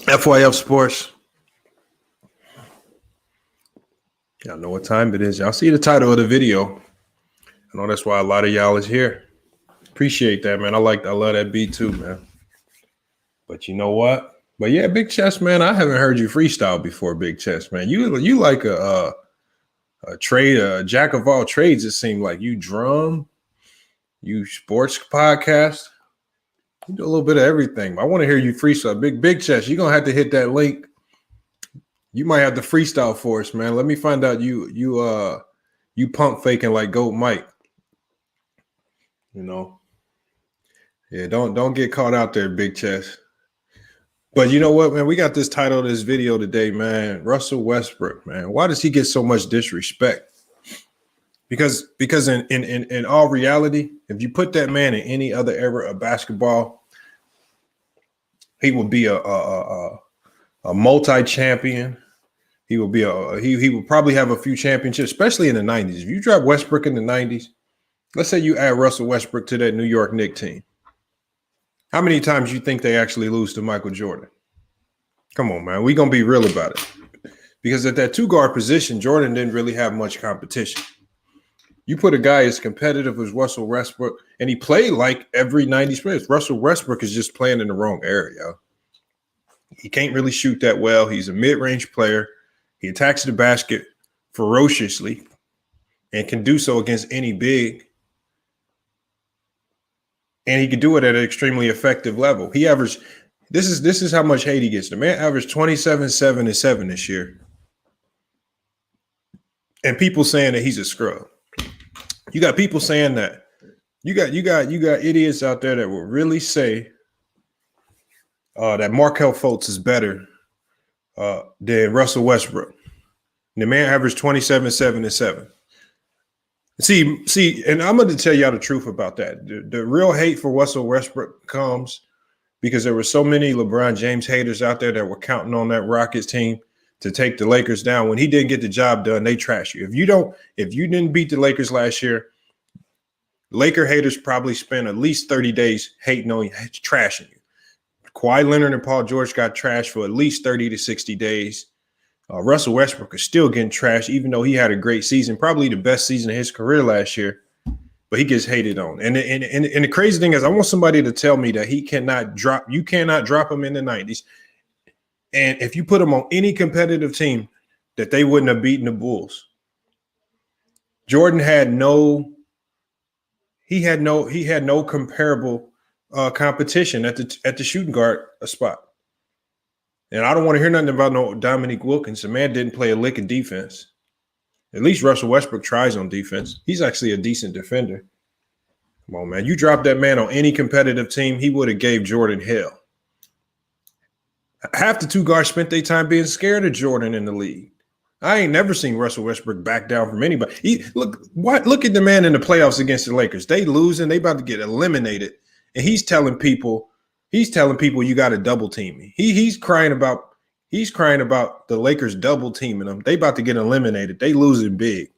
FYF Sports. Y'all know what time it is. Y'all see the title of the video. I know that's why a lot of y'all is here. Appreciate that, man. I love that beat too, man. But you know what? But yeah, Big Chest, man, I haven't heard you freestyle before, Big Chest, man. You like a jack of all trades, it seemed like. You drum, you sports podcast. You do a little bit of everything. I want to hear you freestyle. Big Chest, you're going to have to hit that link. You might have to freestyle for us, man. Let me find out you pump faking like Goat Mike. You know. Yeah, don't get caught out there, Big Chest. But you know what, man? We got this title of this video today, man. Russell Westbrook, man. Why does he get so much disrespect? Because in all reality, if you put that man in any other era of basketball, he would be a multi-champion. He would be he would probably have a few championships, especially in the 90s. If you drop Westbrook in the 90s, let's say you add Russell Westbrook to that New York Knicks team. How many times you think they actually lose to Michael Jordan? Come on, man. We're going to be real about it. Because at that two-guard position, Jordan didn't really have much competition. You put a guy as competitive as Russell Westbrook, and he played like every 90s player. Russell Westbrook is just playing in the wrong area. He can't really shoot that well. He's a mid-range player. He attacks the basket ferociously and can do so against any big. And he could do it at an extremely effective level. He averaged – this is how much hate he gets. The man averaged 27, 7, and 7 this year. And people saying that he's a scrub. You got people saying that. You got idiots out there that will really say that Markelle Fultz is better than Russell Westbrook. And the man averaged 27, 7, and 7. See, and I'm going to tell y'all the truth about that. The real hate for Russell Westbrook comes because there were so many LeBron James haters out there that were counting on that Rockets team to take the Lakers down. When he didn't get the job done, they trash you. If you didn't beat the Lakers last year, Laker haters probably spent at least 30 days hating on you, trashing you. Kawhi Leonard and Paul George got trashed for at least 30 to 60 days. Russell Westbrook is still getting trashed, even though he had a great season, probably the best season of his career last year. But he gets hated on. And the crazy thing is, I want somebody to tell me that you cannot drop him in the 90s. And if you put him on any competitive team, that they wouldn't have beaten the Bulls. Jordan had no comparable competition at the shooting guard spot. And I don't want to hear nothing about no Dominique Wilkins. The man didn't play a lick of defense. At least Russell Westbrook tries on defense. He's actually a decent defender. Come on, man. You drop that man on any competitive team, he would have gave Jordan hell. Half the two guards spent their time being scared of Jordan in the league. I ain't never seen Russell Westbrook back down from anybody. Look at the man in the playoffs against the Lakers. They losing, they about to get eliminated. And he's telling people you got to double team me. He's crying about the Lakers double teaming them. They about to get eliminated. They losing big.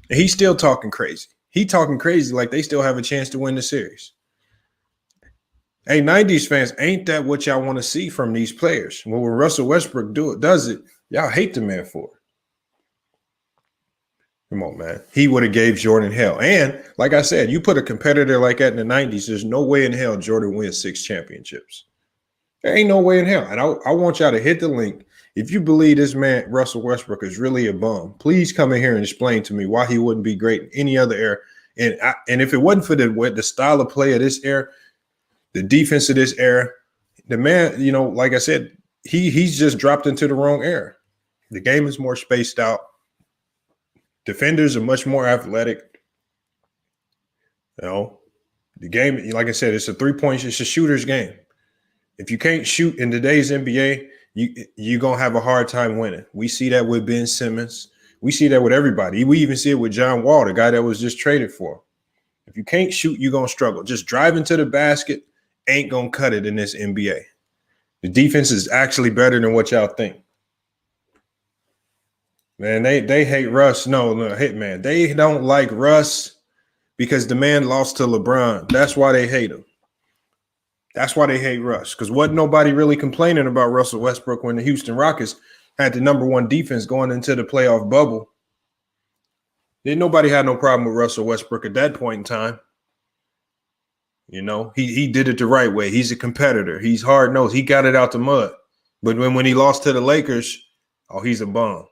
And he's still talking crazy. He talking crazy like they still have a chance to win the series. Hey, 90s fans, ain't that what y'all want to see from these players? Well, when Russell Westbrook does it, y'all hate the man for it. Come on, man. He would have gave Jordan hell. And like I said, you put a competitor like that in the 90s, there's no way in hell Jordan wins 6 championships. There ain't no way in hell. And I want y'all to hit the link. If you believe this man, Russell Westbrook, is really a bum, please come in here and explain to me why he wouldn't be great in any other era. And if it wasn't for the style of play of this era, the defense of this era, the man, like I said, he's just dropped into the wrong era. The game is more spaced out. Defenders are much more athletic. The game, like I said, it's a 3-point, it's a shooter's game. If you can't shoot in today's NBA, you're going to have a hard time winning. We see that with Ben Simmons. We see that with everybody. We even see it with John Wall, the guy that was just traded for. If you can't shoot, you're going to struggle. Just driving to the basket ain't going to cut it in this NBA. The defense is actually better than what y'all think. Man, they hate Russ. No, man. They don't like Russ because the man lost to LeBron. That's why they hate him. That's why they hate Russ. Because wasn't nobody really complaining about Russell Westbrook when the Houston Rockets had the #1 defense going into the playoff bubble. Didn't nobody have no problem with Russell Westbrook at that point in time. He did it the right way. He's a competitor. He's hard-nosed. He got it out the mud. But when he lost to the Lakers, he's a bum.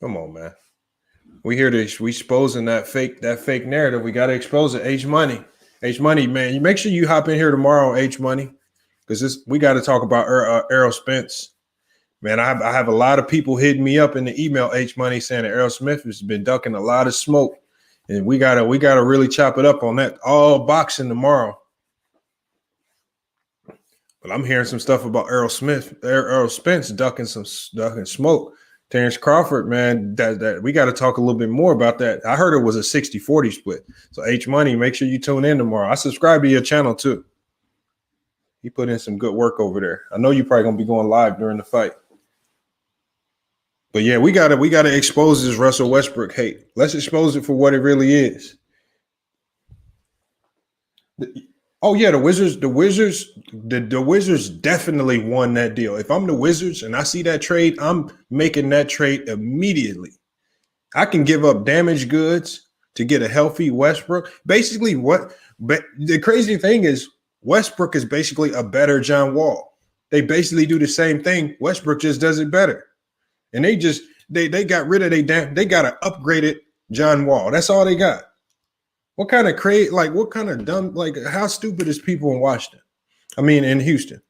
Come on, man. We hear this. We exposing that fake narrative. We got to expose it. H Money, man. You make sure you hop in here tomorrow, H Money, because we got to talk about Errol Spence. Man, I have a lot of people hitting me up in the email, H Money, saying that Errol Smith has been ducking a lot of smoke, and we gotta really chop it up on that. All boxing tomorrow. But I'm hearing some stuff about Errol Spence ducking smoke. Terrence Crawford, man, that we got to talk a little bit more about that. I heard it was a 60-40 split. So H Money, make sure you tune in tomorrow. I subscribe to your channel too. He put in some good work over there. I know you're probably gonna be going live during the fight. But yeah, we gotta expose this Russell Westbrook hate. Let's expose it for what it really is. Oh yeah, the Wizards definitely won that deal. If I'm the Wizards and I see that trade, I'm making that trade immediately. I can give up damaged goods to get a healthy Westbrook. Basically, but the crazy thing is Westbrook is basically a better John Wall. They basically do the same thing. Westbrook just does it better. And they got rid of they got an upgraded John Wall. That's all they got. What kind of dumb, how stupid is people in Washington? I mean, in Houston.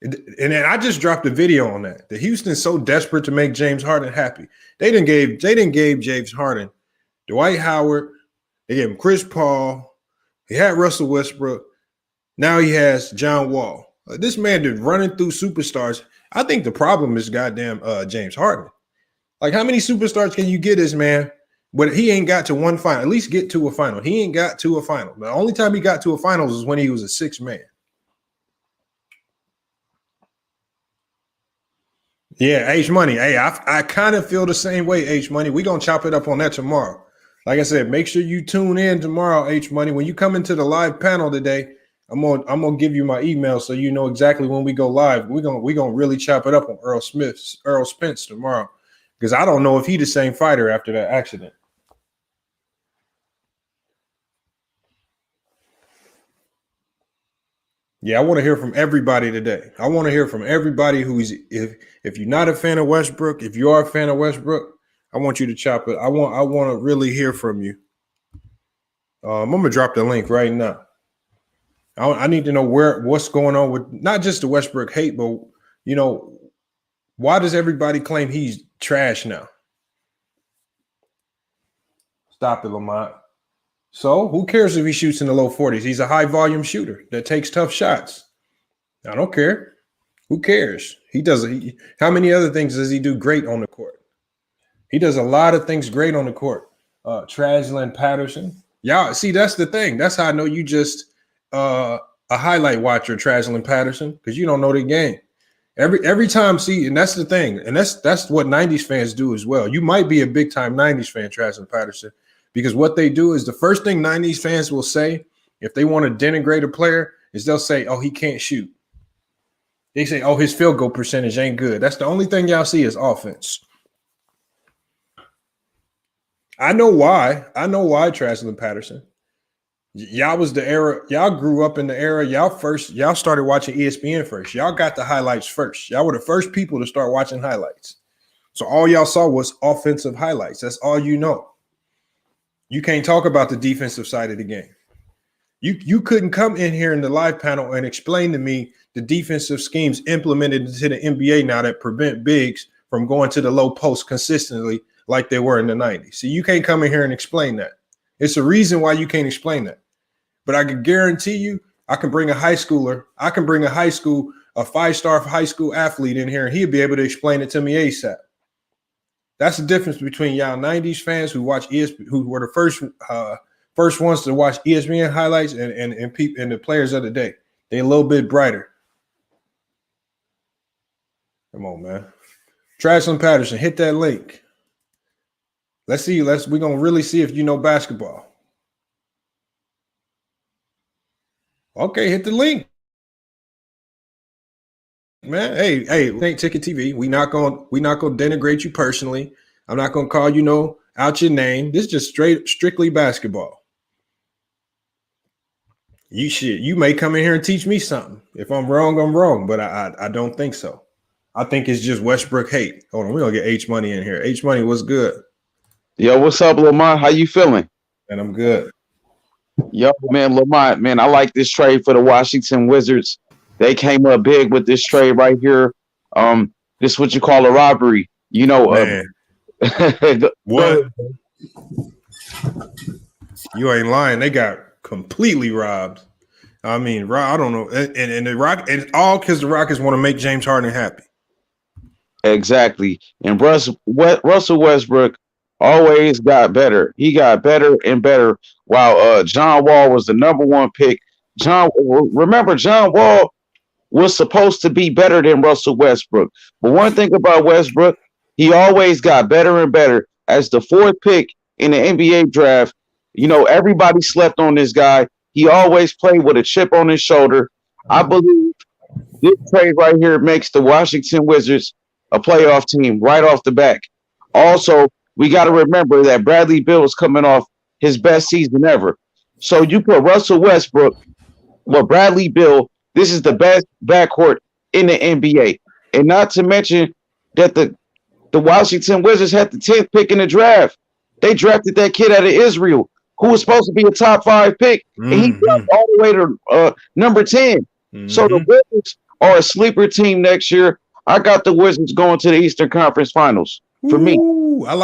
And then I just dropped a video on that. The Houston's so desperate to make James Harden happy. They didn't gave James Harden Dwight Howard. They gave him Chris Paul. He had Russell Westbrook. Now he has John Wall. This man is running through superstars. I think the problem is goddamn James Harden. Like, how many superstars can you get this man? But he ain't got to one final. At least get to a final. He ain't got to a final. The only time he got to a finals is when he was a 6th man. Yeah, H Money. Hey, I kind of feel the same way, H Money. We're gonna chop it up on that tomorrow. Like I said, make sure you tune in tomorrow, H Money. When you come into the live panel today, I'm gonna give you my email so you know exactly when we go live. We're gonna really chop it up on Errol Spence tomorrow. Because I don't know if he's the same fighter after that accident. Yeah, I want to hear from everybody today. I want to hear from everybody if you're not a fan of Westbrook, if you are a fan of Westbrook, I want you to chop it. I want to really hear from you. I'm gonna drop the link right now. I need to know what's going on with not just the Westbrook hate, but why does everybody claim he's trash now? Stop it, Lamont. So who cares if he shoots in the low 40s? He's a high volume shooter that takes tough shots. I don't care. Who cares? He does. How many other things does he do great on the court? He does a lot of things great on the court. Traslin Patterson. Y'all, see, that's the thing. That's how I know you just a highlight watcher, Traslin Patterson, because you don't know the game. Every time, see, and that's the thing. And that's what 90s fans do as well. You might be a big-time 90s fan, Traslin Patterson, because what they do is the first thing 90s fans will say if they want to denigrate a player is they'll say, oh, he can't shoot. They say, oh, his field goal percentage ain't good. That's the only thing y'all see is offense. I know why. Traslin Patterson. Y'all was the era. Y'all grew up in the era. Y'all started watching ESPN first. Y'all got the highlights first. Y'all were the first people to start watching highlights. So all y'all saw was offensive highlights. That's all you know. You can't talk about the defensive side of the game. You couldn't come in here in the live panel and explain to me the defensive schemes implemented into the NBA now that prevent bigs from going to the low post consistently like they were in the 90s. See, you can't come in here and explain that. It's a reason why you can't explain that. But I can guarantee you, I can bring a high schooler. I can bring a 5-star high school athlete in here, and he'll be able to explain it to me ASAP. That's the difference between y'all 90s fans who watch ESPN, who were the first ones to watch ESPN highlights and the players of the day. They're a little bit brighter. Come on, man. Traslin Patterson, hit that link. We're gonna really see if you know basketball. Okay, hit the link. Man, hey, think Ticket TV. We not gonna denigrate you personally. I'm not gonna call you out your name. This is just strictly basketball. You may come in here and teach me something. If I'm wrong, I'm wrong, but I don't think so. I think it's just Westbrook hate. Hold on, we're gonna get H Money in here. H Money, what's good? Yo, what's up, Lamont? How you feeling? And I'm good. Yo, man, Lamont, man, I like this trade for the Washington Wizards. They came up big with this trade right here. This is what you call a robbery. You know, what? You ain't lying. They got completely robbed. I mean, I don't know. And the Rock, and all because the Rockets want to make James Harden happy. Exactly. And Russell Westbrook always got better. He got better and better while John Wall was the #1 pick. Remember, John Wall was supposed to be better than Russell Westbrook. But one thing about Westbrook, he always got better and better. As the 4th pick in the NBA draft, you know, everybody slept on this guy. He always played with a chip on his shoulder. I believe this trade right here makes the Washington Wizards a playoff team right off the back. Also, we got to remember that Bradley Beal is coming off his best season ever. So you put Russell Westbrook with Bradley Beal, this is the best backcourt in the NBA. And not to mention that the Washington Wizards had the 10th pick in the draft. They drafted that kid out of Israel who was supposed to be a top 5 pick, and he dropped all the way to number 10. So the Wizards are a sleeper team next year. I got the Wizards going to the Eastern Conference Finals for me.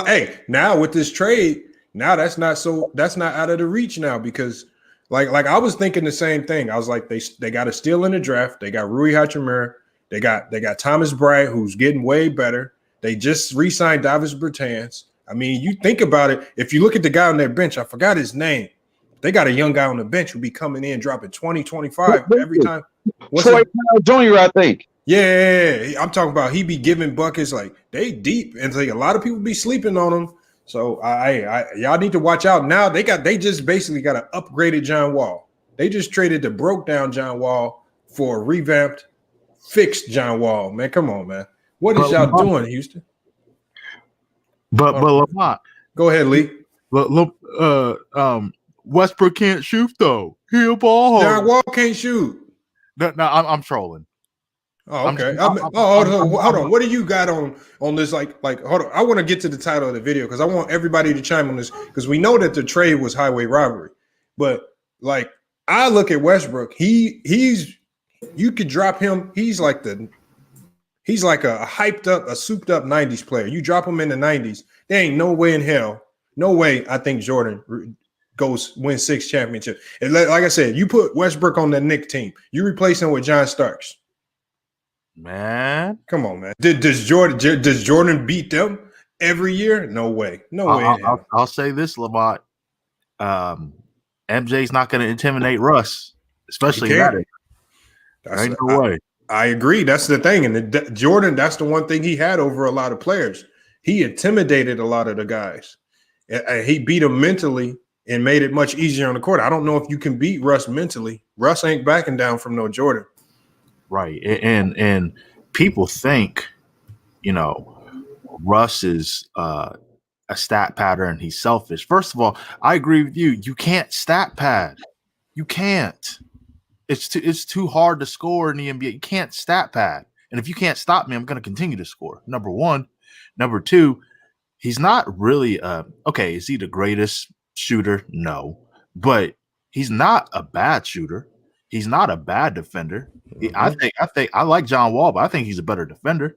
Hey, now with this trade, now that's not out of the reach now, because like I was thinking the same thing. I was like, they got a steal in the draft. They got Rui Hachimura. They got Thomas Bryant, who's getting way better. They just re-signed Davis Bertans. I mean, you think about it. If you look at the guy on their bench, I forgot his name. They got a young guy on the bench who be coming in, dropping 20, 25 every time. Troy Jr., I think. Yeah, I'm talking about he be giving buckets like they deep, and like a lot of people be sleeping on them. So y'all need to watch out. Now they just basically got an upgraded John Wall. They just traded the broke down John Wall for a revamped, fixed John Wall. Man, come on, man. What is y'all doing, Houston? But Lamont, go ahead, Lee. Westbrook can't shoot though. He a ball. John Wall can't shoot. No, I'm trolling. Oh, okay. Hold on. What do you got on this? Like, hold on. I want to get to the title of the video because I want everybody to chime on this, because we know that the trade was highway robbery. But like, I look at Westbrook. He's you could drop him. He's like a hyped up, a souped up 90s player. You drop him in the 90s, there ain't no way in hell, no way I think Jordan wins 6 championships. And like I said, you put Westbrook on the Knicks team, you replace him with John Starks. Man, come on, man. Does Jordan beat them? every year? No way. No way. I'll say this, Lamont. MJ's not going to intimidate Russ, especially that. Ain't no way. I agree. That's the thing. And Jordan, that's the one thing he had over a lot of players. He intimidated a lot of the guys. He beat them mentally and made it much easier on the court. I don't know if you can beat Russ mentally. Russ ain't backing down from no Jordan. Right. And people think, Russ is a stat padder and he's selfish. First of all, I agree with you. You can't stat pad. You can't. It's too hard to score in the NBA. You can't stat pad. And if you can't stop me, I'm going to continue to score. Number one. Number two, he's not really okay, is he the greatest shooter? No. But he's not a bad shooter. He's not a bad defender. I think I like John Wall, but I think he's a better defender.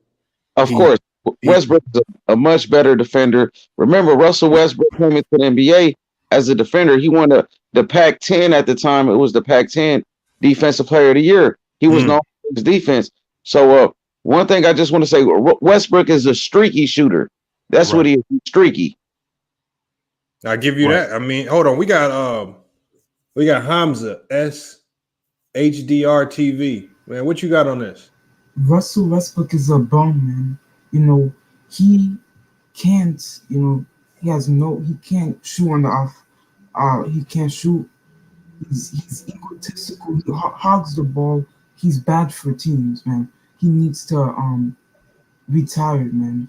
Of course. Westbrook is a much better defender. Remember, Russell Westbrook came into the NBA as a defender. He won the Pac-10 at the time. It was the Pac-10 Defensive Player of the Year. He was known for his defense. So one thing I just want to say, Westbrook is a streaky shooter. That's what he is, streaky. I give you that. I mean, hold on. We got Hamza SHDR TV. Man, what you got on this? Russell Westbrook is a bum, man. He can't, he can't shoot on the off. He can't shoot. He's egotistical. He hogs the ball. He's bad for teams, man. He needs to retire, man.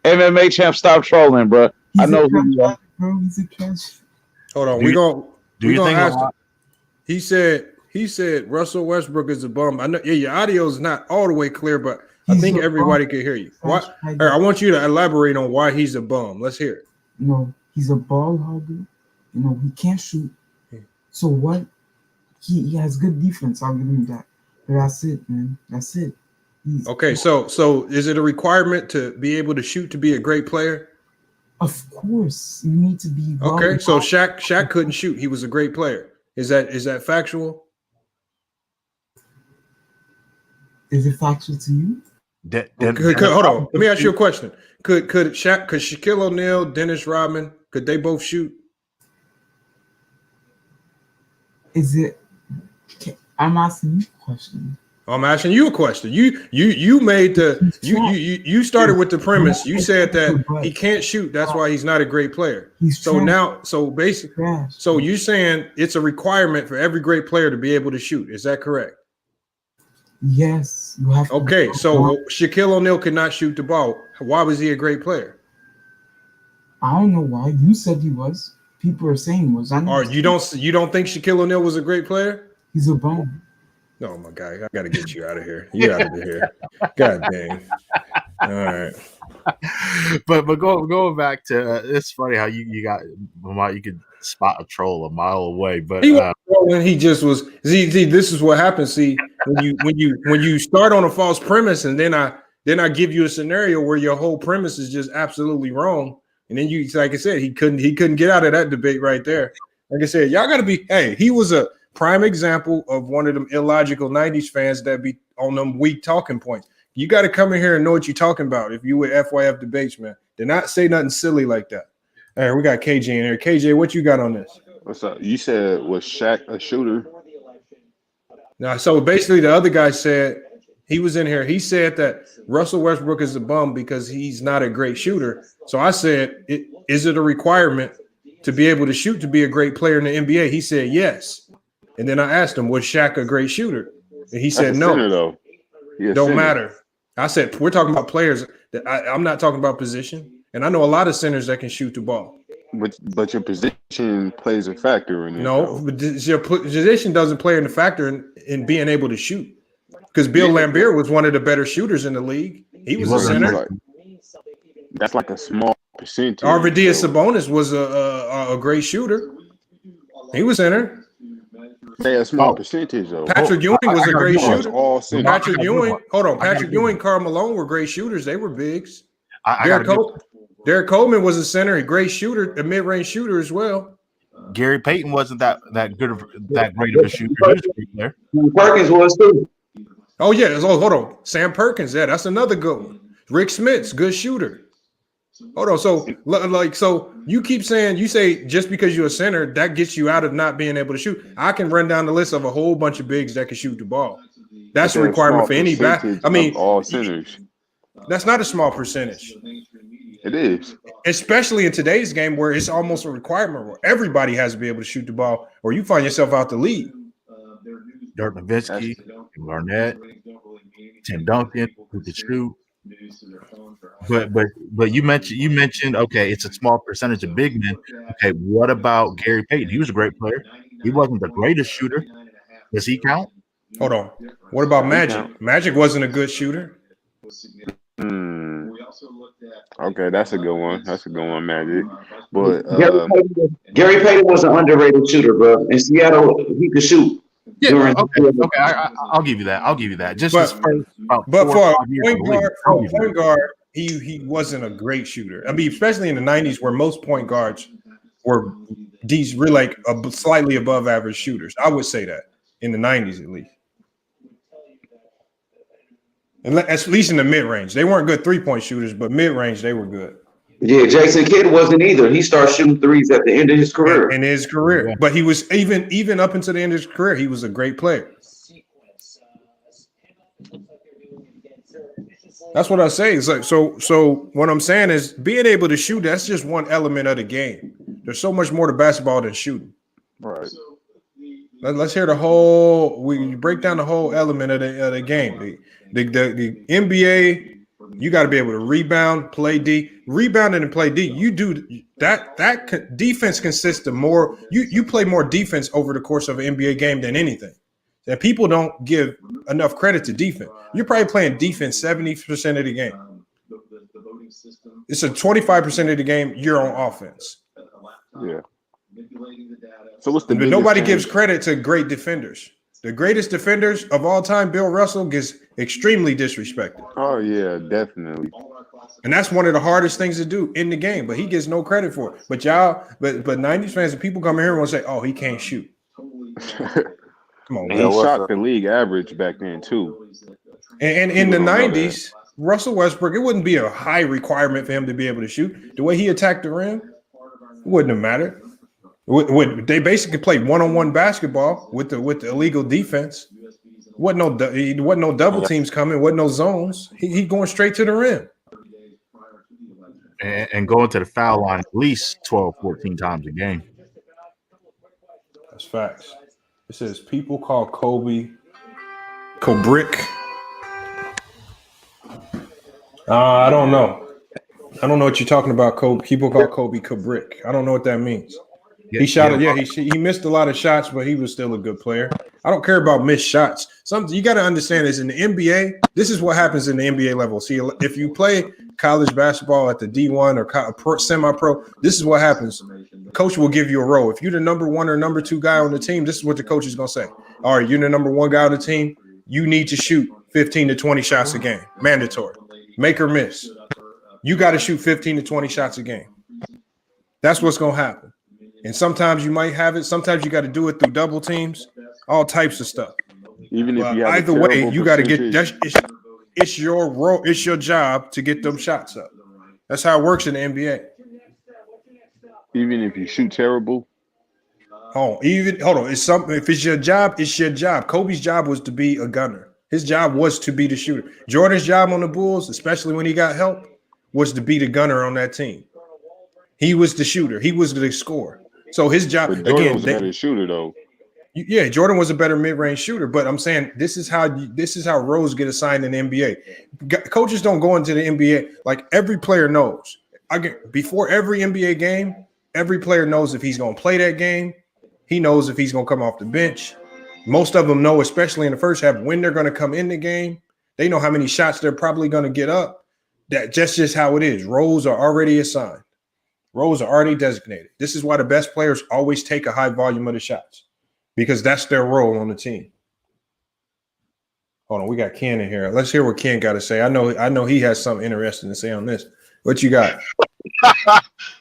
MMA champ, stop trolling, bro. I know who you are. Bro, he's a trash. Hold on, we gonna ask him. He said Russell Westbrook is a bum. I know your audio is not all the way clear, but I think everybody can hear you. What? I want you to elaborate on why he's a bum. Let's hear it. No, he's a ball hogger. He can't shoot. So what? He has good defense. I'll give him that. But that's it, man. That's it. Okay, so is it a requirement to be able to shoot to be a great player? Of course, you need to be. Okay, so Shaq couldn't shoot. He was a great player. Is that factual? Is it factual to you? Hold on. Let me ask you a question. Could Shaquille O'Neal, Dennis Rodman, could they both shoot? Is it? I'm asking you a question. I'm asking you a question. You made you started with the premise. You said that he can't shoot. That's why he's not a great player. So basically, so you're saying it's a requirement for every great player to be able to shoot. Is that correct? Yes. You have to. Okay, so Shaquille O'Neal could not shoot the ball. Why was he a great player? I don't know why. You said he was. People are saying he was. You don't think Shaquille O'Neal was a great player? He's a bum. Oh my God, I gotta get you out of here. You out of here. God dang. All right. But going back to it's funny how you could spot a troll a mile away. But he just was see, this is what happens. See, when you start on a false premise and then I give you a scenario where your whole premise is just absolutely wrong. And then you, like I said, he couldn't get out of that debate right there. Like I said, y'all gotta be, he was a prime example of one of them illogical 90s fans that be on them weak talking points. You got to come in here and know what you're talking about. If you with FYF debates, man, do not say nothing silly like that. All right, we got KJ in here. KJ, what you got on this? What's up? You said, was Shaq a shooter? Now, so basically the other guy said, he was in here. He said that Russell Westbrook is a bum because he's not a great shooter. So I said, is it a requirement to be able to shoot to be a great player in the NBA? He said, yes. And then I asked him, was Shaq a great shooter? And he said, no. Center, don't matter. I said, we're talking about players. I'm not talking about position. And I know a lot of centers that can shoot the ball. But your position plays a factor in it. No, but your position doesn't play in the factor in being able to shoot. Because Bill Laimbeer was one of the better shooters in the league. He was a center. That's like a small percentage. Arvidas Sabonis was a great shooter. He was center. Say a small percentage though. Patrick Ewing was a great shooter. Patrick Ewing, Patrick Ewing, Karl Malone were great shooters. They were bigs. Derek Coleman was a center, a great shooter, a mid-range shooter as well. Gary Payton wasn't that great of a shooter. Perkins was too. Oh yeah, hold on. Sam Perkins, that's another good one. Rick Smith's good shooter. Hold on, so you keep saying you say just because you're a center that gets you out of not being able to shoot. I can run down the list of a whole bunch of bigs that can shoot the ball. That's a requirement for any back. I mean, all centers. That's not a small percentage. It is, especially in today's game where it's almost a requirement where everybody has to be able to shoot the ball, or you find yourself out the league. Dirk Nowitzki, Garnett, Tim Duncan, who could shoot. But you mentioned okay, it's a small percentage of big men. Okay, what about Gary Payton? He was a great player. He wasn't the greatest shooter. Does he count? Hold on. What about Magic? Magic wasn't a good shooter. Okay, that's a good one. That's a good one, Magic. But Gary Payton was an underrated shooter, bro. In Seattle, he could shoot. Yeah, okay. I'll give you that. I'll give you that. But for a point guard, he wasn't a great shooter. I mean, especially in the 90s, where most point guards were these really like slightly above average shooters. I would say that in the 90s at least. At least in the mid-range. They weren't good three-point shooters, but mid-range, they were good. Yeah, Jason Kidd wasn't either. He started shooting threes at the end of his career. In his career. Yeah. But he was even up until the end of his career, he was a great player. That's what I say. It's like so what I'm saying is being able to shoot, that's just one element of the game. There's so much more to basketball than shooting. Right. Let's hear we break down the whole element of the game. The NBA, you got to be able to rebound, play D. Rebounding and play D, you do that. Defense consists of more. You play more defense over the course of an NBA game than anything. And people don't give enough credit to defense. You're probably playing defense 70% of the game. It's a 25% of the game you're on offense. Yeah. So what's the? But nobody gives credit to great defenders. The greatest defenders of all time, Bill Russell, gets extremely disrespected. Oh yeah, definitely. And that's one of the hardest things to do in the game, but he gets no credit for it. But 90s fans and people come here and say, "Oh, he can't shoot." Come on, he shot the league average back then too. And in the 90s, Russell Westbrook, it wouldn't be a high requirement for him to be able to shoot. The way he attacked the rim, it wouldn't have mattered. They basically played one-on-one basketball with the illegal defense. Wasn't no double teams coming. Wasn't no zones. He going straight to the rim. And going to the foul line at least 12, 14 times a game. That's facts. It says people call Kobe Kubrick. I don't know. I don't know what you're talking about, Kobe. People call Kobe Kubrick. I don't know what that means. He shot it. Yeah, he missed a lot of shots, but he was still a good player. I don't care about missed shots. Something you got to understand is in the NBA, this is what happens in the NBA level. See, if you play college basketball at the D1 or semi-pro, this is what happens. The coach will give you a role. If you're the number one or number two guy on the team, this is what the coach is going to say. All right, you're the number one guy on the team. You need to shoot 15 to 20 shots a game. Mandatory. Make or miss. You got to shoot 15 to 20 shots a game. That's what's going to happen. And sometimes you might have it. Sometimes you got to do it through double teams, all types of stuff. Even if you have either way, you got to get it's your role. It's your job to get them shots up. That's how it works in the NBA. Even if you shoot terrible. Hold on. It's something. If it's your job, it's your job. Kobe's job was to be a gunner. His job was to be the shooter. Jordan's job on the Bulls, especially when he got help, was to be the gunner on that team. He was the shooter. He was the scorer. So his job again. Was a better shooter though. Yeah, Jordan was a better mid-range shooter, but I'm saying this is how roles get assigned in the NBA. Coaches don't go into the NBA like every player knows. Before every NBA game, every player knows if he's going to play that game. He knows if he's going to come off the bench. Most of them know, especially in the first half, when they're going to come in the game. They know how many shots they're probably going to get up. That's just how it is. Roles are already assigned. Roles are already designated. This is why the best players always take a high volume of the shots because that's their role on the team. Hold on, we got Ken in here. Let's hear what Ken got to say. I know he has something interesting to say on this. What you got?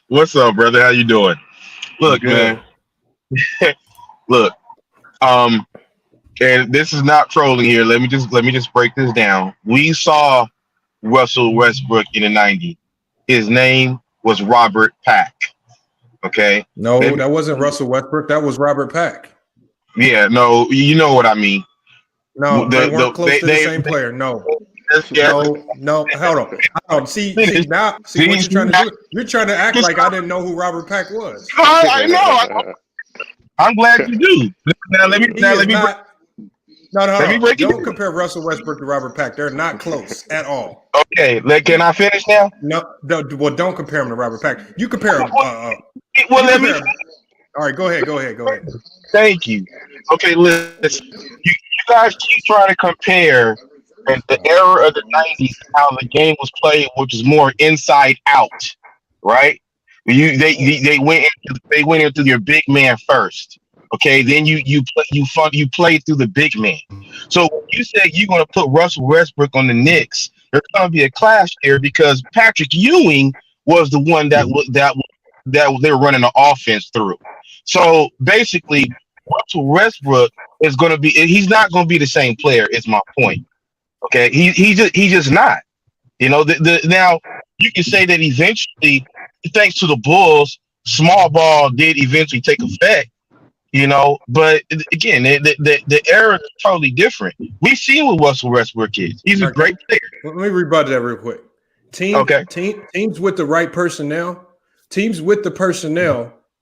What's up, brother? How you doing? Look, man. Look, and this is not trolling here. Let me just break this down. We saw Russell Westbrook in the '90s. His name was Robert Pack. Okay. No, that wasn't Russell Westbrook. That was Robert Pack. Yeah, no, you know what I mean. No, they weren't close to the same player. No. No, hold on. See what you're trying to do. You're trying to act like I didn't know who Robert Pack was. I know. I'm glad you do. Now let me break it. Don't compare Russell Westbrook to Robert Pack. They're not close at all. Okay, can I finish now? No. Well, don't compare him to Robert Pack. You compare him. Well, let me. All right, go ahead. Thank you. Okay, listen. You guys keep trying to compare the era of the '90s, how the game was played, which is more inside out, right? They went into your big man first. Okay, then you play through the big man. So when you say you're going to put Russell Westbrook on the Knicks, there's going to be a clash here because Patrick Ewing was the one that they were running the offense through. So basically, Russell Westbrook he's not going to be the same player. Is my point. Okay, he's just not. You know, now you can say that eventually, thanks to the Bulls, small ball did eventually take effect. You know, but again, the era is totally different. We see what Russell Westbrook is. He's a great player. Let me rebut that real quick. Teams with the right personnel,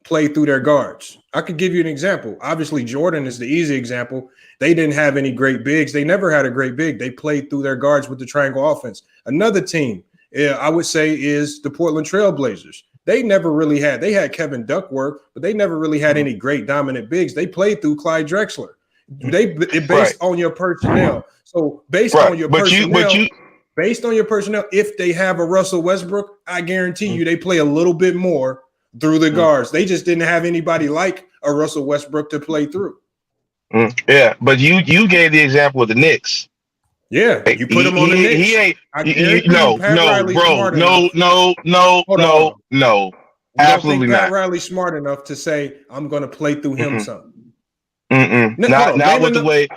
play through their guards. I could give you an example. Obviously, Jordan is the easy example. They didn't have any great bigs. They never had a great big. They played through their guards with the triangle offense. Another team, I would say, is the Portland Trailblazers. They never really had. They had Kevin Duckworth, but they never really had any great dominant bigs. They played through Clyde Drexler. Based on your personnel. So based on your personnel, if they have a Russell Westbrook, I guarantee you they play a little bit more through the guards. They just didn't have anybody like a Russell Westbrook to play through. Yeah, but you gave the example of the Knicks. Yeah, you put him on the Knicks. He ain't. No, absolutely not. Pat Riley's smart enough to say, "I'm going to play through him some." Not with the way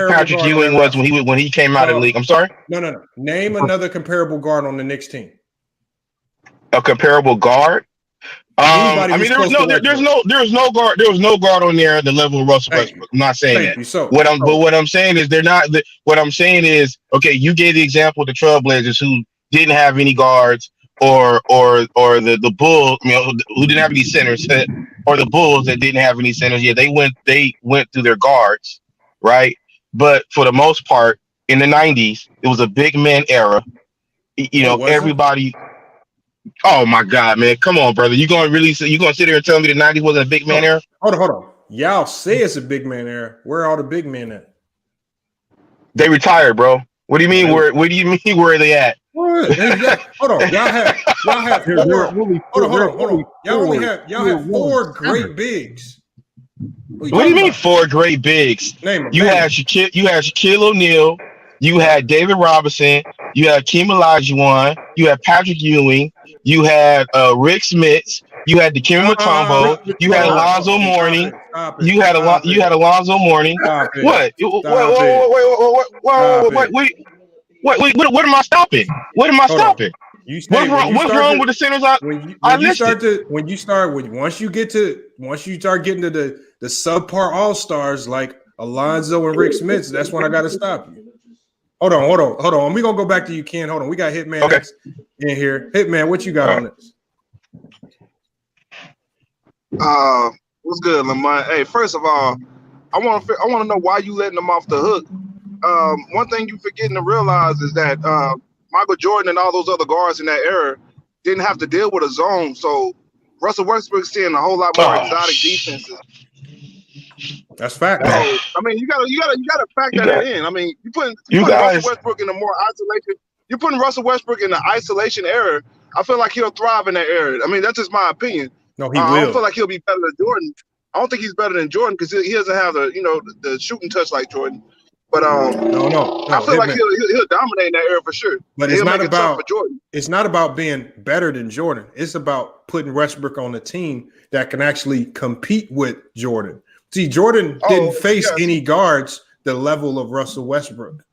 Patrick Ewing was when he came out of the league. I'm sorry. No. Name another comparable guard on the Knicks team. A comparable guard. I mean, there was no guard on there at the level of Russell Westbrook. I'm not saying that. But what I'm saying is they're not. What I'm saying is, okay, you gave the example of the Trailblazers who didn't have any guards, or the Bulls, who didn't have any centers, or the Bulls that didn't have any centers. Yeah, they went through their guards, right? But for the most part, in the '90s, it was a big man era. Everybody. Oh my God, man! Come on, brother. You gonna sit there and tell me the '90s wasn't a big man era? Hold on. Y'all say it's a big man era. Where are all the big men at? They retired, bro. What do you mean? Where do you mean? Where are they at? Hold on. Y'all have four. Hold on. Y'all have four great bigs. What do you mean four great bigs? Name them. You had Shaquille O'Neal. You had David Robinson. You had Keem Olajuwon. You had Patrick Ewing. You had Rick Smits. You had Dikembe Mutombo. You had Alonzo Mourning. You had Alonzo Mourning. What? What am I stopping? What am I stopping? What's wrong with the centers? Once you start getting to the subpar all-stars like Alonzo and Rick Smits, that's when I got to stop you. Hold on. We're going to go back to you, Ken. Hold on. We got Hitman in here. Hitman, what you got on this? What's good, Lamont? Hey, first of all, I want to know why you letting them off the hook. One thing you forgetting to realize is that Michael Jordan and all those other guards in that era didn't have to deal with a zone. So Russell Westbrook's seeing a whole lot more exotic defenses. That's fact. So, I mean, you gotta factor that in. I mean, you putting Russell Westbrook in a more isolation. You're putting Russell Westbrook in the isolation era. I feel like he'll thrive in that era. I mean, that's just my opinion. No, he will. I don't feel like he'll be better than Jordan. I don't think he's better than Jordan because he doesn't have the shooting touch like Jordan. But no, I feel like he'll dominate in that era for sure. But it's not about Jordan. It's not about being better than Jordan. It's about putting Westbrook on a team that can actually compete with Jordan. See, Jordan didn't face yes. any guards the level of Russell Westbrook.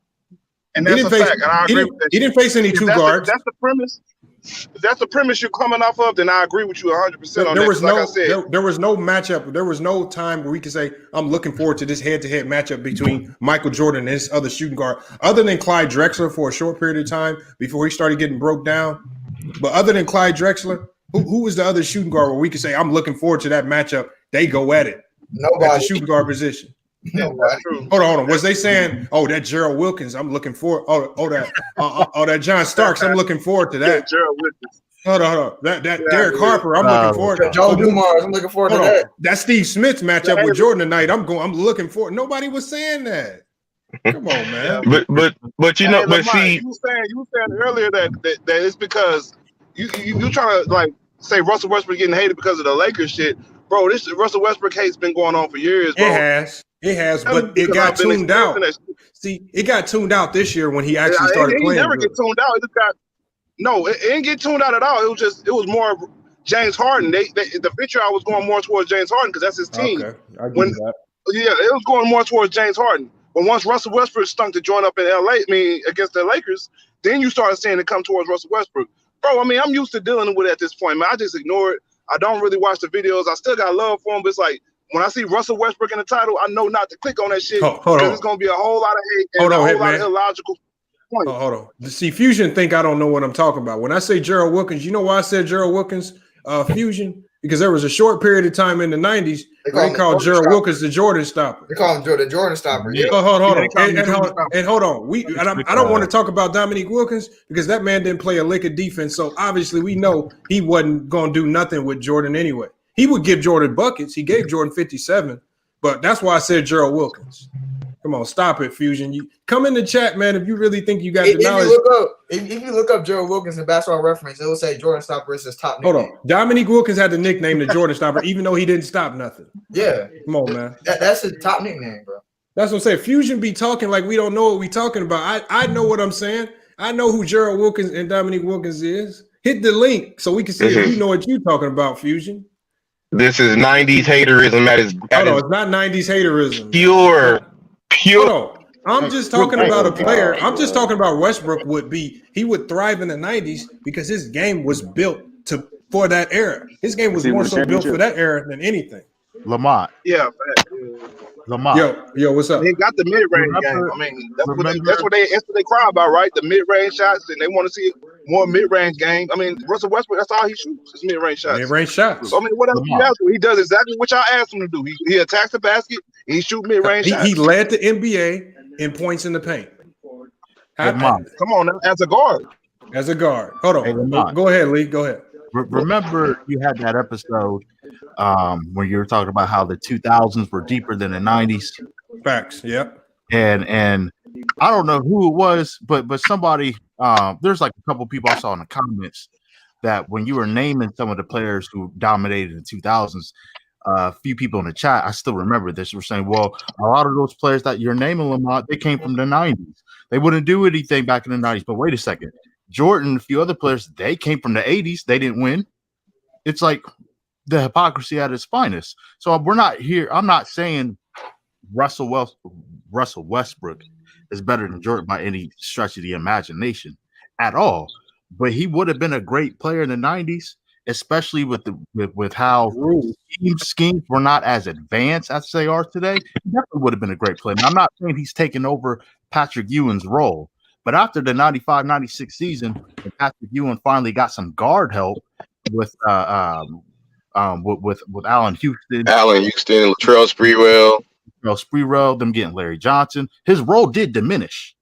And that's a fact. And I agree with that. He didn't face any two guards. That's the premise. If that's the premise you're coming off of, then I agree with you 100% on There that. was Like I said, there was no matchup. There was no time where we could say, I'm looking forward to this head-to-head matchup between Michael Jordan and his other shooting guard, other than Clyde Drexler for a short period of time before he started getting broke down. But other than Clyde Drexler, who was the other shooting guard where we could say, I'm looking forward to that matchup? They go at it. Nobody. At the shooting guard position. Nobody. Hold on. Was they saying, "Oh, that Gerald Wilkins, I'm looking forward"? That John Starks, I'm looking forward to that. Yeah, Gerald Wilkins. Hold on. That Derek Harper, I'm looking forward to. Joe Dumars, I'm looking forward to that. That Steve Smith matchup with Jordan tonight, I'm looking forward. Nobody was saying that. Come on, man. But you know, but Lamar, see, you were saying earlier that it's because you trying to like say Russell Westbrook getting hated because of the Lakers shit, bro. This Russell Westbrook hate's been going on for years, bro. It has, but it got tuned out. See, it got tuned out this year when he actually started playing. It never get tuned out. It just got it didn't get tuned out at all. It was more of James Harden. The picture I was going more towards James Harden because that's his team. Okay, I get that. Yeah, it was going more towards James Harden. But once Russell Westbrook stunk to join up in LA, against the Lakers, then you started seeing it come towards Russell Westbrook. Bro, I mean, I'm used to dealing with it at this point, man. I just ignore it. I don't really watch the videos. I still got love for him, but it's like when I see Russell Westbrook in the title, I know not to click on that shit because it's going to be a whole lot of hate and a whole lot of illogical points. Hold on. See, Fusion think I don't know what I'm talking about. When I say Gerald Wilkins, you know why I said Gerald Wilkins, Fusion? Because there was a short period of time in the 90s they called Gerald Wilkins the Jordan stopper. They call him the Jordan stopper. Yeah. Hold on. And hold on. I don't want to talk about Dominique Wilkins because that man didn't play a lick of defense. So obviously we know he wasn't going to do nothing with Jordan anyway. He would give Jordan buckets. He gave Jordan 57. But that's why I said Gerald Wilkins. Come on, stop it, Fusion. You come in the chat, man. If you really think you got the knowledge. If you look up Gerald Wilkins in Basketball Reference, it will say Jordan Stopper is his top nickname. Hold on. Dominique Wilkins had the nickname the Jordan Stopper, even though he didn't stop nothing. Yeah. Come on, man. That's his top nickname, bro. That's what I'm saying. Fusion be talking like we don't know what we talking about. I know what I'm saying. I know who Gerald Wilkins and Dominique Wilkins is. Hit the link so we can see if you know what you're talking about, Fusion. this is 90s haterism at its it's not 90s haterism. Pure. Hold on. I'm just talking about a player. I'm just talking about Westbrook he would thrive in the 90s because his game was built for that era. His game was more so built for that era than anything. Lamont. Yeah. Lamont. Yo, what's up? They got the mid-range game. I mean, that's what they cry about, right? The mid-range shots, and they want to see more mid-range game. I mean, Russell Westbrook, that's all he shoots is mid-range shots. Mid-range shots. So, I mean, what else do you ask him? He does exactly what y'all asked him to do. He attacks the basket, and he shoots mid-range shots. He led the NBA in points in the paint. Come on now, as a guard. As a guard. Hold on. Go ahead, Lee. Go ahead. Remember you had that episode where you were talking about how the 2000s were deeper than the 90s. Facts. Yep. And I don't know who it was, but somebody there's like a couple people I saw in the comments that when you were naming some of the players who dominated in the 2000s, a few people in the chat, I still remember this, were saying, well, a lot of those players that you're naming, Lamont, they came from the 90s. They wouldn't do anything back in the 90s. But wait a second. Jordan, a few other players, they came from the 80s. They didn't win. It's like the hypocrisy at its finest. So we're not here. I'm not saying Russell Westbrook is better than Jordan by any stretch of the imagination at all. But he would have been a great player in the 90s, especially with how schemes were not as advanced as they are today. He definitely would have been a great player. Now, I'm not saying he's taken over Patrick Ewing's role. But after the 95-96 season, when Patrick Ewing finally got some guard help with Allen Houston, Latrell Sprewell, them getting Larry Johnson, his role did diminish.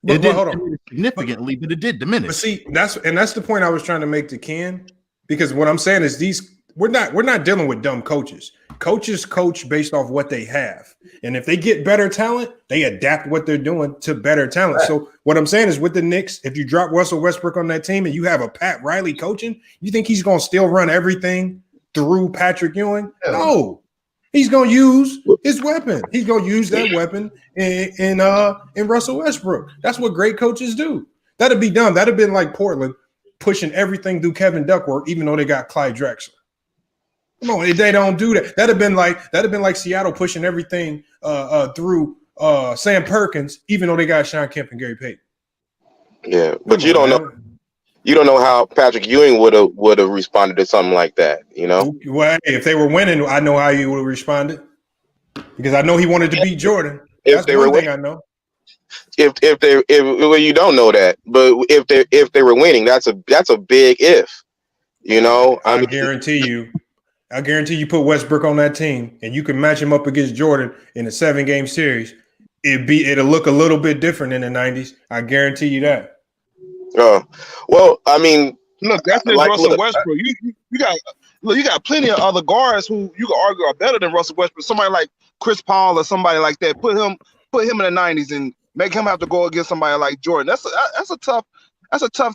It didn't diminish significantly, but it did diminish. But see, that's the point I was trying to make to Ken, because what I'm saying is we're not dealing with dumb coaches. Coaches coach based off what they have. And if they get better talent, they adapt what they're doing to better talent. Right. So what I'm saying is with the Knicks, if you drop Russell Westbrook on that team and you have a Pat Riley coaching, you think he's going to still run everything through Patrick Ewing? No. He's going to use his weapon. He's going to use that weapon in Russell Westbrook. That's what great coaches do. That'd be dumb. That'd have been like Portland pushing everything through Kevin Duckworth, even though they got Clyde Drexler. Come on, they don't do that. That'd have been like Seattle pushing everything through Sam Perkins, even though they got Sean Kemp and Gary Payton. Yeah, but you don't know. You don't know how Patrick Ewing would have responded to something like that. You know. Well, if they were winning, I know how he would have responded because I know he wanted to beat Jordan. That's one thing I know. Well, you don't know that, but if they were winning, that's a big if. You know, I guarantee you put Westbrook on that team and you can match him up against Jordan in a 7-game series. It'll look a little bit different in the 90s. I guarantee you that. Well, I mean, look, that's just Russell Westbrook. You got plenty of other guards who you can argue are better than Russell Westbrook. Somebody like Chris Paul or somebody like that. Put him in the 90s and make him have to go against somebody like Jordan. That's a tough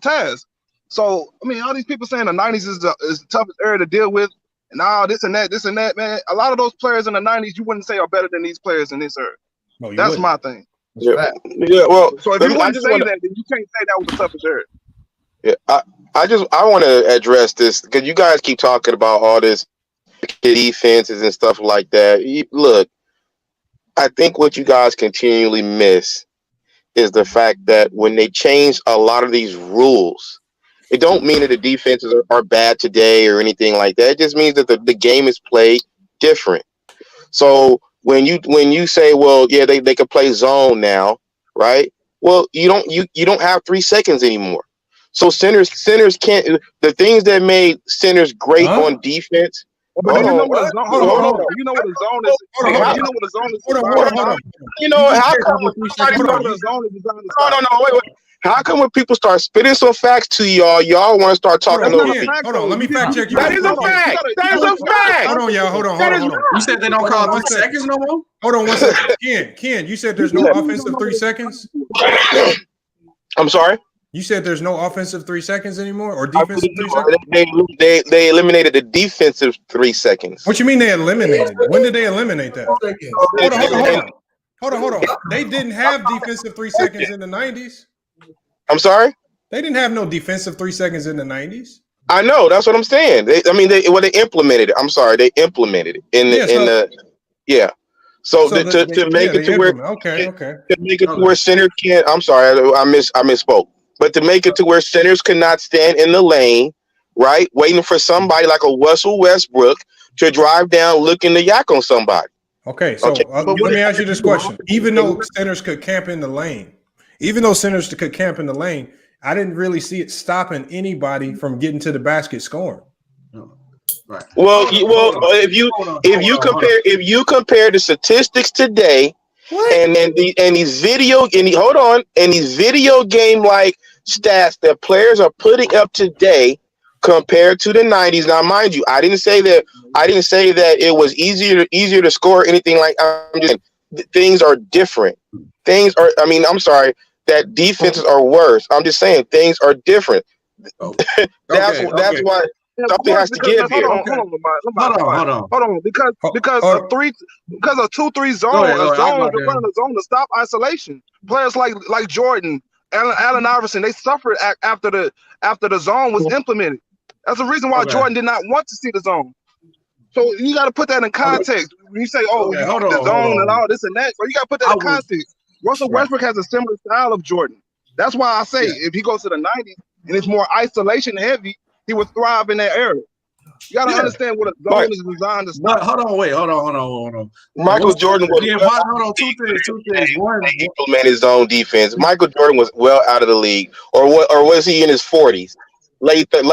task. So I mean, all these people saying the 90s is the toughest era to deal with, and all this and that, man. A lot of those players in the 90s you wouldn't say are better than these players in this era. No, that's my thing. Yeah. Well, so if you wouldn't say that, then you can't say that was the toughest era. Yeah, I want to address this because you guys keep talking about all this defenses and stuff like that. Look, I think what you guys continually miss is the fact that when they change a lot of these rules, it don't mean that the defenses are bad today or anything like that. It just means that the game is played different. So when you say, well, yeah, they can play zone now, right? Well, you don't have 3 seconds anymore. So centers can't. The things that made centers great on defense. But you know what a zone? Hold on. You know what a zone is? You know what a zone is? Hold on. You know how come? No. Wait. How come when people start spitting some facts to y'all want to start talking over me? Hold on, let me fact check you. That is a fact. That is a fact. Hold on, y'all. Hold on. You said they don't call 3 seconds no more? Hold on 1 second. Ken, you said there's no offensive 3 seconds? I'm sorry? You said there's no offensive 3 seconds anymore or defensive 3 seconds? They eliminated the defensive 3 seconds. What you mean they eliminated it? When did they eliminate that? Hold on. They didn't have defensive 3 seconds in the 90s. I'm sorry? They didn't have no defensive 3 seconds in the 90s. I know. That's what I'm saying. They implemented it. I'm sorry. They implemented it So to make it to where to make it to where centers can't. I'm sorry. I misspoke. But to make it to where centers cannot stand in the lane, right, waiting for somebody like a Russell Westbrook to drive down looking to yak on somebody. Okay, so let me ask you this question. Even though centers could camp in the lane, I didn't really see it stopping anybody from getting to the basket scoring. Right. Well, if you compare the statistics today and these video game like stats that players are putting up today compared to the 90s. Now, mind you, I didn't say that it was easier to score or anything like. I'm just saying things are different. I'm sorry that defenses are worse. I'm just saying things are different. That's why. Something has to give here. Hold on. Because a 2-3 zone, to run a zone to stop isolation. Players like Jordan, Allen Iverson, they suffered after the zone was implemented. That's the reason why Jordan did not want to see the zone. So you got to put that in context. When you say, the zone and all this and that, so you got to put that in context. Russell Westbrook has a similar style of Jordan. That's why I say if he goes to the 90s and it's more isolation heavy, he would thrive in that area. You got to understand what a zone is designed to stop. Hold on. Michael Jordan was two things. One, he implemented his own defense. Michael Jordan was well out of the league, or was he in his 40s? Late 30s.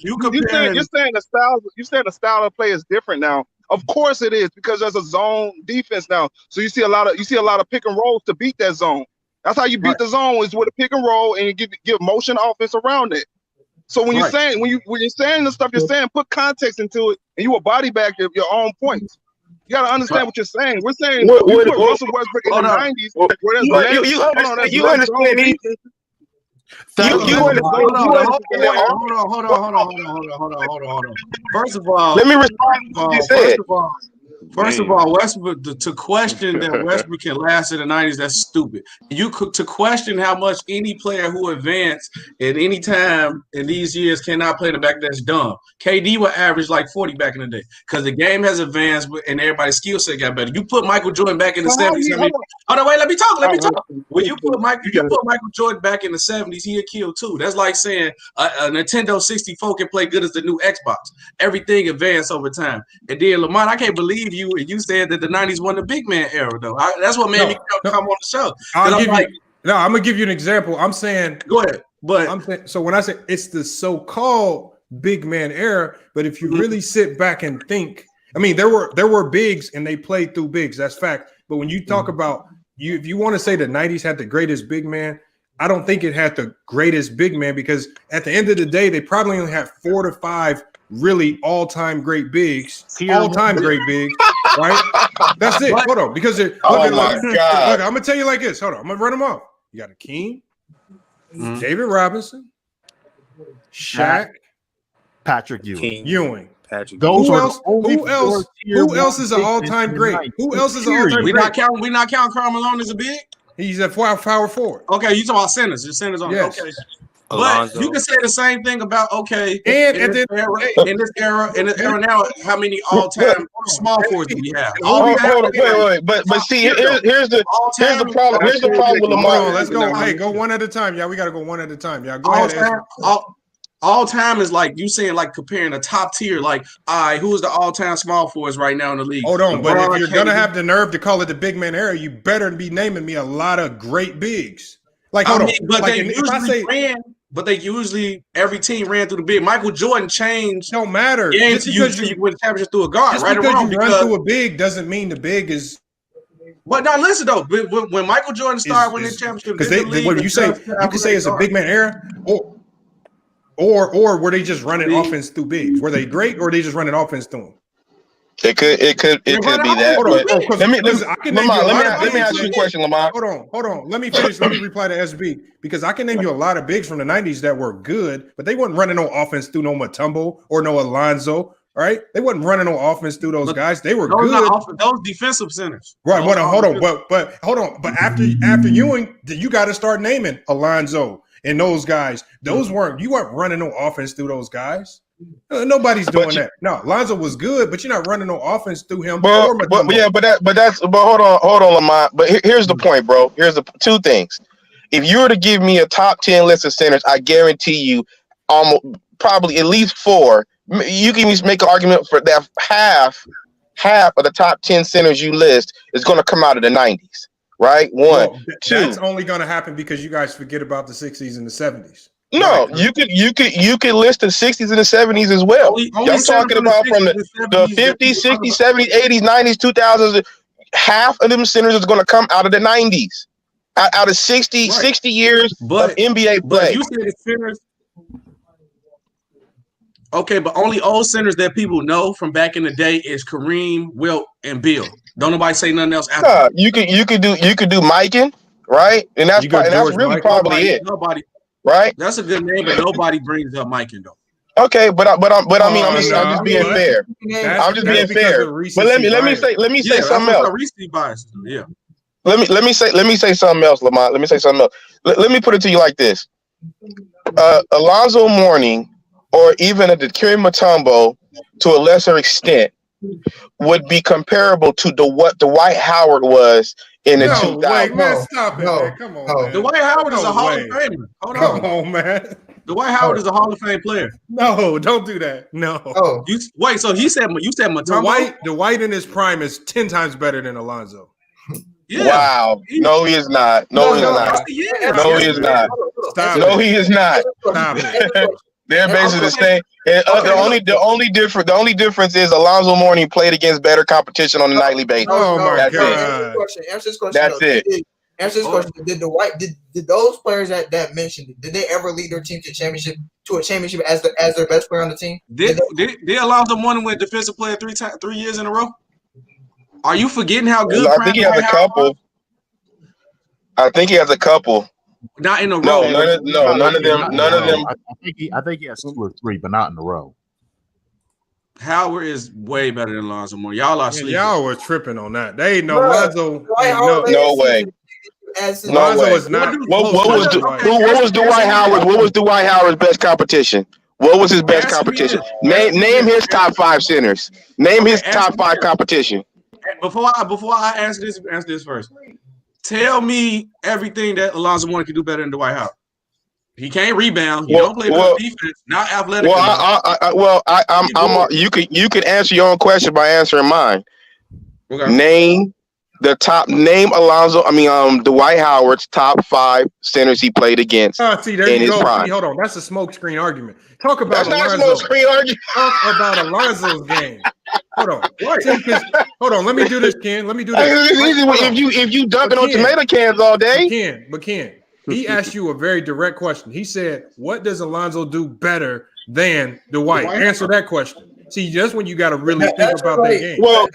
You're saying the style of play is different now. Of course it is, because there's a zone defense now. So you see a lot of pick and rolls to beat that zone. That's how you beat the zone, is with a pick and roll, and you give motion offense around it. So when you're saying the stuff you're saying, put context into it, and you will body back your own points. You got to understand what you're saying. We're saying you put Russell Westbrook in the 90s. You understand me? Hold on. First of all, let me respond to what you said. First of all, Westbrook to question that Westbrook can last in the 90s, that's stupid. To question how much any player who advanced at any time in these years cannot play in the back, that's dumb. KD would average like 40 back in the day because the game has advanced and everybody's skill set got better. You put Michael Jordan back in the 70s. Hold on, wait, let me talk. When you put Michael Jordan back in the 70s, he'd kill too. That's like saying a Nintendo 64 can play good as the new Xbox. Everything advanced over time. And then Lamont, I can't believe you said that the 90s won the big man era though. That's what made me come on the show. I'm gonna give you an example. I'm saying go ahead, but I'm saying, so when I say it's the so-called big man era, but if you really sit back and think, I mean, there were bigs and they played through bigs. That's fact. But when you talk about if you want to say the 90s had the greatest big man, I don't think it had the greatest big man because at the end of the day, they probably only had 4 to 5 really all-time great bigs, all-time great bigs, right? That's it. Hold on, because look, I'm gonna tell you like this. Hold on, I'm gonna run them off. You got Akeem, David Robinson, Shaq, Patrick Ewing. Patrick. Who else is an all-time great? Who else is an all-time great? We not counting Karl Malone as a big. He's a power forward. Okay, you talking about centers? The centers on. Yes. Okay. But you can say the same thing about in this era now. How many all-time small forwards do we have? Wait. But see, here's the problem. Here's the problem with Lamar. Let's go. Hey, go one at a time. Yeah, we got to go one at a time. Yeah, go ahead. All time is like you saying, like comparing a top tier. Like, who is the all-time small forwards right now in the league? Hold on, but if you're gonna have the nerve to call it the big man era, you better be naming me a lot of great bigs. Like, hold on, but like, they usually every team ran through the big. Michael Jordan changed. Don't matter. Just because you win championship through a guard, right or wrong. You run through a big doesn't mean the big is. But now listen though, when Michael Jordan started winning championship, because what you can say it's a big man era, or were they just running offense through bigs? Were they great, or were they just running offense through them? It could be that. Let me ask you a question, Lamar. Hold on. Let me finish. Let me reply to SB because I can name you a lot of bigs from the 90s that were good, but they weren't running no offense through no Mutombo or no Alonzo. Right? They wasn't running no offense through those guys. They were good. Those defensive centers. Right. Hold on. But hold on. But after Ewing, you got to start naming Alonzo and those guys. You weren't running no offense through those guys. Nobody's doing that. No, Alonzo was good, but you're not running no offense through him. But hold on, Lamont. But here's the point, bro. Here's the two things. If you were to give me a top 10 list of centers, I guarantee you, probably at least 4. You can just make an argument for that half of the top 10 centers you list is going to come out of the 90s, right? Two. That's only going to happen because you guys forget about the 60s and the 70s. No, right. you could list the 60s and the 70s as well. I'm talking about from the 50s, 60s, 70s, 80s, 90s, 2000s. Half of them centers is going to come out of the 90s, out of 60 years of NBA play. You said the centers. Okay, but only old centers that people know from back in the day is Kareem, Wilt, and Bill. Don't nobody say nothing else after. You could do Mikan, right? And that's really probably it. Nobody. Right, that's a good name, but nobody brings up Mikan though. Okay, but I'm just being fair. I'm just being fair. But let me say something else. Recency bias. Yeah. Let me say something else, Lamont. Let me say something else. Let me put it to you like this: Alonzo Mourning, or even a Dikembe Mutombo, to a lesser extent, would be comparable to what Dwight Howard was in the 2000s. Man, stop it, man. Come on, man. Dwight Howard is a Hall of Famer. Come on, man. Dwight Howard is a Hall of Fame player. No, don't do that. No. Wait, so you said Mutombo? Dwight in his prime is 10 times better than Alonzo. Yeah. Wow. No, he is not. No, he is not. No, he is not. Stop it. They're basically the same. And the only difference is Alonzo Mourning played against better competition on a nightly basis. Oh my That's God! Answer this question. That's it. Answer this question. Did those players that mentioned, did they ever lead their team to a championship as their best player on the team? Did Alonzo Mourning win Defensive Player 3 years in a row? Are you forgetting how good? I think he has a couple. I think he has a couple. Not in a row. None of them. I think he has 2 or 3, but not in a row. Howard is way better than Alonzo Mourning. Y'all are Yeah, sleeping. y'all were tripping on that. They ain't no Bruh, Lonzo. Dwight ain't Howard No way. as No Lonzo way. is not What close was to Dwight. what was Dwight Howard? What was Dwight Howard's best competition? What was his best Answer me competition? this. Name his top 5 centers. Name his Okay, top answer me 5 this. competition. Before I answer this first. Tell me everything that Alonzo Mourning can do better than Dwight Howard. He can't rebound. He don't play better defense. Not athletic enough. You can answer your own question by answering mine. Okay. Name Dwight Howard's top 5 centers he played against See, there in you his go. prime. See, hold on. That's a smokescreen argument. Talk about That's not a Alonzo. smoke screen argument. Talk about Alonzo's game. Hold on. Right. See, hold on. Let me do this, Ken. Let me do this. If you dunking on tomato cans all day. But Ken, he asked you a very direct question. He said, "What does Alonzo do better than Dwight?" Answer that question. See, that's when you got to really think about that game. Well,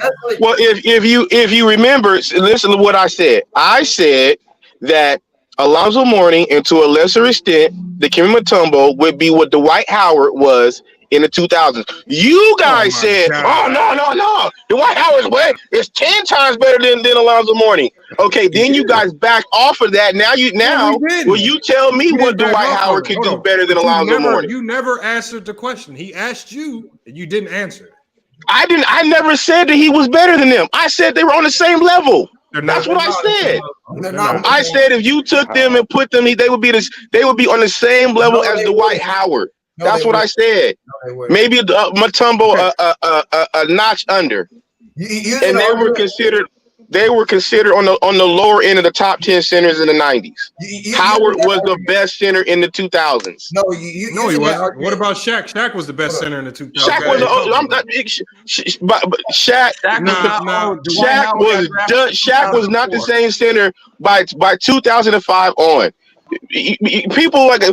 if you remember, listen to what I said. I said that Alonzo Mourning, and to a lesser extent, the Dikembe Mutombo would be what Dwight Howard was in the 2000s. You guys said, God. "Oh no, Dwight Howard's way is 10 times better than Alonzo Mourning." Okay, then you guys back off of that. Now you tell me what Dwight Howard could do better than Alonzo Mourning. You never answered the question. He asked you, and you didn't answer. I never said that he was better than them. I said they were on the same level. That's what I said. I said if you took them and put them, they would be on the same level as Dwight Howard. That's what I said. Maybe Mutombo a notch under, and they were considered on the lower end of the top 10 centers in the 90s. Howard was the best center in the 2000s. No, he wasn't. What about Shaq? Shaq was the best center in the 2000s. Shaq was Shaq was not the same center by 2005 on. People like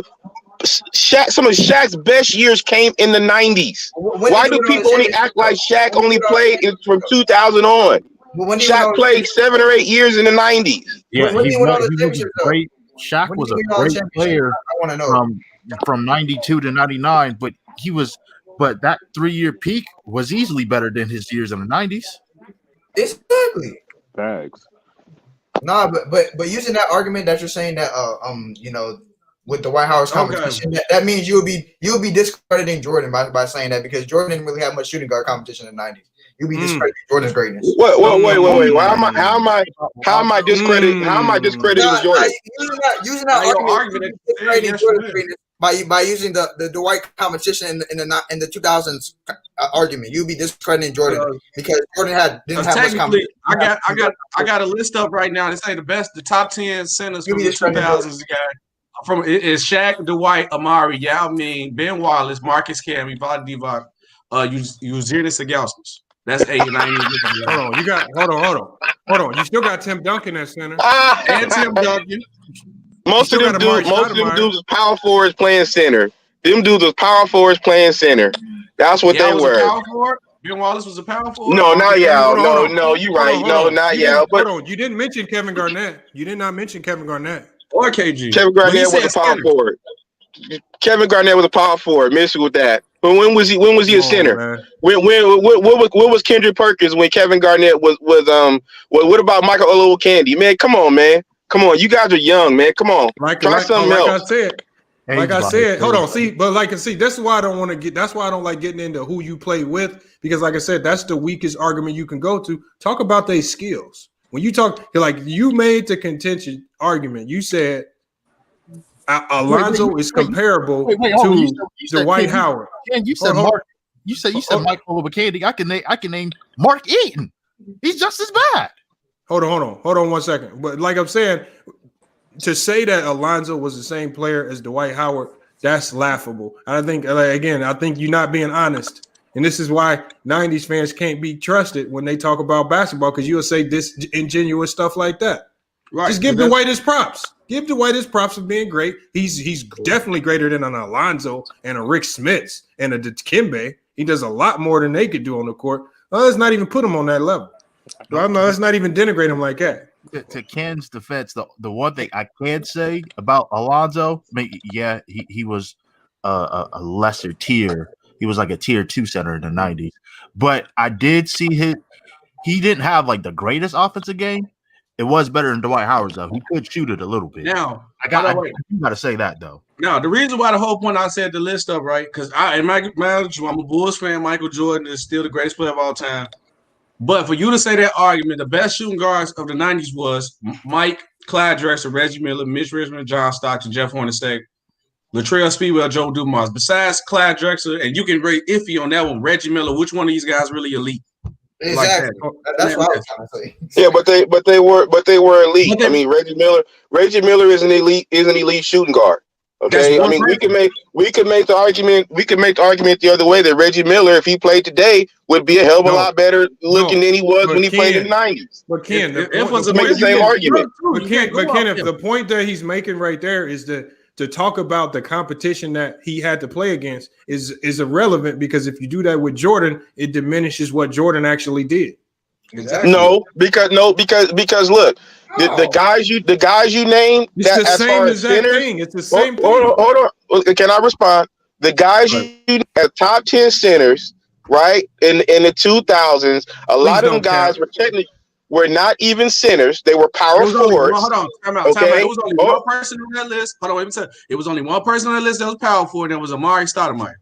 Shaq, some of Shaq's best years came in the 90s. Why do people only act like Shaq only played from 2000 on? Shaq played 7 or 8 years in the 90s. Yeah, he was great. Shaq was a great player from 92 to 99, but that 3-year peak was easily better than his years in the 90s. Exactly. Thanks. Nah, but using that argument that you're saying that with the Dwight Howard's competition, that means you'll be discrediting Jordan by saying that, because Jordan didn't really have much shooting guard competition in the 90s. You'll be discrediting Jordan's greatness. Wait. How am I discrediting Jordan? Using that argument discrediting Jordan's greatness by using the Dwight competition in the 2000s argument. You'll be discrediting Jordan because Jordan didn't have much competition. I got a list up right now. They say the top 10 centers from the 2000s. Is Shaq, Dwight, Amari, Yao Ming, Ben Wallace, Marcus Camby, Vlade Divac, Uzirnis Agauskas. That's 8 and 9. Hold on. You still got Tim Duncan at center. And Tim Duncan. Most of them dudes was power forwards playing center. Them dudes was power forwards playing center. That's what they were. Ben Wallace was a power forward. No, not Yao. No, you're right. No, not Yao. But hold on, you didn't mention Kevin Garnett. You did not mention Kevin Garnett. Or KG. Kevin Garnett was a power forward. Kevin Garnett was a power forward. Miss with that. But when was he a center? What was Kendrick Perkins when Kevin Garnett was what about Michael Olowokandi? Man, come on, man. Come on. You guys are young, man. Come on. Try something else. I said, hold on. See, that's why I don't want to get. That's why I don't like getting into who you play with, because, like I said, that's the weakest argument you can go to. Talk about their skills. When you talk, you made the contention argument. You said Alonzo is comparable to Dwight Howard. And you said Mark. You said Mike Olowokandi. I can name Mark Eaton. He's just as bad. Hold on 1 second. But like I'm saying, to say that Alonzo was the same player as Dwight Howard, that's laughable. I think you're not being honest. And this is why 90s fans can't be trusted when they talk about basketball, because you'll say disingenuous stuff like that. Right. Just give Dwight his props. Give Dwight his props of being great. He's definitely greater than an Alonzo and a Rick Smits and a Dikembe. He does a lot more than they could do on the court. Let's not even put him on that level. Let's not even denigrate him like that. To Ken's defense, the one thing I can say about Alonzo, he was a lesser tier He was like a tier 2 center in the 90s. But I did see he didn't have like the greatest offensive game. It was better than Dwight Howard's though. He could shoot it a little bit. Now, I got to say that though. Now, the reason why the whole point I said the list up, right? Because I'm a Bulls fan. Michael Jordan is still the greatest player of all time. But for you to say that argument, the best shooting guards of the 90s was Mike, Clyde Drexler, Reggie Miller, Mitch Richmond, John Stockton, Jeff Hornacek, Latrell Speedwell, Joe Dumars. Besides Clyde Drexler, and you can rate iffy on that one, Reggie Miller, which one of these guys really elite? Exactly. Like That's what I was trying to say. Yeah, but they were elite. I mean, Reggie Miller is an elite shooting guard. Okay, I mean, we can make the argument the other way that Reggie Miller, if he played today, would be a hell of a lot better looking than he was when he played in the 90s. But Ken, it was the same argument. But Ken, if the point that he's making right there is to talk about the competition that he had to play against is irrelevant, because if you do that with Jordan, it diminishes what Jordan actually did. Exactly. No, because look, the guys you named, it's that the as same far as exact centers, thing. It's the same thing. Hold on. Can I respond? The guys you as top 10 centers, right, in the 2000s, a lot of them guys were not even centers. They were power forwards. Hold on. Time out. It was only one person on that list. Hold on, let me tell you. It was only one person on that list that was power forward, and it was Amari Stoudemire.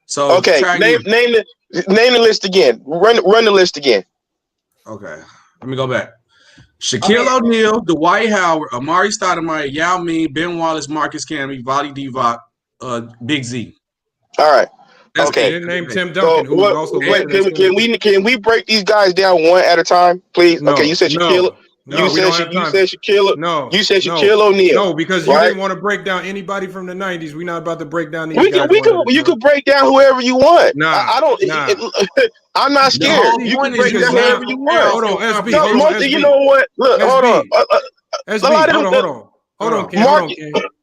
So okay, name the list again. Run the list again. Okay, let me go back. Shaquille O'Neal, Dwight Howard, Amari Stoudemire, Yao Ming, Ben Wallace, Marcus Camby, Vali Divac, Big Z. All right. That's okay. Name Tim Duncan, who was also can we break these guys down one at a time, please? No, okay, you said Shaquille. You said Shaquille. No, you said Shaquille O'Neal. No, because you didn't want to break down anybody from the 90s. We're not about to break down these guys. You could break down whoever you want. I don't. I'm not scared. You can break down whoever you want. Hold on, SB. You know what? Look, hold on. SB, hold on, Ken.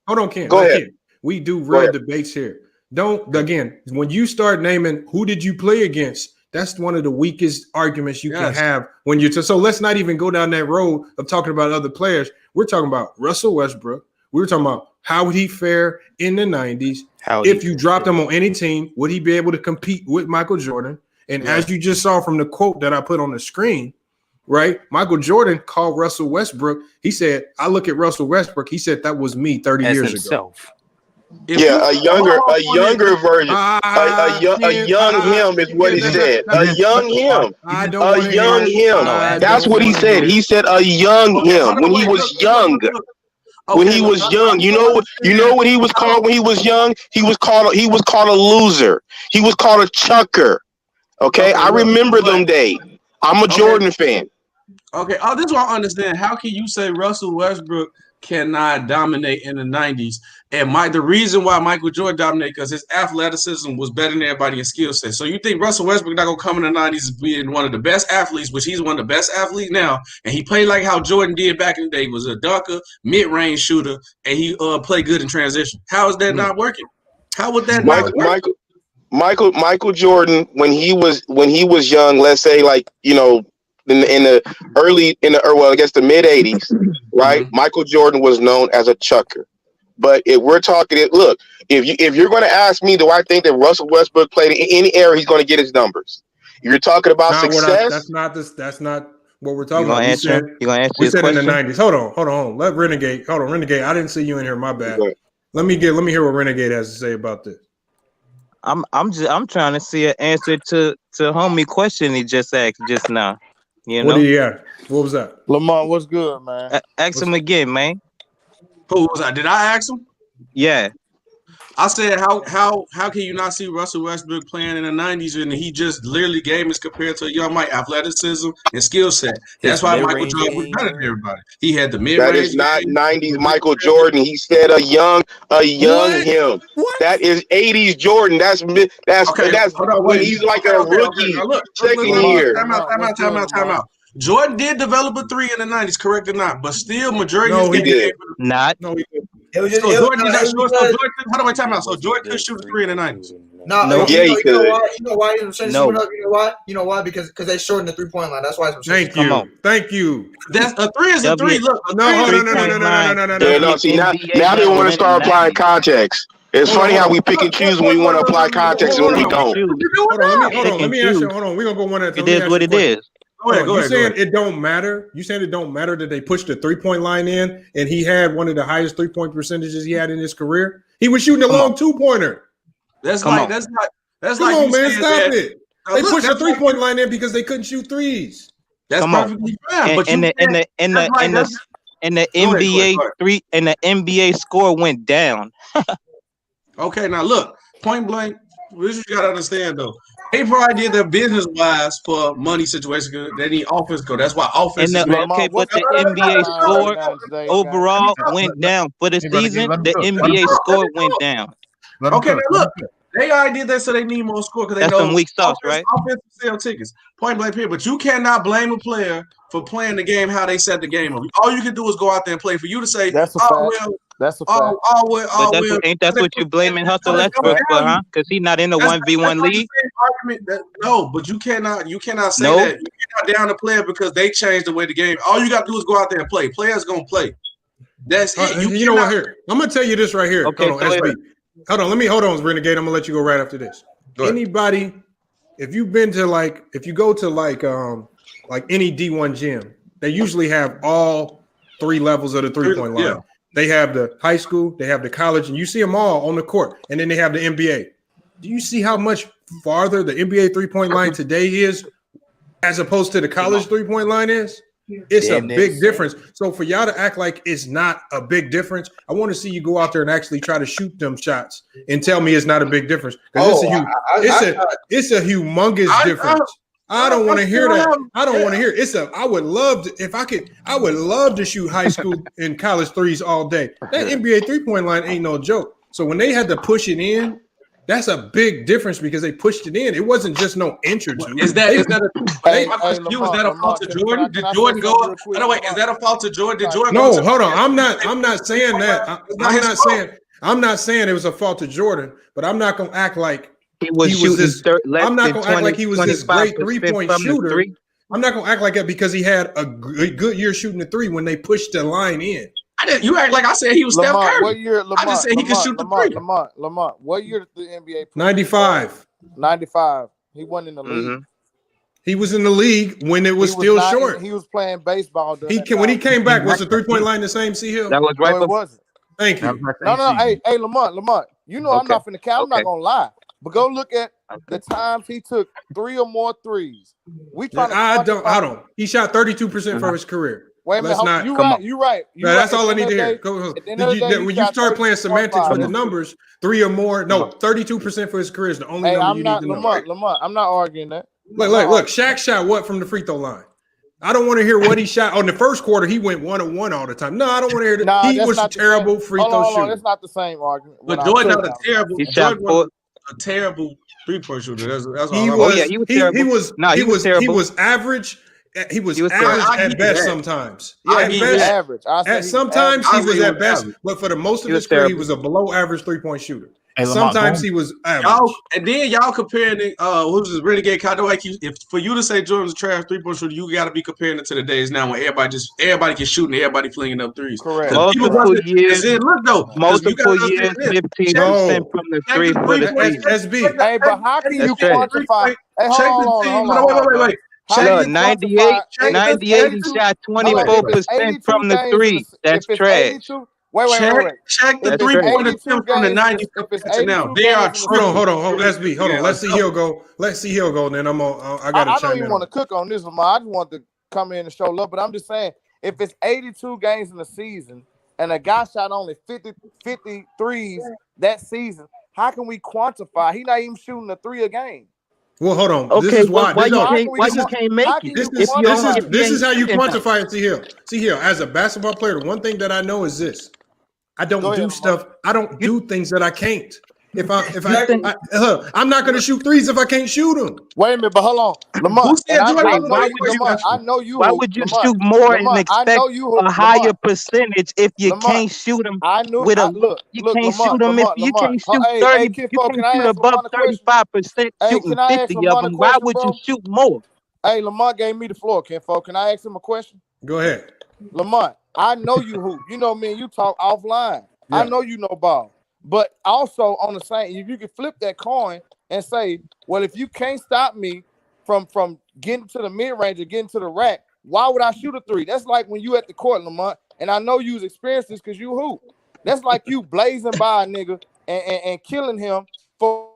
Hold on, Ken. Go ahead. We do real debates here. Again, when you start naming who did you play against, that's one of the weakest arguments you can have when you're so let's not even go down that road of talking about other players. We're talking about Russell Westbrook. We were talking about how would he fare in the 90s? If you dropped him on any team, would he be able to compete with Michael Jordan? And as you just saw from the quote that I put on the screen, right? Michael Jordan called Russell Westbrook. He said, I look at Russell Westbrook. He said that was me 30 years ago. A younger version. A young him is what he said. A young him. A young him. That's what he said. He said a young him when he was young. When he was young, you know what he was called when he was young? He was called a loser. He was called a chucker. Okay, I remember them days. I'm a Jordan fan. Okay, this is what I understand. How can you say Russell Westbrook cannot dominate in the 90s? And the reason why Michael Jordan dominated because his athleticism was better than everybody in skill set. So you think Russell Westbrook not gonna come in the 90s as being one of the best athletes, which he's one of the best athletes now, and he played like how Jordan did back in the day, was a dunker, mid-range shooter, and he played good in transition. How is that not working? How would that not work? Michael Jordan, when he was young, let's say like, you know, in the mid 80s, right? Michael Jordan was known as a chucker. But if we're talking, look, if you're going to ask me, do I think that Russell Westbrook played in any era, he's going to get his numbers? You're talking about success. That's not what we're talking about. You gonna answer we his said question? In the 90s. Hold on. Let Renegade. Hold on, Renegade. I didn't see you in here. My bad. Let me hear what Renegade has to say about this. I'm trying to see an answer to homie question he just asked just now. You know? What did he ask? What was that? Lamar, what's good, man? Ask him again, man. Who was that? Did I ask him? Yeah. I said, how can you not see Russell Westbrook playing in the 90s and he just literally game is compared to a young Mike, athleticism and skill set. That's why Michael Jordan was better than everybody. He had the mid-range. That is not 90s Michael Jordan. He said a young him. What? That is 80s Jordan. That's when he's like a rookie, second year. Time out. Jordan did develop a 3 in the 90s, correct or not? But still, majority he did not. No, he didn't. It was just time out. So Jordan could shoot a 3 in the 90s. No, yeah, he could. You know why? You know why? Because they shortened the 3-point line. That's why it's Thank you. That's a 3 is a 3. Look, No. See, now they want to start applying context. It's funny how we pick and choose when we want to apply context and when we don't. Hold on. Let me ask you. Hold on. We're gonna go one at a time. It is what it is. Go ahead. You saying it don't matter? You saying it don't matter that they pushed the 3-point line in and he had one of the highest 3-point percentages he had in his career? He was shooting a long 2-pointer. That's Come like on. that's like Come on, man, stop that, it. They pushed the 3-point line in because they couldn't shoot threes. That's perfectly fine. But in the NBA score went down. Okay, now look, point blank. This you gotta understand though. They probably did their business wise for money situation. They need offense go. That's why offense. But the NBA score overall went down for the season. The NBA score went down. Okay, now look, they already did that, so they need more score because they know some weak sauce, right? Offense sell tickets, point blank period. But you cannot blame a player for playing the game how they set the game up. All you can do is go out there and play. For you to say, that's a fact. That's a fact. Ain't that what you blaming Hustle Westbrook for, huh? Because he's not in the 1v1 league. No, but you cannot say that. You cannot down the player because they changed the way the game. All you got to do is go out there and play. Players gonna play. That's it. You know what? Here, I'm gonna tell you this right here. Okay, hold on, SB. Hold on, Renegade. I'm gonna let you go right after this. Anybody, if you go to like any D1 gym, they usually have all 3 levels of the 3-point line. Yeah. They have the high school, they have the college, and you see them all on the court, and then they have the NBA. Do you see how much farther the NBA 3-point line today is as opposed to the college 3-point line is? It's a big difference. So for y'all to act like it's not a big difference, I want to see you go out there and actually try to shoot them shots and tell me it's not a big difference. It's a humongous difference. I don't want to hear that. I don't want to hear it. I would love to shoot high school and college threes all day. That NBA 3-point line ain't no joke. So when they had to push it in, that's a big difference because they pushed it in. It wasn't just no inch or two. Is that a fault to Jordan? Did Jordan go up? No, wait, is that a fault to Jordan? Did Jordan No, hold on. I'm not saying that. I'm not saying it was a fault to Jordan, but I'm not gonna act like he was this great 3-point shooter. I'm not gonna act like that because he had a good year shooting the 3 when they pushed the line in. You act like I said he was Steph Curry. What year, I just said he could shoot the 3. Lamont, what year did the NBA play? 95. 95. He wasn't in the league. He was in the league when it was still short. He was playing baseball. When he came back, was the 3-point line the same, C Hill? That was right. No, it wasn't. Thank you. No. Hey, Lamont. You know I'm not finna count. I'm not gonna lie. But go look at the times he took 3 or more threes. I don't. He shot 32% for his career. Wait a minute. You're right. That's all I need to hear. When you start playing semantics with the numbers, 3 or more, 32% for his career is the only number you need to know. Lamont, I'm not arguing that. Look, Shaq shot what from the free throw line? I don't want to hear what he shot. On the first quarter, he went 1-1 all the time. No, I don't want to hear that. He was a terrible free throw shooter. That's not the same argument. But Jordan was a terrible 3-point shooter. That's all. He was average. He was average at best sometimes. Yeah, he was average. Sometimes he was at best, but for the most of his career, he was a below average 3-point shooter. Sometimes he was average. And then y'all comparing it. Who's this Renegade? If for you to say Jordan's a trash 3-point shooter, you got to be comparing it to the days now when everybody can shoot and everybody flinging up threes. Correct. Multiple years, 15% from the 3. SB. Hey, but how can you quantify? Hey, hold on. Wait. Look, 98, he shot 24% from the 3. That's trash. Wait. Check the 3-point attempt from the 90s now. They are true. Hold on, SB. Hold on. Let's see Hill go. And then I got to chime in. I don't even want to cook on this, Lamar. I just want to come in and show love. But I'm just saying, if it's 82 games in the season and a guy shot only 53s that season, how can we quantify? He's not even shooting a 3 a game. Well, hold on. Okay, this is why. Why you can't make it? This is how you quantify it, See here, as a basketball player, the one thing that I know is this. I don't do stuff. I don't do things that I can't. I'm not going to shoot 3s if I can't shoot them. Wait a minute, but hold on, Lamar. Why would you shoot more and expect a higher percentage if you can't shoot them? You can't shoot them if you can't shoot 30. You can't shoot above 35% shooting 50 of them. Why would you shoot more? Hey, Lamar gave me the floor, Kenfolk. Can I ask him a question? Go ahead, Lamar. I know you hoop. You know me and you talk offline. Yeah. I know you know ball. But also on the same, if you can flip that coin and say, well, if you can't stop me from getting to the mid range or getting to the rack, why would I shoot a three? That's like when you at the court, Lamont, and I know you've experienced this because you hoop. That's like you blazing by a nigga and killing him for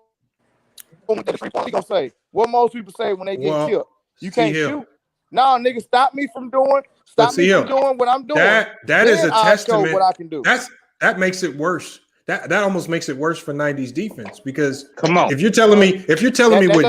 what you gonna say. What most people say when they get killed. You can't shoot. No, nigga, stop me from doing what I'm doing. That is a testament. What I can do. That makes it worse. That almost makes it worse for 90's defense because come on. If you're telling me with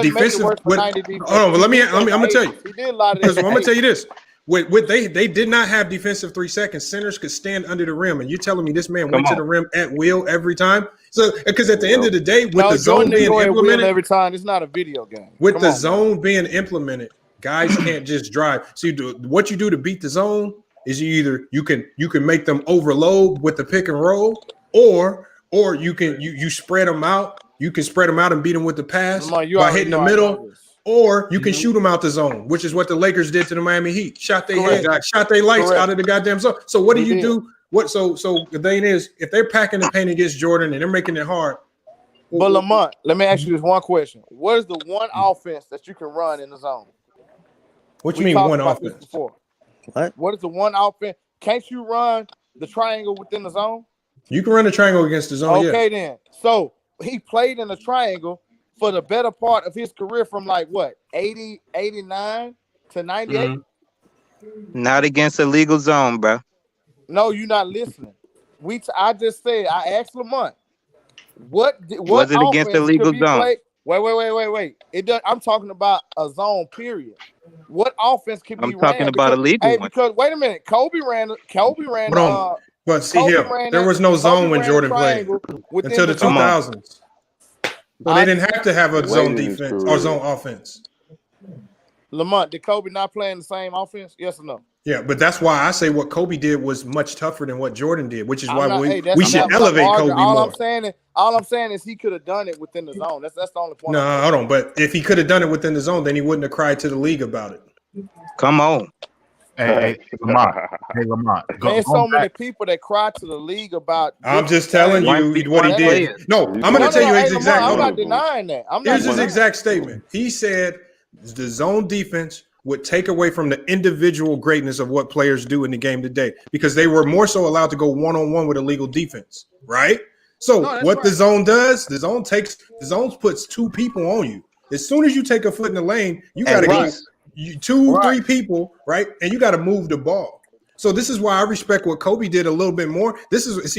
defensive, hold on, but I'm gonna tell you. Because I'm gonna tell you this. They did not have defensive 3 seconds. Centers could stand under the rim, and you're telling me this man went to the rim at will every time. So because at the end of the day, with the zone being implemented every time, it's not a video game. With the zone being implemented, guys can't just drive. So what you do to beat the zone is you can make them overload with the pick and roll, or you can spread them out. You can spread them out and beat them with the pass by hitting the middle, or you can shoot them out the zone, which is what the Lakers did to the Miami Heat. Shot their lights out of the goddamn zone. So what do you do? So the thing is, if they're packing the paint against Jordan and they're making it hard. But Lamont, let me ask you this one question: what is the one offense that you can run in the zone? What you mean one offense? What is the one offense? Can't you run the triangle within the zone? You can run the triangle against the zone. Okay, then. So he played in the triangle for the better part of his career from like what 80, 89 to 98. Not against a legal zone, bro. No, you're not listening. I just said I asked Lamont. What was it against the legal zone? Wait. I'm talking about a zone. Period. What offense can be ran? I'm talking about a legal one. Because wait a minute, Kobe ran. But see here, there was no zone when Jordan played until the 2000s. So they didn't have to have a zone defense or zone offense. Lamont, did Kobe not play in the same offense? Yes or no? Yeah, but that's why I say what Kobe did was much tougher than what Jordan did, which is why we should elevate Kobe more. All I'm saying is he could have done it within the zone. That's the only point. No, hold on. But if he could have done it within the zone, then he wouldn't have cried to the league about it. Come on. Hey, Lamont. There's so many people that cry to the league about. I'm just telling you what he did. No, I'm going to tell you his exact. I'm not denying that. Here's his exact statement. He said the zone defense would take away from the individual greatness of what players do in the game today because they were more so allowed to go one-on-one with illegal defense, right? So the zone does, the zone puts two people on you. As soon as you take a foot in the lane, you got to go 2-3 people, right? And you got to move the ball. So this is why I respect what Kobe did a little bit more.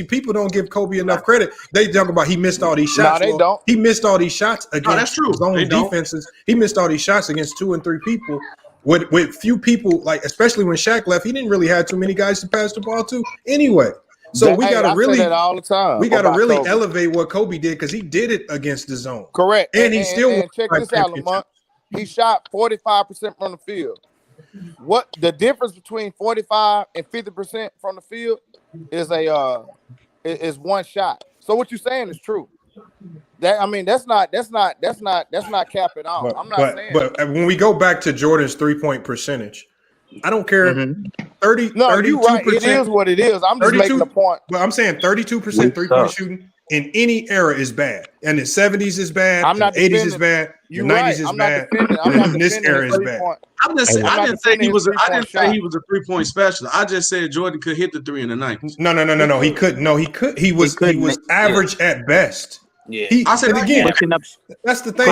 People don't give Kobe enough credit. They talk about he missed all these shots. No, they don't. He missed all these shots against that's true. Zone defenses. He missed all these shots against 2 and 3 people. With few people, like especially when Shaq left, he didn't really have too many guys to pass the ball to anyway. So we got to really, say that all the time. We got to really elevate what Kobe did because he did it against the zone. Correct. And he still check this out, Lamont. He shot 45% from the field. What the difference between 45 and 50% from the field is one shot. So what you're saying is true. That's not cap at all. I'm not saying. But when we go back to Jordan's 3-point percentage, I don't care. 30. No, you're right. It is what it is. I'm just making a point. But I'm saying 32% 3-point shooting in any era is bad. And the 70s is bad. I'm not the 80s is bad. The 90s is bad. And this era is bad. I didn't say he was a 3-point specialist. I just said Jordan could hit the 3 in the 90s. No. He couldn't. No, he could. He was average at best. Yeah, I said again. That's the thing.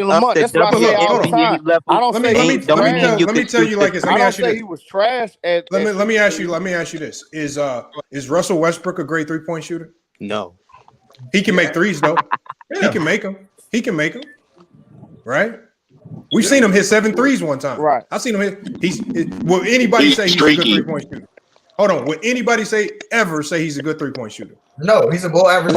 Lamont, that's what I say all the time. I don't say let me tell you like this. Let me ask you this. He was trash at. Let me ask you this. Is Russell Westbrook a great 3-point shooter? No. He can make threes though. He can make them. Right? We've seen him hit 7 threes one time. Right. I've seen him hit. Will anybody say he's a good 3-point shooter? Hold on. Would anybody ever say he's a good 3-point shooter? No, he's a below average.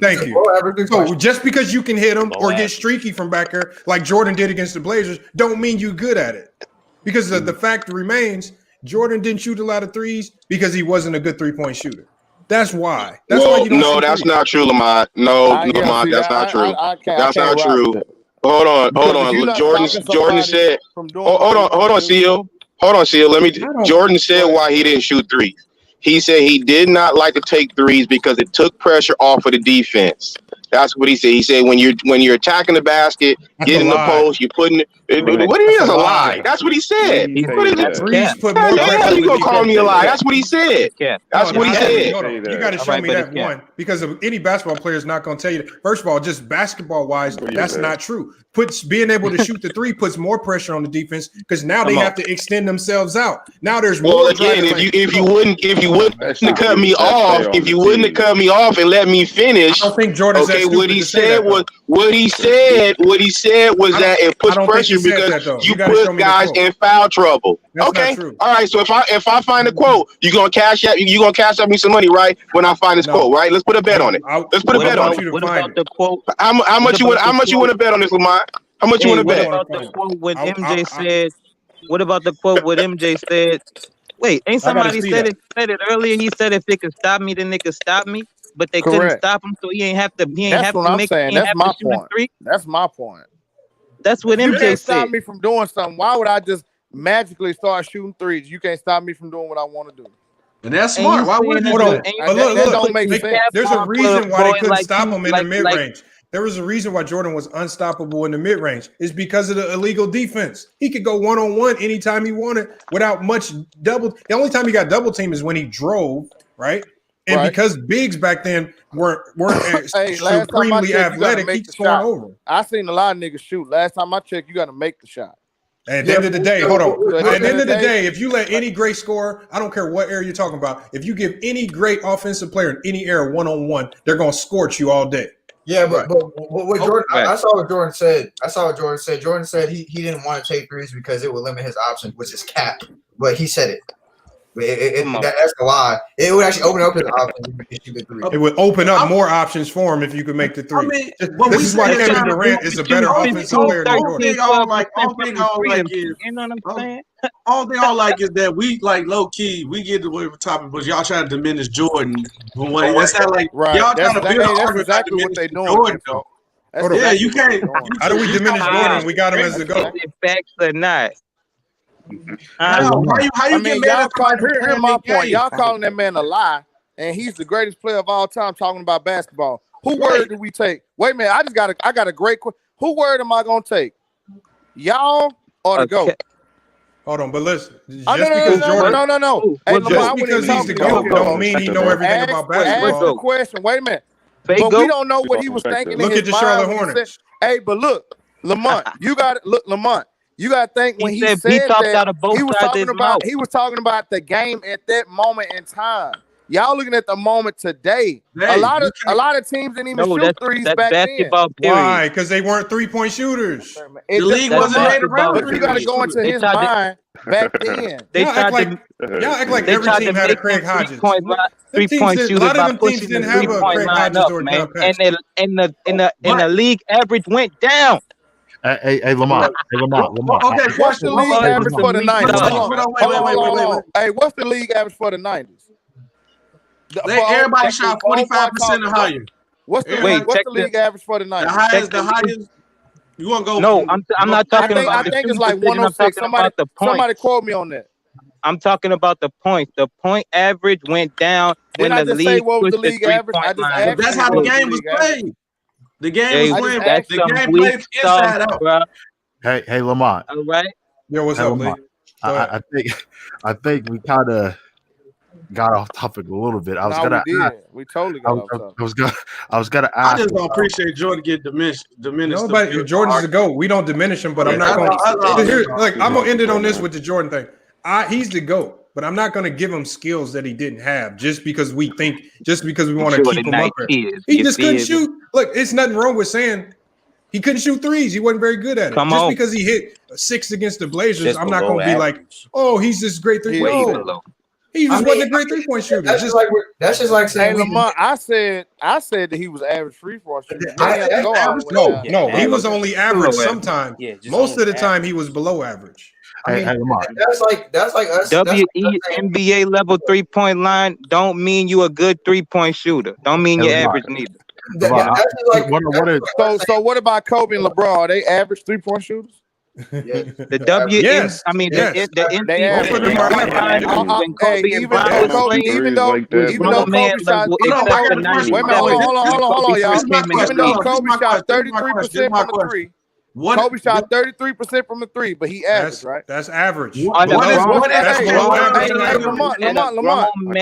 Thank you. So just because you can hit him or get streaky from back there, like Jordan did against the Blazers, don't mean you're good at it. Because the fact remains, Jordan didn't shoot a lot of threes because he wasn't a good 3-point shooter. That's why. That's not true, Lamont. No, Lamont, that's not true. That's not true. Hold on. Jordan said. Hold on, Seal. Jordan said why he didn't shoot threes. He said he did not like to take threes because it took pressure off of the defense. That's what he said. He said when you're attacking the basket, getting the post, you're putting it. What is a lie? That's what he said. What is it? Threes put more pressure. How you gonna call me a lie? That's what he said. That's what he said. Hold on. You got to show me that one, because any basketball player is not going to tell you. First of all, just basketball wise, that's not true. Being able to shoot the three puts more pressure on the defense, because now they have to extend themselves out. Now there's more. Well, again, if you wouldn't have cut me off, if you wouldn't have cut me off and let me finish, I don't think Jordan's okay. What he said was that it puts pressure because you put guys in foul trouble. Okay, all right. So if I find a quote, you gonna cash out me some money, right? When I find this quote, right? Let's put a bet on it. Let's put a bet on it. What about the quote? How much you want to bet on this, Lamont? How much you want to bet? What about the quote when MJ said? What about the quote when MJ said? Wait, ain't somebody said it earlier? He said if it could stop me, then it could stop me. But they couldn't stop him, so he ain't have to. That's what I'm saying. That's my point. That's my point. That's what MJ said. You can't stop me from doing something. Why would I just magically start shooting threes? You can't stop me from doing what I want to do. And that's smart. Why would you do it? That don't make sense. There's a reason why they couldn't stop him in the mid-range. There was a reason why Jordan was unstoppable in the mid-range. It's because of the illegal defense. He could go one-on-one anytime he wanted without much double. The only time he got double team is when he drove, right? And because bigs back then weren't supremely athletic, he torn over. I seen a lot of niggas shoot. Last time I checked, you got to make the shot. At the end of the day, hold on. At the end of the day, if you let any great scorer, I don't care what era you're talking about, if you give any great offensive player in any era one-on-one, they're going to scorch you all day. Yeah, but what Jordan, I saw what Jordan said. Jordan said he didn't want to take threes because it would limit his options, which is cap. But he said it. That's a lie. It would actually open up his options if you shoot the three. It would open up more options for him if you could make the three. I mean, this is why Kevin Durant is a better offensive player than Jordan. You know what I'm saying? All they all like is that we like low key. We get away from topic, but y'all trying to diminish Jordan. That's not like y'all trying to build. That's exactly what they doing. Jordan, though. Yeah, you can't. How do we diminish Jordan? We got him as the GOAT. Facts or not? How you get mad at here's my point. Y'all calling that man a lie, and he's the greatest player of all time talking about basketball. Who word do we take? Wait a minute, I got a great question. Who word am I gonna take? Y'all or the GOAT? Hold on, but listen. No. Hey, just because he's the GOAT don't mean he know everything about basketball. Ask the question. Wait a minute. But we don't know what he was thinking. Look at the Charlotte Hornets. Hey, but look, Lamont, you got it. Look, Lamont. You got to think when he said that, he was talking about the game at that moment in time. Y'all looking at the moment today. A lot of teams didn't even shoot threes back then. Why? Because they weren't 3-point shooters. The league wasn't made around. But you got to go into his mind back then. Y'all act like every team had a Craig Hodges. 3-point shooter. A lot of them teams didn't have a Craig Hodges or a John Paxson. And the league average went down. Hey, Lamont. Okay, what's the league average for the 90s? Hey, what's the league average for the 90s? Everybody shot 45% or higher. What's the league average for the 90s? The highest. You want to go? No, I'm not talking about. I think it's like 106. Somebody quote me on that. I'm talking about the points. The point average went down when the league. What was the league average? That's how the game was played. The game was played. The game played inside out. Bro. Hey, Lamont. All right. Yo, what's up, Lee? I think we kind of got off topic a little bit. We totally got off topic. I was gonna ask. I just don't appreciate Jordan getting diminished. Nobody, Jordan's the GOAT. We don't diminish him, but I'm not going to. I'm going to end it on this with the Jordan thing. He's the GOAT. But I'm not going to give him skills that he didn't have just because we want to keep him up there. He just couldn't shoot. Look, it's nothing wrong with saying he couldn't shoot threes. He wasn't very good at it. Just because he hit 6 against the Blazers, I'm not going to be like, oh, he's this great three-point. He just wasn't a great 3-point shooter. That's just like saying, hey, Lamont, I said that he was average free throw shooter. No, he was only average sometimes. Most of the time, he was below average. That's like us. NBA level 3-point line don't mean you a good 3-point shooter. Don't mean you're average neither. So what about Kobe and LeBron? Are they average 3-point shooters? The W. Yes. I mean, Yes. the Both of them are average. when Kobe and Bron was playing, even though Kobe shot, except for 97. Hold on, y'all. First came in the Even though league. Kobe shot 33% from the three. Kobe shot 33% from the three, but he averaged, right? That's average. That's below average.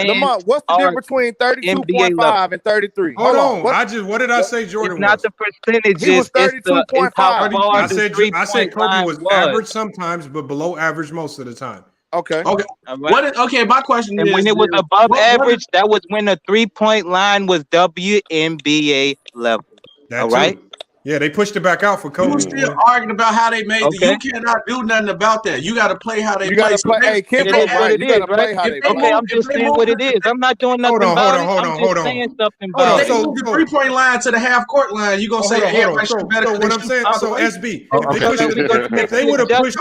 Lamont, what's the difference between 32.5 and 33? Hold on. What did I say Jordan It's not was? the percentages. He was it's how far I the said 3-point Kobe line was average sometimes, but below average most of the time. Okay. Okay. Okay. My question and is, when it was above average, that was when the 3-point line was WNBA level. That all right. too. Yeah, they pushed it back out for Kobe. You still arguing about how they made Okay. You cannot do nothing about that. You got to play how they You play. gotta play. Hey, Kim, It is what it you is, gotta play right? how they Okay, play. I'm just saying what it is. I'm not doing nothing about it. I'm just saying something about If they move the 3-point line to the half court line, you gonna say everybody should better. So what I'm saying, so SB, if they would have pushed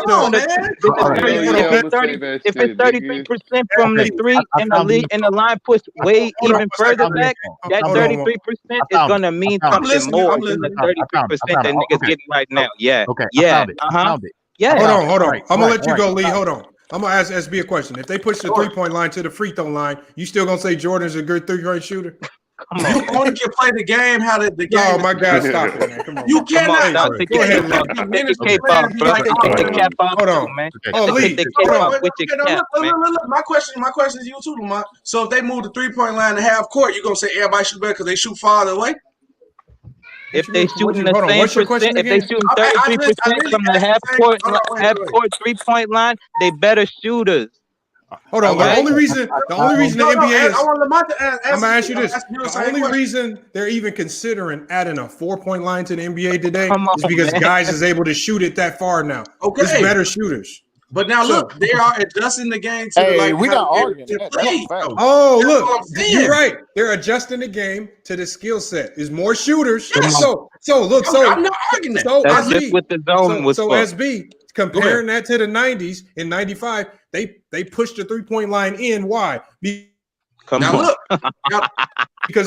if it's 33% from the three and the line pushed way even further back, that 33% is gonna mean something more than the 33% that niggas getting right now. Yeah. Okay. Yeah. Yeah. Hold on. I'm gonna let you go, Lee. Hold on. I'm gonna ask SB a question. If they push the 3-point line to the free throw line, you still gonna say Jordan's a good 3-point shooter? You only can play the game how the game. Oh my God! Stop it, man. Come on. You cannot. Go ahead, Lee. Take the cape off, bro. Take the cap off, Hold on, man. Oh, Lee. Take the cape off with your cap, man. Look. My question is you too, Lamont. So if they move the 3-point line to half court, you gonna say everybody shoot better because they shoot farther away? If they shooting the same percent, if they shooting 33% from the half court 3-point line, they better shooters. Hold on. The only reason the NBA is. I want Lamont to ask. I'm gonna ask you this. The only reason they're even considering adding a 4-point line to the NBA today is because guys is able to shoot it that far now. Okay. It's better shooters. But now look, they are adjusting the game to we not arguing. Oh, look, you're right. They're adjusting the game to the skill set. Is more shooters. Yes. So look, I'm not arguing that. So That's SB, just what the zone was so for. SB, comparing that to the 90s in 95, they pushed the 3-point line in. Why? Because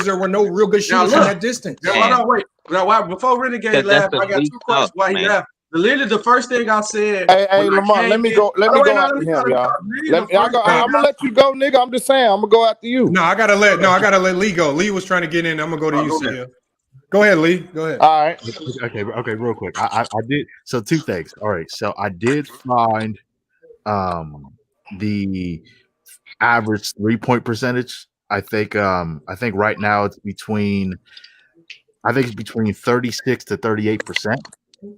there were no real good shooters in that distance. Now, hold on, wait. Now, before Renegade left, I got 2 questions. Why he left? Literally, the first thing I said. Hey, Lamont, let me go after him, y'all. I'm gonna let you go, nigga. I'm just saying, I'm gonna go after you. No, I gotta let Lee go. Lee was trying to get in. I'm gonna go to you, CL. Go ahead, Lee. Go ahead. All right. Okay, real quick. I did so 2 things. All right, so I did find the average 3-point percentage. I think right now it's between 36 to 38%.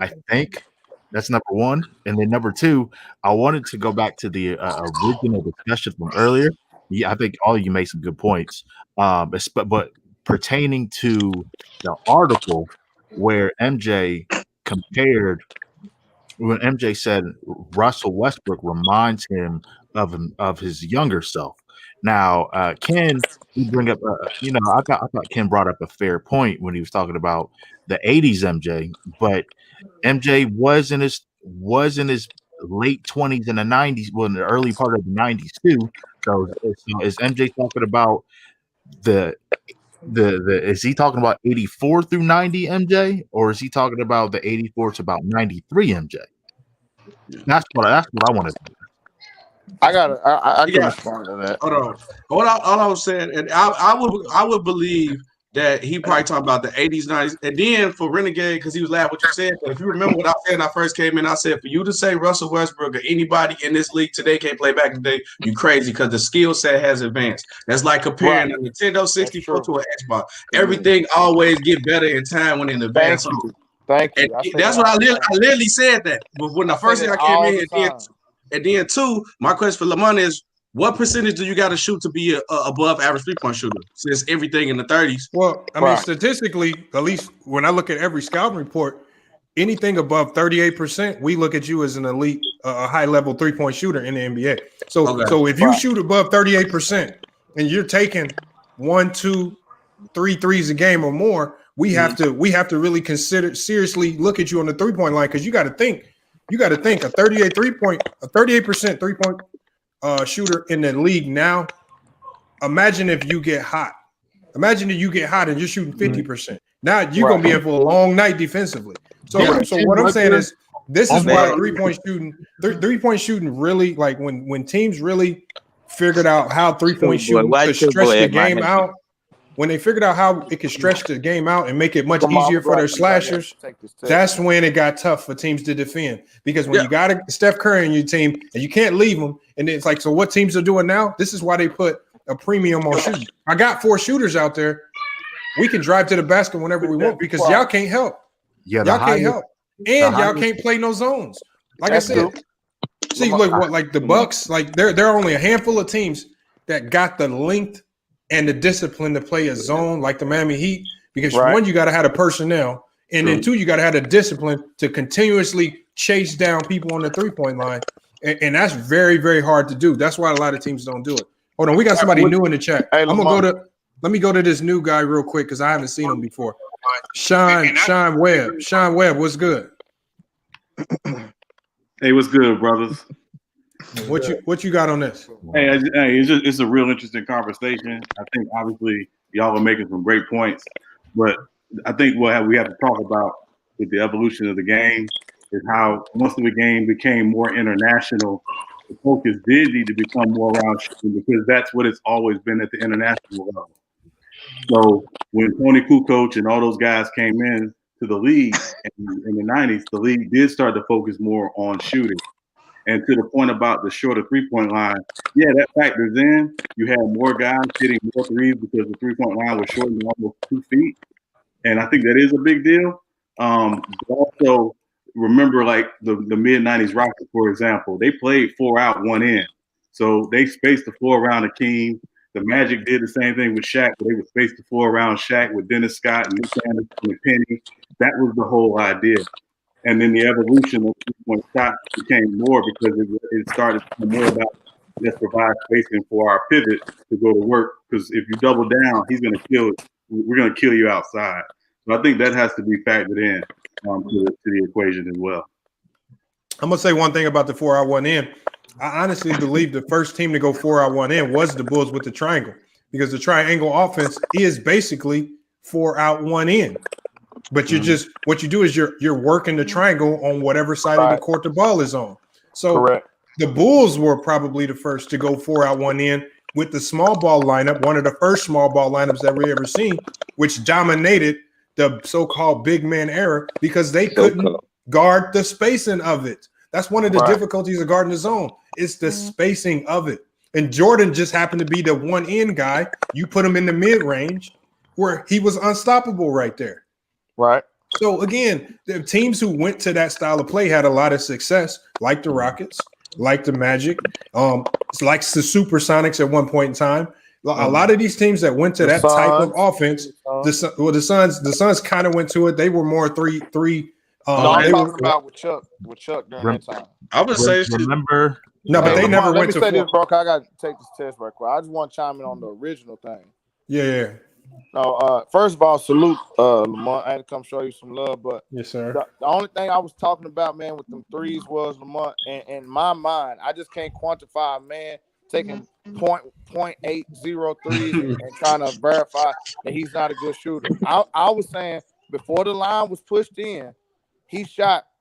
I think that's number one. And then number 2, I wanted to go back to the original discussion from earlier. Yeah, I think all of you made some good points. But pertaining to the article where MJ compared, when MJ said Russell Westbrook reminds him of his younger self. Now, Ken, you bring up, I thought Ken brought up a fair point when he was talking about the 80s MJ, but MJ was in his late 20s in the 90s, well, in the early part of the 90s too. So is MJ talking about is he talking about 84 through 90 MJ, or is he talking about the 84 to about 93 MJ? That's what I want to do. I can respond to that. Hold on. All I was saying, and I would believe that he probably talking about the 80s, 90s, and then for Renegade, because he was laughing what you said. But if you remember what I said when I first came in, I said for you to say Russell Westbrook or anybody in this league today can't play back in the day, you crazy because the skill set has advanced. That's like comparing a Nintendo 64 to an Xbox. Everything always get better in time when in advance. Thank you. That's what I literally said that. But when the first thing I came in, and then 2, my question for Lamont is, what percentage do you got to shoot to be a above average 3-point shooter? Since everything in the 30s. Well, I mean, statistically, at least when I look at every scouting report, anything above 38%, we look at you as an elite, a high-level 3-point shooter in the NBA. So if you shoot above 38% and you're taking 1, 2, 3 threes a game or more, we have to really seriously look at you on the 3-point line, because you got to think a 38% 3-point shooter in the league now. Imagine if you get hot. Imagine if you get hot and you're shooting 50%. Now you're gonna be in for a long night defensively. So what I'm saying is, This is why three-point shooting really, like when teams really figured out how three-point shooting could stretch the game out. When they figured out how it could stretch the game out and make it much easier for their slashers, that's when it got tough for teams to defend. Because when you got a Steph Curry in your team and you can't leave them, and it's like, so what teams are doing now? This is why they put a premium on shooting. I got 4 shooters out there. We can drive to the basket whenever we want because y'all can't help. Yeah, y'all can't help. And y'all can't play no zones. Like I said, see, look, what like the Bucks, like there are only a handful of teams that got the length and the discipline to play a zone like the Miami Heat, because one, you got to have the personnel, and then 2, you got to have the discipline to continuously chase down people on the 3-point line, and that's very, very hard to do. That's why a lot of teams don't do it. Hold on, we got somebody new in the chat. Let me go to this new guy real quick because I haven't seen him before. Sean Webb. Sean Webb, what's good? Hey, what's good, brothers? What you got on this? Hey, it's a real interesting conversation. I think obviously y'all are making some great points, but I think what we have to talk about with the evolution of the game is how once the game became more international, the focus did need to become more around shooting because that's what it's always been at the international level. So when Tony Kukoc and all those guys came in to the league in the 90s, the league did start to focus more on shooting. And to the point about the shorter 3-point line, yeah, that factors in. You had more guys hitting more threes because the 3-point line was shortened almost 2 feet. And I think that is a big deal. But also remember, like the mid-90s Rockets, for example, they played 4 out, 1 in. So they spaced the floor around Hakeem. The Magic did the same thing with Shaq, but they would space the floor around Shaq with Dennis Scott and Nick Anderson and Penny. That was the whole idea. And then the evolution of 3-point shots became more because it started to be more about let's provide spacing for our pivot to go to work. Because if you double down, he's going to kill it. We're going to kill you outside. So I think that has to be factored in to the equation as well. I'm going to say one thing about the 4 out, 1 in. I honestly believe the first team to go 4 out, 1 in was the Bulls with the triangle, because the triangle offense is basically 4 out, 1 in. But you just what you do is you're working the triangle on whatever side of the court the ball is on. So the Bulls were probably the first to go 4 out, 1 in with the small ball lineup, one of the first small ball lineups that we ever seen, which dominated the so-called big man era because they couldn't guard the spacing of it. That's one of the difficulties of guarding the zone. It's the spacing of it. And Jordan just happened to be the 1 in guy. You put him in the mid-range where he was unstoppable right there. Right. So again, the teams who went to that style of play had a lot of success, like the Rockets, like the Magic, like the Supersonics at one point in time. A lot of these teams that went to that type of offense, the Suns kind of went to it. They were more three. I'm talking about with Chuck during that time. I would say remember. No, but they never went to. Let me say this, bro. I got to take this test right quick. I just want to chime in on the original thing. Yeah. No, first of all, salute Lamont. I had to come show you some love, but yes, sir. The only thing I was talking about, man, with them threes was Lamont. And in my mind, I just can't quantify a man taking .80 threes and trying to verify that he's not a good shooter. I was saying before the line was pushed in,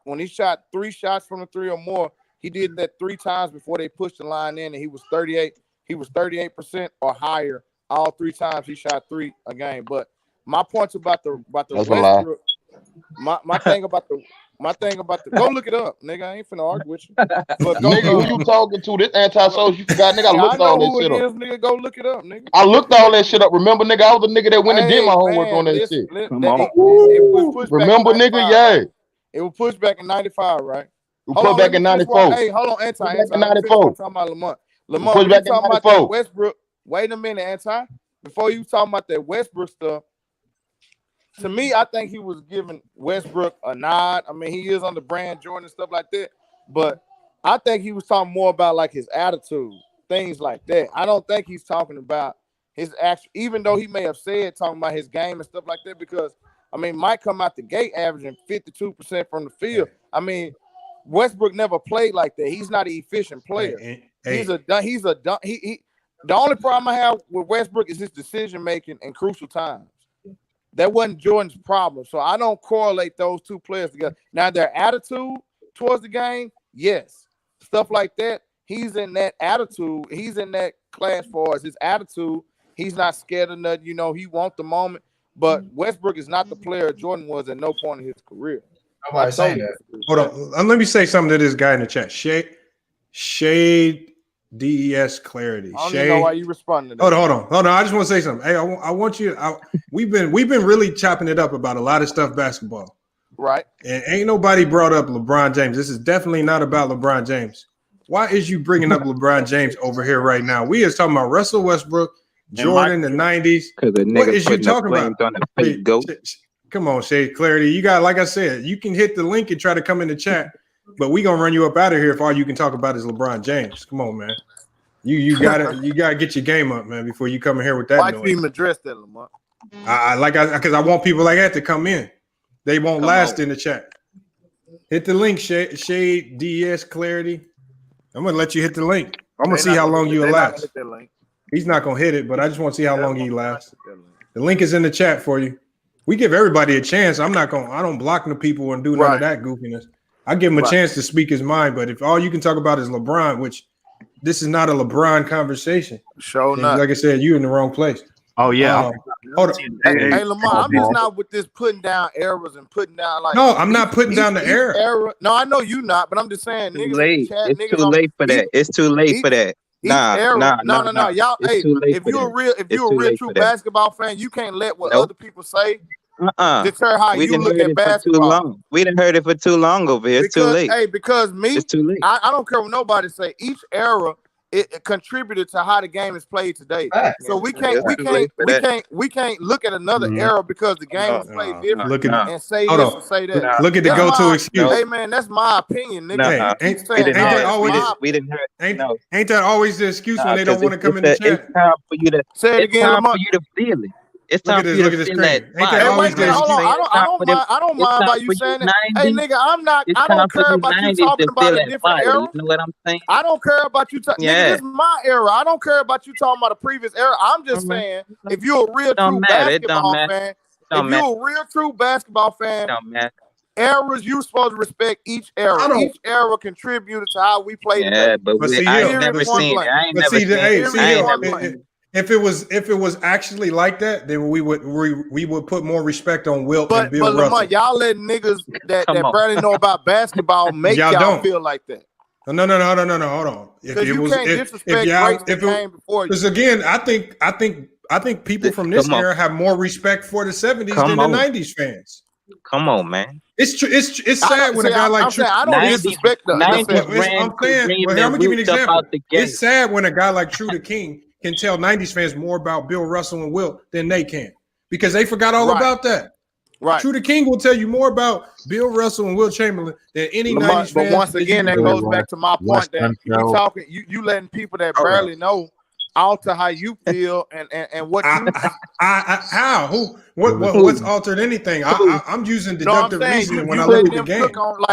when he shot 3 shots from the 3 or more, he did that 3 times before they pushed the line in, and he was 38% or higher. All 3 times he shot 3 a game. But my points about the Westbrook, my thing about the go look it up, nigga. I ain't finna argue with you. But nigga, who you talking to? This anti-social, you forgot, nigga. I looked all that shit up. Nigga, go look it up, nigga. I looked all that shit up. Remember, nigga, I was the nigga that went and did my homework on that shit. Remember, nigga, yeah. It was pushed back in 95, right? We put back in 94. Hey, hold on, anti. In 94. Talking about Lamont. Lamont, back in talking 94. about that Westbrook. Wait a minute, anti. Before you talking about that Westbrook stuff, to me, I think he was giving Westbrook a nod. I mean, he is on the brand Jordan and stuff like that. But I think he was talking more about like his attitude, things like that. I don't think he's talking about his actual, even though he may have said talking about his game and stuff like that, because I mean, Mike come out the gate averaging 52% from the field. I mean, Westbrook never played like that. He's not an efficient player. The only problem I have with Westbrook is his decision making in crucial times. That wasn't Jordan's problem. So I don't correlate those 2 players together. Now their attitude towards the game, yes. Stuff like that. He's in that attitude. He's in that class for us. His attitude. He's not scared of nothing. He wants the moment. But Westbrook is not the player Jordan was at no point in his career. Nobody's saying that. Hold on. Let me say something to this guy in the chat. Shade DES Clarity. I don't even know why you responding to that. Hold on. I just want to say something. Hey, I want you. We've been really chopping it up about a lot of stuff basketball. Right. And ain't nobody brought up LeBron James. This is definitely not about LeBron James. Why is you bringing up LeBron James over here right now? We is talking about Russell Westbrook, Jordan, the 90s. What is you talking about? Come on, Shade Clarity. You got, like I said, you can hit the link and try to come in the chat, but we gonna run you up out of here if all you can talk about is LeBron James. Come on, man. You gotta get your game up, man, before you come in here with that. Why you even address that, Lamar? Because I want people like that to come in. They won't last in the chat. Hit the link, Shade DS Clarity. I'm gonna let you hit the link. I'm gonna see how long you last. He's not gonna hit it, but I just want to see how long he lasts. The link is in the chat for you. We give everybody a chance. I don't block the people and do none of that goofiness. I give him a chance to speak his mind. But if all you can talk about is LeBron, which this is not a LeBron conversation. Sure not. Like I said, you're in the wrong place. Oh yeah. Hold on. Hey, Lamar, I'm just not with this putting down errors and putting down like. No, I'm not putting down the error. No, I know you not, but I'm just saying. It's too late for that. It's too late for that. Nah. Y'all, hey, if you're a real true basketball fan, you can't let what other people say deter how you look at basketball. We done heard it for too long over here. It's too late. Hey, because it's too late. I don't care what nobody say. Each era it contributed to how the game is played today. So we can't look at another era because the game was played different and say this and say that. Look at the go-to excuse. Hey man, that's my opinion, nigga. Ain't that always the excuse when they don't want to come in the chat? It's time for you to say it again. It's time for you to feel it. It's time for you to feel that. I don't mind by you saying that. Hey, nigga, I don't care about you talking about a different era. You know what I'm saying? I don't care about you talking. Nigga, this is my era. I don't care about you talking about a previous era. I'm just saying, if you're a real true basketball fan, eras you supposed to respect each era. Each era contributed to how we play today. But I ain't never seen it. I ain't never seen it. If it was actually like that, then we would put more respect on Wilt and Bill Russell. Lamar, y'all let niggas that barely know about basketball make y'all feel like that. No. Hold on. Because again, I think people from this era have more respect for the 70s than the 90s fans. Come on, man. It's true. It's sad when a guy like True. I don't disrespect the 90s. I'm gonna give you an example. It's sad when a guy like True the King can tell 90s fans more about Bill Russell and Wilt than they can because they forgot all about that. Right. True the King will tell you more about Bill Russell and Wilt Chamberlain than any 90s fan. But once again, that goes back to my point that you letting people that barely know alter how you feel and what you how what's altered anything. I'm using deductive reasoning when I look at the game.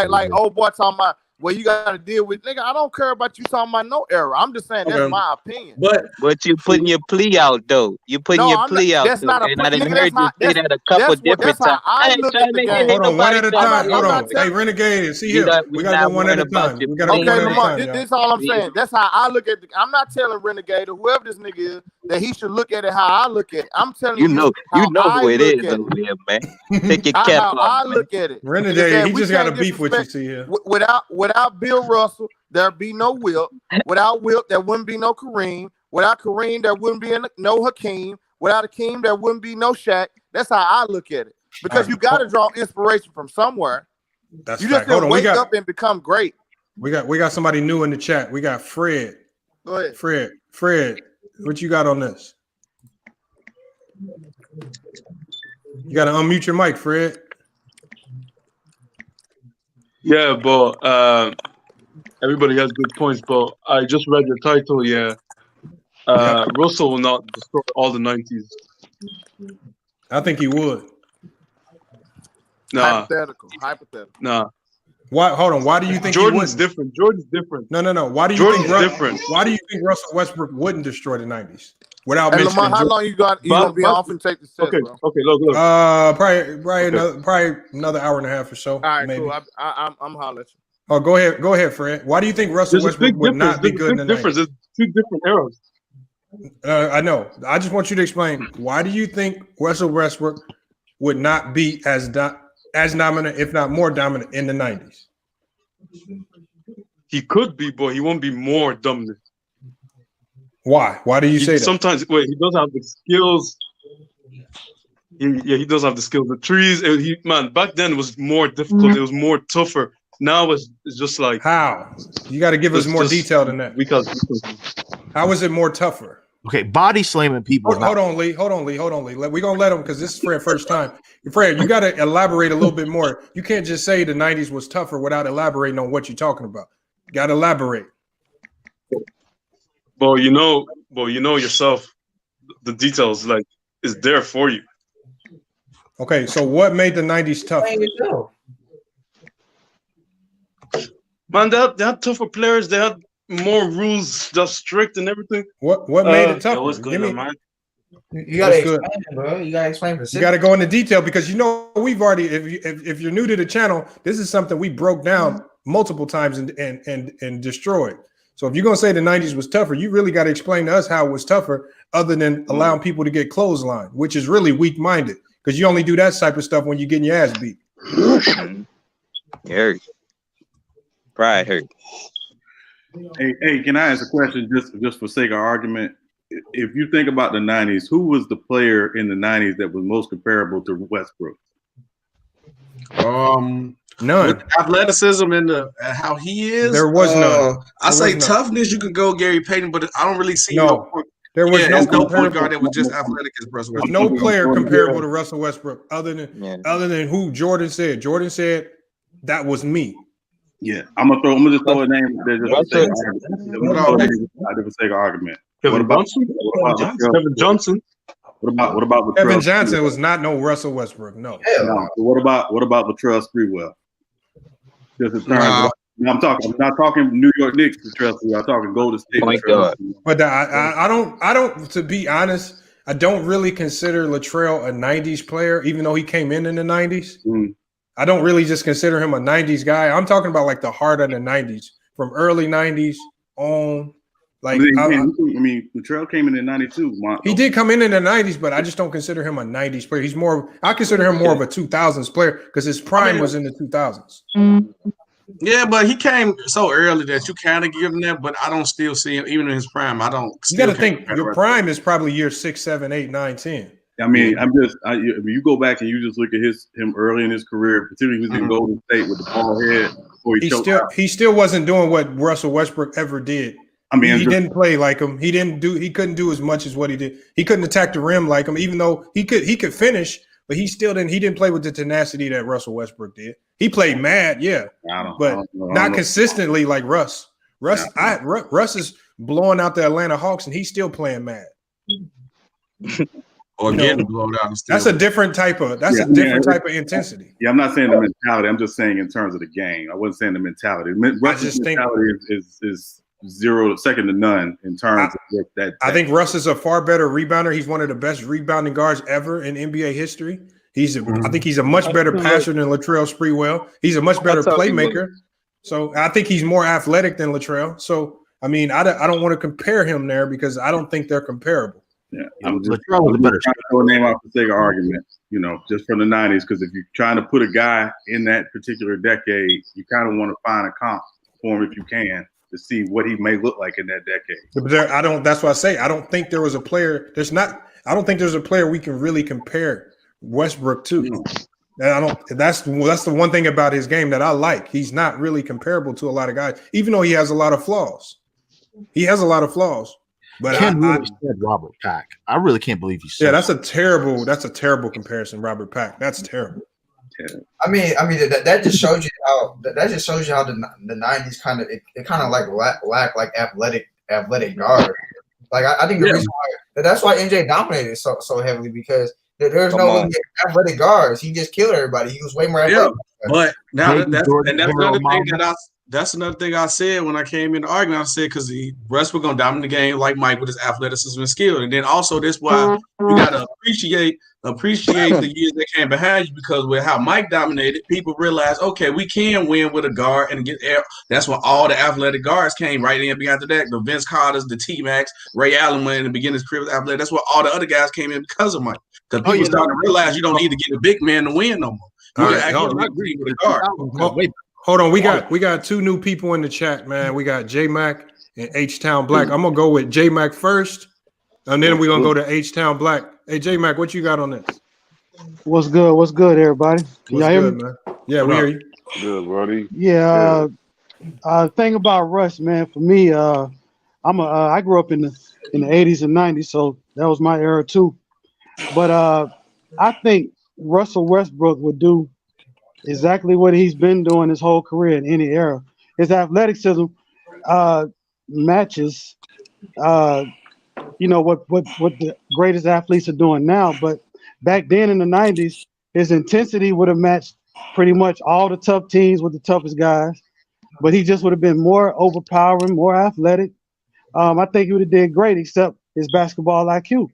Like old boy talking about. Well, you got to deal with, nigga. I don't care about you talking about no era. I'm just saying that's my opinion. But you putting your plea out though. You putting your plea out. That's not a plea. I done heard you say that a couple different times. Hold on, one at a time. Hold on. Hey, Renegade, see here. We got to go one at a time. We got to go one at a time. This is all I'm saying. That's how I look at it. I'm not telling Renegade or whoever this nigga is that he should look at it how I look at it. I'm telling you. You know who it is over here, man. Take your cap off. I look at it. Renegade, he just got a beef with you, see here. Without Bill Russell, there'd be no Wilt. Without Wilt, there wouldn't be no Kareem. Without Kareem, there wouldn't be no Hakeem. Without Hakeem, there wouldn't be no Shaq. That's how I look at it. Because you got to draw inspiration from somewhere. You just didn't wake up and become great. We got somebody new in the chat. We got Fred. Go ahead. Fred, what you got on this? You got to unmute your mic, Fred. Yeah, but everybody has good points, but I just read the title. Yeah, Russell will not destroy all the 90s. I think he would. Nah. Hypothetical. Nah. Why? Hold on. Why do you think Jordan's different? Jordan's different. No. Why do you think different? Why do you think Russell Westbrook wouldn't destroy the 90s? Without mentioning Lamar, how long you gonna be off and take the set, okay, bro? Okay, look. Probably another hour and a half or so. All right, maybe. cool. I'm hollering. Oh, go ahead, Fred. Why do you think Russell Westbrook would not be good in the 90s? There's two different eras. I know. I just want you to explain, why do you think Russell Westbrook would not be as dominant, if not more dominant, in the 90s? He could be, but he won't be more dominant. Why? Why do you say that? Sometimes, he does have the skills. He does have the skills. The trees, back then it was more difficult. It was more tougher. Now it's just like, how? You got to give us more detail than that. Because how is it more tougher? Okay, body slamming people. Hold on, Lee. We're gonna let him, because this is Fred's first time. Fred, you got to elaborate a little bit more. You can't just say the 90s was tougher without elaborating on what you're talking about. You got to elaborate. Well, you know yourself, the details is there for you. Okay, so what made the 90s tougher? Man, they had tougher players. They had more rules, just strict and everything. What made it tougher? What's good, man? You gotta explain it, bro. You gotta explain You gotta go into detail, because we've already. If you're new to the channel, this is something we broke down multiple times and destroyed. So if you're gonna say the 90s was tougher, you really got to explain to us how it was tougher, other than allowing people to get clotheslined, which is really weak-minded, because you only do that type of stuff when you're getting your ass beat. Hurt. Pride hurt. Hey, can I ask a question just for sake of argument? If you think about the 90s, who was the player in the 90s that was most comparable to Westbrook? None. With athleticism and how he is, there was none. I say toughness. You could go Gary Payton, but I don't really see no. There was no point guard that was just athletic as Russell Westbrook. No player comparable to Russell Westbrook, other than who Jordan said. Jordan said that was me. Yeah, I'm gonna just throw a name there just for the sake of argument. Kevin Johnson. What about Kevin Johnson was not no Russell Westbrook. No. What about Latrell Sprewell? Just in terms I'm not talking New York Knicks Latrell Sprewell. I'm talking Golden State. But I don't. To be honest, I don't really consider Latrell a 90s player, even though he came in the 90s. I don't really just consider him a 90s guy. I'm talking about like the heart of the 90s, from early 90s on. Like, Latrell came in 92. He did come in the 90s, but I just don't consider him a 90s player. I consider him more of a 2000s player, because his prime was in the 2000s. Yeah, but he came so early that you kind of give him that, but I don't still see him even in his prime. I don't. You got to think your prime is probably year 6, 7, 8, 9, 10. I mean, you go back and you just look at him early in his career, particularly he was in Golden State with the ball head. He still wasn't doing what Russell Westbrook ever did. I mean, he didn't play like him. He couldn't do as much as what he did. He couldn't attack the rim like him, even though he could finish, but he didn't play with the tenacity that Russell Westbrook did. He played mad, yeah, but not consistently like Russ. Russ is blowing out the Atlanta Hawks, and he's still playing mad. Or getting blown out. That's a different type of type of intensity. Yeah, I'm not saying the mentality. I'm just saying in terms of the game. I wasn't saying the mentality. Russ's mentality is second to none in terms of that. I think Russ is a far better rebounder. He's one of the best rebounding guards ever in NBA history. I think he's a much better passer than Latrell Sprewell. He's a much better playmaker. So I think he's more athletic than Latrell. So I mean, I don't want to compare him there, because I don't think they're comparable. Yeah, I'm just trying to throw a name off the sake of argument, just from the 90s, because if you're trying to put a guy in that particular decade, you kind of want to find a comp for him if you can, to see what he may look like in that decade. That's why I say I don't think there was a player. I don't think there's a player we can really compare Westbrook to. That's the one thing about his game that I like. He's not really comparable to a lot of guys, even though he has a lot of flaws. But Ken really said Robert Pack. I really can't believe he said. Yeah, that's a terrible comparison, Robert Pack. That's terrible. I mean that just shows you how the 90s kind of lack like athletic guard. Like I think the reason why that's why MJ dominated so heavily, because there's no athletic guards. He just killed everybody. He was way more athletic. But now that's another thing that's another thing I said when I came in the argument. I said because Westbrook gonna dominate the game like Mike with his athleticism and skill, and then also this why you gotta appreciate the years that came behind you, because with how Mike dominated, people realized, okay, we can win with a guard and get air. That's when all the athletic guards came right in behind the deck. The Vince Carters, the T-Max, Ray Allen went in the beginning of his career with athletic. That's where all the other guys came in because of Mike. Because people started to realize you don't need to get a big man to win no more. You can actually win with a guard. Hold on, we got two new people in the chat, man. We got J Mac and H Town Black. I'm gonna go with J Mac first, and then we're gonna go to H Town Black. Hey J Mac, what you got on this? What's good? What's good, everybody? Can y'all hear me? Man? Yeah, we hear you. Good, buddy. Yeah. Thing about Russ, man. For me, I grew up in the 80s and 90s, so that was my era too. But I think Russell Westbrook would do exactly what he's been doing his whole career in any era. His athleticism matches, what the greatest athletes are doing now. But back then in the 90s, his intensity would have matched pretty much all the tough teams with the toughest guys. But he just would have been more overpowering, more athletic. I think he would have did great, except his basketball IQ.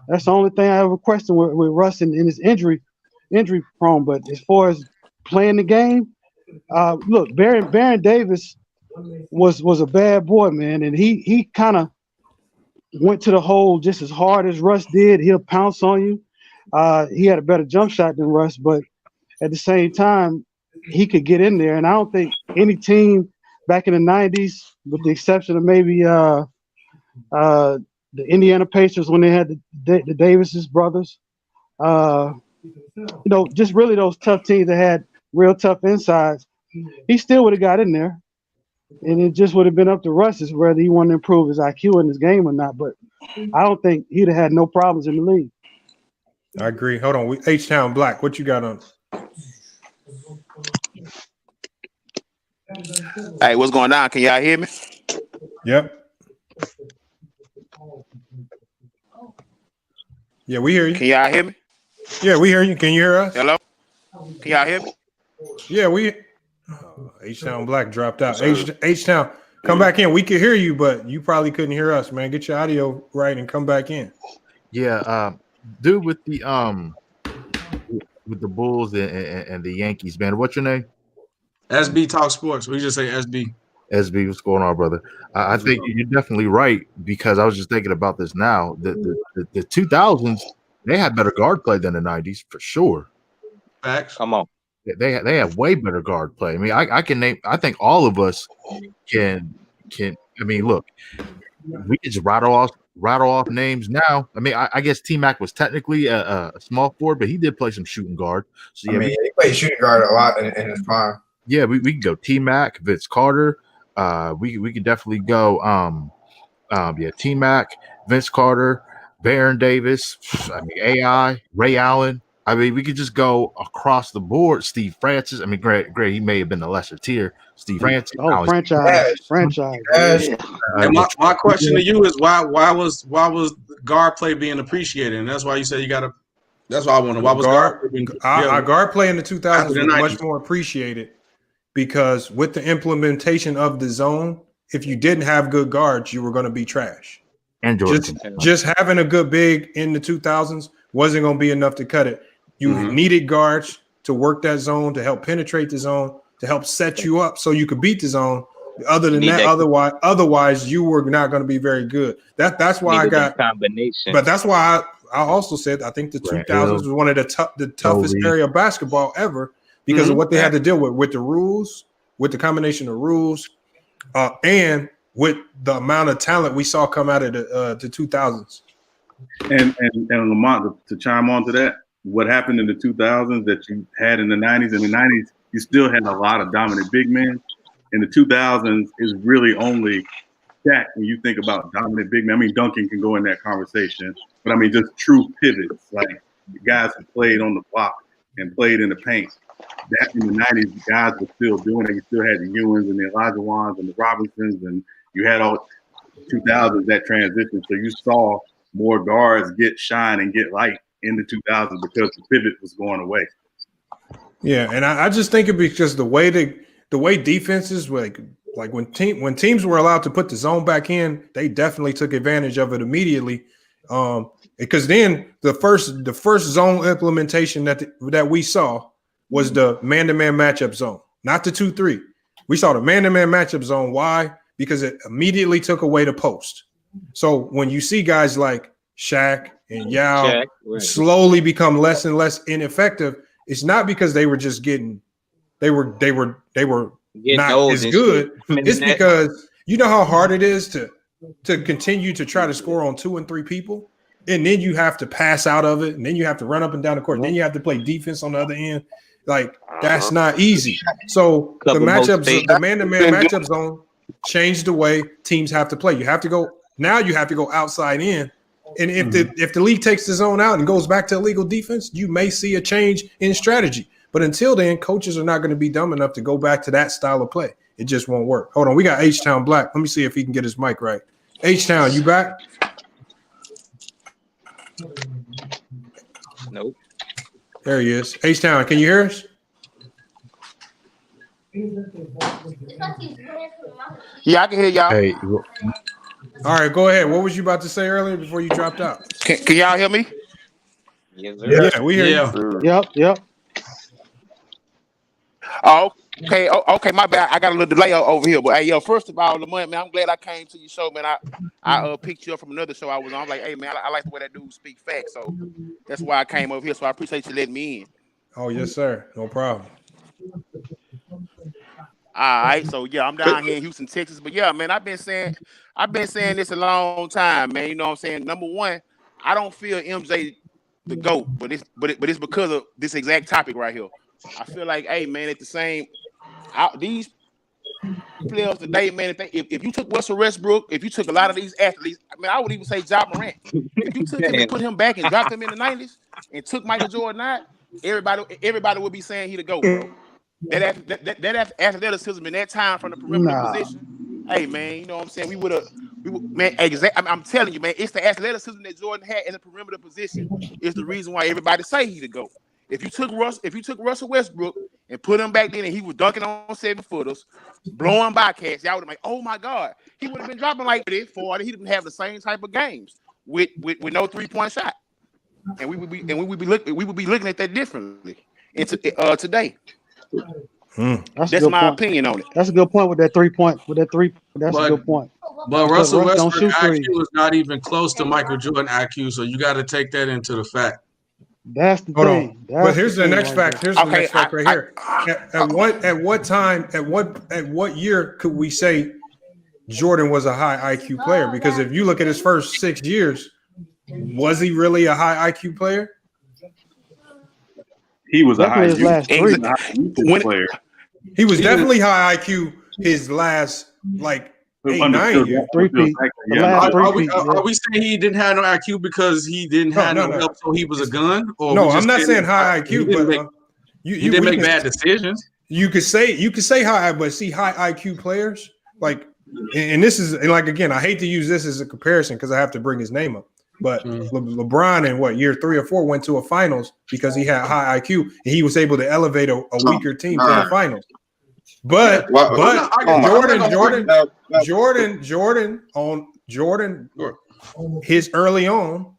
That's the only thing I ever questioned with Russ in his injury prone. But as far as playing the game, look, Baron Davis was a bad boy, man, and he kind of went to the hole just as hard as Russ did. He'll pounce on you. He had a better jump shot than Russ, but at the same time, he could get in there. And I don't think any team back in the 90s, with the exception of maybe the Indiana Pacers when they had the Davises brothers, just really those tough teams that had real tough insides, he still would have got in there. And it just would have been up to Russ as whether he wanted to improve his IQ in his game or not. But I don't think he'd have had no problems in the league. I agree. Hold on. H-Town Black, what you got on? Hey, what's going on? Can y'all hear me? Yep. Yeah, we hear you. Can y'all hear me? Yeah, we hear you. Can you hear us? Hello? Can y'all hear me? Yeah, H-Town Black dropped out. H-Town, come back in. We could hear you, but you probably couldn't hear us, man. Get your audio right and come back in. Yeah, dude with the Bulls and the Yankees, man. What's your name? SB Talk Sports. We just say SB. SB, what's going on, brother? I think you're definitely right, because I was just thinking about this now. The 2000s, they had better guard play than the 90s for sure. Facts. Come on. They have way better guard play. I mean, I can name. I think all of us can. I mean, look, we can just rattle off names now. I mean, I guess T-Mac was technically a small forward, but he did play some shooting guard. So yeah, he played shooting guard a lot in his prime. Yeah, we can go T-Mac, Vince Carter. We could definitely go T-Mac, Vince Carter, Baron Davis. I mean, AI, Ray Allen. I mean, we could just go across the board. Steve Francis. I mean, great. He may have been the lesser tier. Steve Francis. Oh, franchise. And my question to you is why was guard play being appreciated? And that's why you said you got to. That's why I want to. Why was our guard play in the 2000s was much more appreciated, because with the implementation of the zone, if you didn't have good guards, you were going to be trash. And just having a good big in the 2000s wasn't going to be enough to cut it. You needed guards to work that zone, to help penetrate the zone, to help set you up so you could beat the zone. Other than that, otherwise you were not going to be very good. That's why I got combination. But that's why I also said I think the 2000s was one of the toughest area of basketball ever, because of what they had to deal with the rules, with the combination of rules, and with the amount of talent we saw come out of the 2000s. And Lamont, to chime on to that, what happened in the 2000s that you had in the 90s? In the 90s, you still had a lot of dominant big men. In the 2000s, is really only Shaq when you think about dominant big men. I mean, Duncan can go in that conversation, but I mean, just true pivots, like the guys who played on the block and played in the paint. That in the 90s, the guys were still doing it. You still had the Ewans and the Elijah Wans and the Robinsons, and you had all 2000s that transition. So you saw more guards get shine and get light in the 2000s because the pivot was going away. Yeah, and I just think it because the way the way defenses like when teams were allowed to put the zone back in, they definitely took advantage of it immediately. Because then the first zone implementation that we saw was the man-to-man matchup zone, not the 2-3. We saw the man-to-man matchup zone. Why? Because it immediately took away the post. So when you see guys like Shaq and Yao slowly become less and less ineffective, it's not because they were just they were not as good. It's because you know how hard it is to continue to try to score on 2 and 3 people, and then you have to pass out of it, and then you have to run up and down the court, and then you have to play defense on the other end. Like that's not easy. So the matchups, the man-to-man matchup zone changed the way teams have to play. You have to go outside in. And if the league takes the zone out and goes back to illegal defense, you may see a change in strategy. But until then, coaches are not going to be dumb enough to go back to that style of play. It just won't work. Hold on, we got H-Town Black. Let me see if he can get his mic right. H-Town, you back? Nope. There he is. H-Town, can you hear us? Yeah, I can hear y'all. Hey. All right, go ahead. What was you about to say earlier before you dropped out? Can y'all hear me? Yes, sir. Yeah, we hear you. Yep. Oh, okay. Okay, my bad. I got a little delay over here. But hey, yo, first of all, Lamont, man, I'm glad I came to your show, man. I picked you up from another show I was on. I'm like, hey, man, I like the way that dude speak facts. So that's why I came over here. So I appreciate you letting me in. Oh, yes, sir. No problem. All right, so yeah, I'm down here in Houston, Texas. But yeah, man, I've been saying this a long time, man. You know what I'm saying? Number one, I don't feel MJ the GOAT, but it's because of this exact topic right here. I feel like, hey, man, at the same these players today, man, if you took Russell Westbrook, if you took a lot of these athletes, I mean, I would even say Ja Morant. If you took him and put him back and dropped him in the 90s and took Michael Jordan out, everybody would be saying he the GOAT, bro. That athleticism in that time from the perimeter position, hey man, you know what I'm saying? We would man, I'm telling you, man, it's the athleticism that Jordan had in the perimeter position is the reason why everybody say he the GOAT. If you took Russell Westbrook and put him back then and he was dunking on 7-footers, blowing by cats, y'all would have been like, oh my God, he would have been dropping like 40. He didn't have the same type of games with no 3-point shot, and we would be looking at that differently today. That's my opinion on it. That's a good point with that 3-point. That's a good point. But Russell Westbrook IQ is not even close to Michael Jordan IQ, so you got to take that into the fact. That's the thing. But here's the next fact. Here's the next fact right here. At what year could we say Jordan was a high IQ player? Because if you look at his first 6 years, was he really a high IQ player? He was a high IQ player. He was definitely high IQ his last 8-9 years. Are we saying he didn't have no IQ because he didn't have no help, so he was a gun? Or no, I'm not saying high IQ, but he didn't make bad decisions. You could say high, but see high IQ players and this is again, I hate to use this as a comparison because I have to bring his name up. But LeBron in year 3 or 4 went to a finals because he had high IQ and he was able to elevate a weaker team to the finals. But Jordan, his early on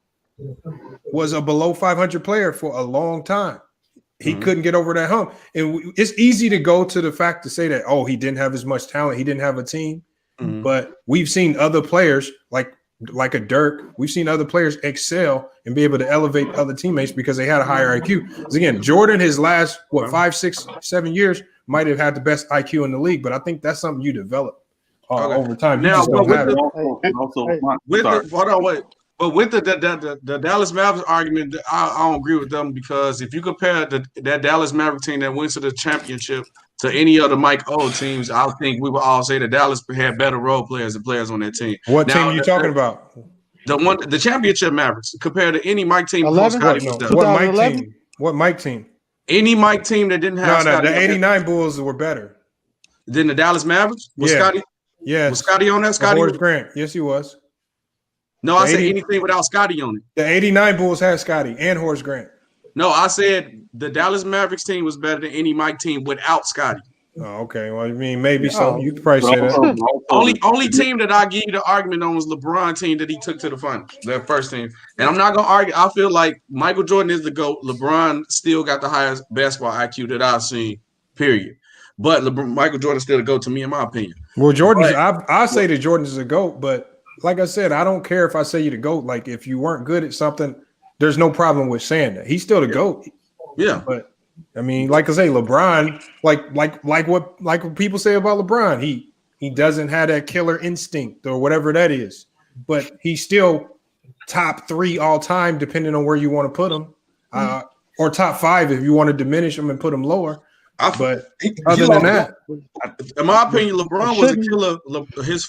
was a below 500 player for a long time. He couldn't get over that hump. And it's easy to go to the fact to say that, he didn't have as much talent. He didn't have a team. But we've seen other players like a Dirk, we've seen other players excel and be able to elevate other teammates because they had a higher IQ. Because again, Jordan, his last 5, 6, 7 years might have had the best IQ in the league, but I think that's something you develop over time. You just don't have it. But with the Dallas Mavericks argument, I don't agree with them because if you compare that Dallas Mavericks team that went to the championship to any other Mike O teams, I think we would all say that Dallas had better role players and players on that team. What team are you talking about? The championship Mavericks compared to any Mike team. What Mike team? Any Mike team that didn't have Scotty. The 89 Bulls were better than the Dallas Mavericks. Was Scotty? Yes. Was Scotty on that? Scotty Horace Grant. Yes, he was. No, I said anything without Scotty on it. The 89 Bulls had Scotty and Horace Grant. No, I said the Dallas Mavericks team was better than any Mike team without Scotty. Oh, okay. Well, I mean, maybe so. Oh. You could probably say that. Only team that I give you the argument on was LeBron team that he took to the finals, that first team. And I'm not gonna argue. I feel like Michael Jordan is the GOAT. LeBron still got the highest basketball IQ that I've seen. Period. But Michael Jordan still the GOAT to me, in my opinion. Well, I say that Jordan is a GOAT, but like I said, I don't care if I say you the GOAT. Like if you weren't good at something, there's no problem with saying that. He's still the GOAT. Yeah. But I mean, like I say, LeBron, like what people say about LeBron, he doesn't have that killer instinct or whatever that is, but he's still top 3 all time, depending on where you want to put him, or top 5 if you want to diminish him and put him lower. But other than that, in my opinion, LeBron was a killer. His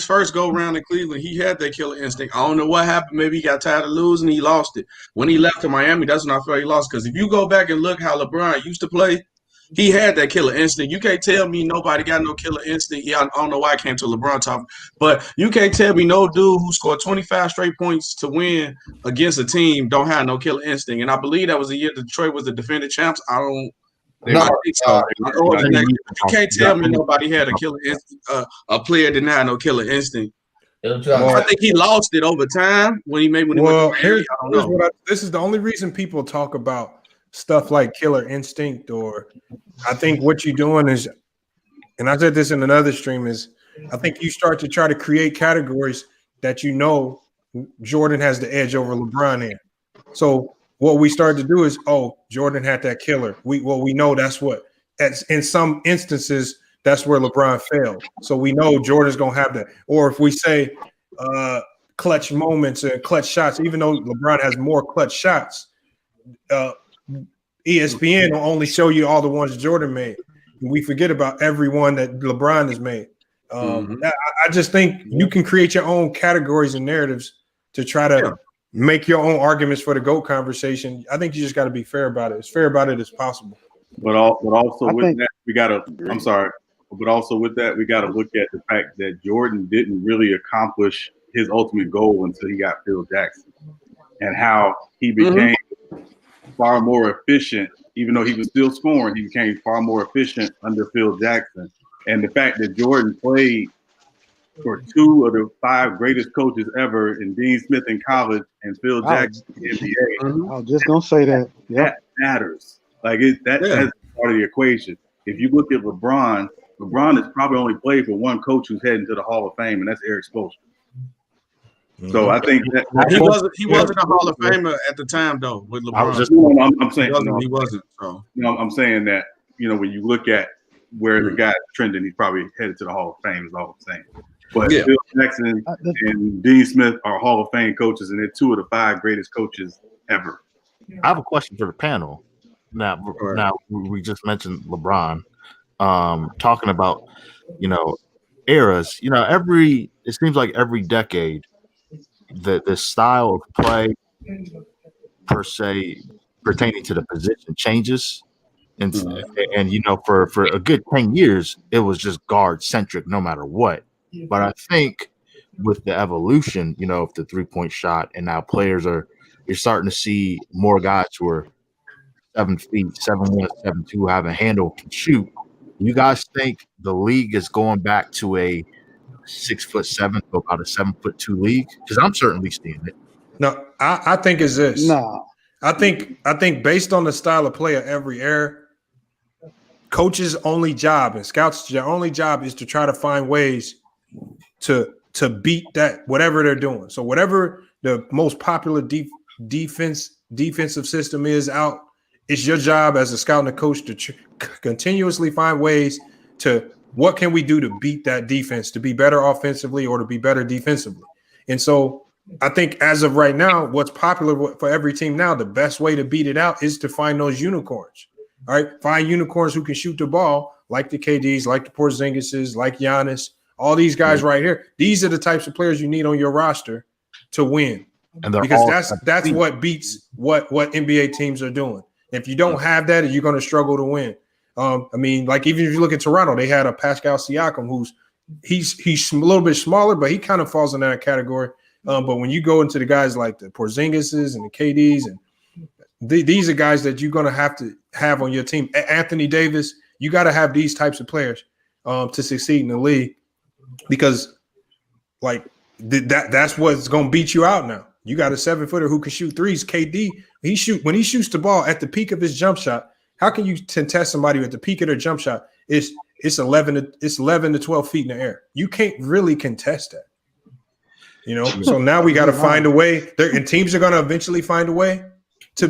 first go round in Cleveland, he had that killer instinct. I don't know what happened. Maybe he got tired of losing. He lost it. When he left to Miami, that's when I felt he lost. Because if you go back and look how LeBron used to play, he had that killer instinct. You can't tell me nobody got no killer instinct. Yeah, I don't know why I came to LeBron talk, but you can't tell me no dude who scored 25 straight points to win against a team don't have no killer instinct. And I player that was the year Detroit was the defending champs. I think so. You can't tell me nobody had a killer instinct. A player didn't have no killer instinct. I think he lost it over time when he went to Miami. I don't know. This is the only reason people talk about stuff like killer instinct, or I think what you're doing is, and I said this in another stream, is I think you start to try to create categories that you know Jordan has the edge over LeBron in. So what we started to do is, Jordan had that killer. We know that's in some instances that's where LeBron failed. So we know Jordan's gonna have that. Or if we say clutch moments and clutch shots, even though LeBron has more clutch shots, ESPN will only show you all the ones Jordan made. We forget about every one that LeBron has made. I just think you can create your own categories and narratives to try to make your own arguments for the GOAT conversation. I think you just got to be fair about it. As fair about it as possible. But also with that, we got to. I'm sorry, but also with that, we got to look at the fact that Jordan didn't really accomplish his ultimate goal until he got Phil Jackson, and how he became far more efficient. Even though he was still scoring, he became far more efficient under Phil Jackson. And the fact that Jordan played for 2 of the 5 greatest coaches ever in Dean Smith in college and Phil Jackson in the NBA. I was just gonna say that. That matters. That's part of the equation. If you look at LeBron has probably only played for one coach who's heading to the Hall of Fame, and that's Eric Spoelstra. So I think that he wasn't a Hall of Famer at the time though with LeBron. I'm saying he wasn't. So I'm saying that when you look at where the guy's trending, he's probably headed to the Hall of Fame. Is all I'm saying. But Phil Jackson and Dean Smith are Hall of Fame coaches, and they're 2 of the 5 greatest coaches ever. I have a question for the panel. Now we just mentioned LeBron, talking about eras. It seems like every decade, the style of play per se pertaining to the position changes, and for a good 10 years it was just guard centric no matter what. But I think with the evolution, of the 3-point shot, and now you're starting to see more guys who are 7 feet, 7'1", 7'2", have a handle, can shoot. You guys think the league is going back to a 6'7" to about a 7'2" league? Because I'm certainly seeing it. No, I think it's this. No, I think based on the style of play of every era, coaches' only job and scouts' their only job is to try to find ways to beat that whatever they're doing. So whatever the most popular defensive system is out, it's your job as a scout and a coach to continuously find ways to what can we do to beat that defense, to be better offensively or to be better defensively. And so I think as of right now, what's popular for every team now, the best way to beat it out is to find those unicorns. All right, find unicorns who can shoot the ball, like the KDs, like the Porzingises, like Giannis, all these guys right here. These are the types of players you need on your roster to win, because that's what beats what NBA teams are doing. If you don't have that, you're going to struggle to win. Like even if you look at Toronto, they had a Pascal Siakam he's a little bit smaller, but he kind of falls in that category. But when you go into the guys like the Porzingises and the KDs, and these are guys that you're going to have on your team. Anthony Davis, You got to have these types of players to succeed in the league because, like, that's what's going to beat you out now. You got a 7-footer who can shoot threes. KD, when he shoots the ball at the peak of his jump shot. How can you contest somebody at the peak of their jump shot? It's 11 to 12 feet in the air. You can't really contest that. You know, so now we got to find a way. And teams are going to eventually find a way to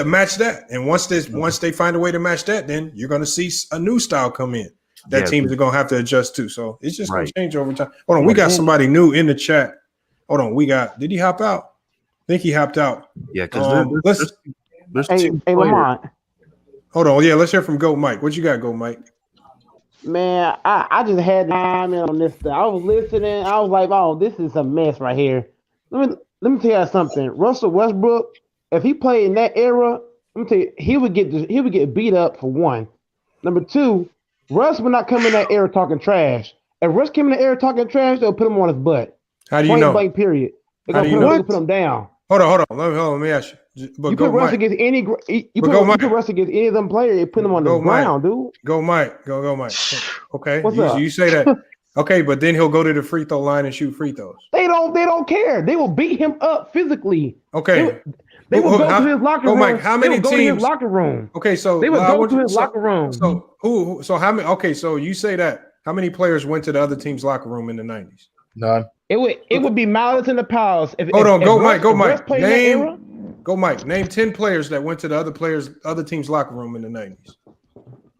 match that. And once they find a way to match that, then you're going to see a new style come in that teams are going to have to adjust to. So it's just going to change over time. Hold on, we got somebody new in the chat. Hold on, did he hop out? I think he hopped out. Yeah, because there's two Lamont. Hold on, yeah, let's hear from Goat Mike. What you got, Goat Mike? Man, I just had to chime in on this stuff. I was listening. I was like, oh, this is a mess right here. Let me tell you something. Russell Westbrook, if he played in that era, let me tell you, he would get beat up for one. Number two, Russ would not come in that era talking trash. If Russ came in the era talking trash, they'll put him on his butt. How do you know? Blank period. They're gonna put him down. Hold on. Let me ask you. But you put Russ against any. You put Russ against any of them players. You put him on the ground, dude. Go Mike. Go Mike. Okay. What's up? You say that. Okay, but then he'll go to the free throw line and shoot free throws. They don't care. They will beat him up physically. Okay. They will go to his locker room. Mike, how many teams? Go to his locker room. Okay, so they would go to his locker room. So who? So how many? Okay, so you say that. How many players went to the other team's locker room in the 90s? None. It would be Malice in the Palace. Go Mike. Name 10 players that went to the other team's locker room in the 90s.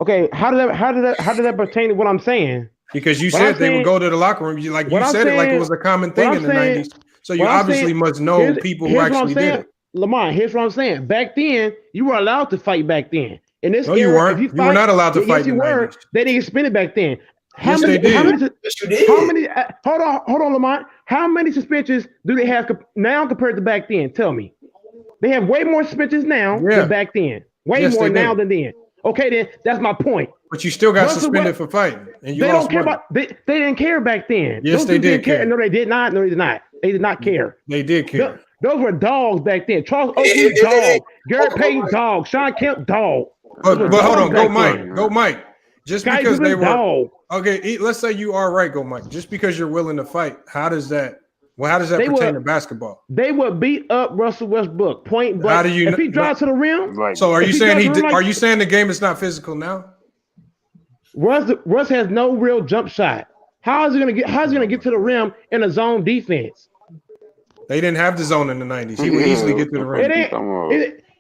Okay, how did that pertain to what I'm saying? Because you said they would go to the locker room. You said it like it was a common thing in the 90s. So you obviously must know people who actually did it. Lamont, here's what I'm saying. Back then, you were allowed to fight back then. In this era, you weren't. You were not allowed to fight in the 90s. They didn't spin it back then. They did. How many? Hold on, Lamont. How many suspensions do they have now compared to back then? Tell me. They have way more suspensions now than back then. Way more now than then. Okay, then that's my point. But you still got suspended for fighting, and you they lost don't care money. about. They didn't care back then. Yes, they did care. No, they did not. No, they did not. They did not care. They did care. Those were dogs back then. Charles Oakley, dog. Garrett Payton, dog. Sean Kemp, dog. But hold on, go Mike. Just Guys, because they were dog. Okay, let's say you are right, go Mike. Just because you're willing to fight, how does that pertain to basketball? They would beat up Russell Westbrook. Point blank. How do you if he drives to the rim? So are you saying are you saying the game is not physical now? Russ has no real jump shot. How's he gonna get to the rim in a zone defense? They didn't have the zone in the 90s. He would easily get to the rim.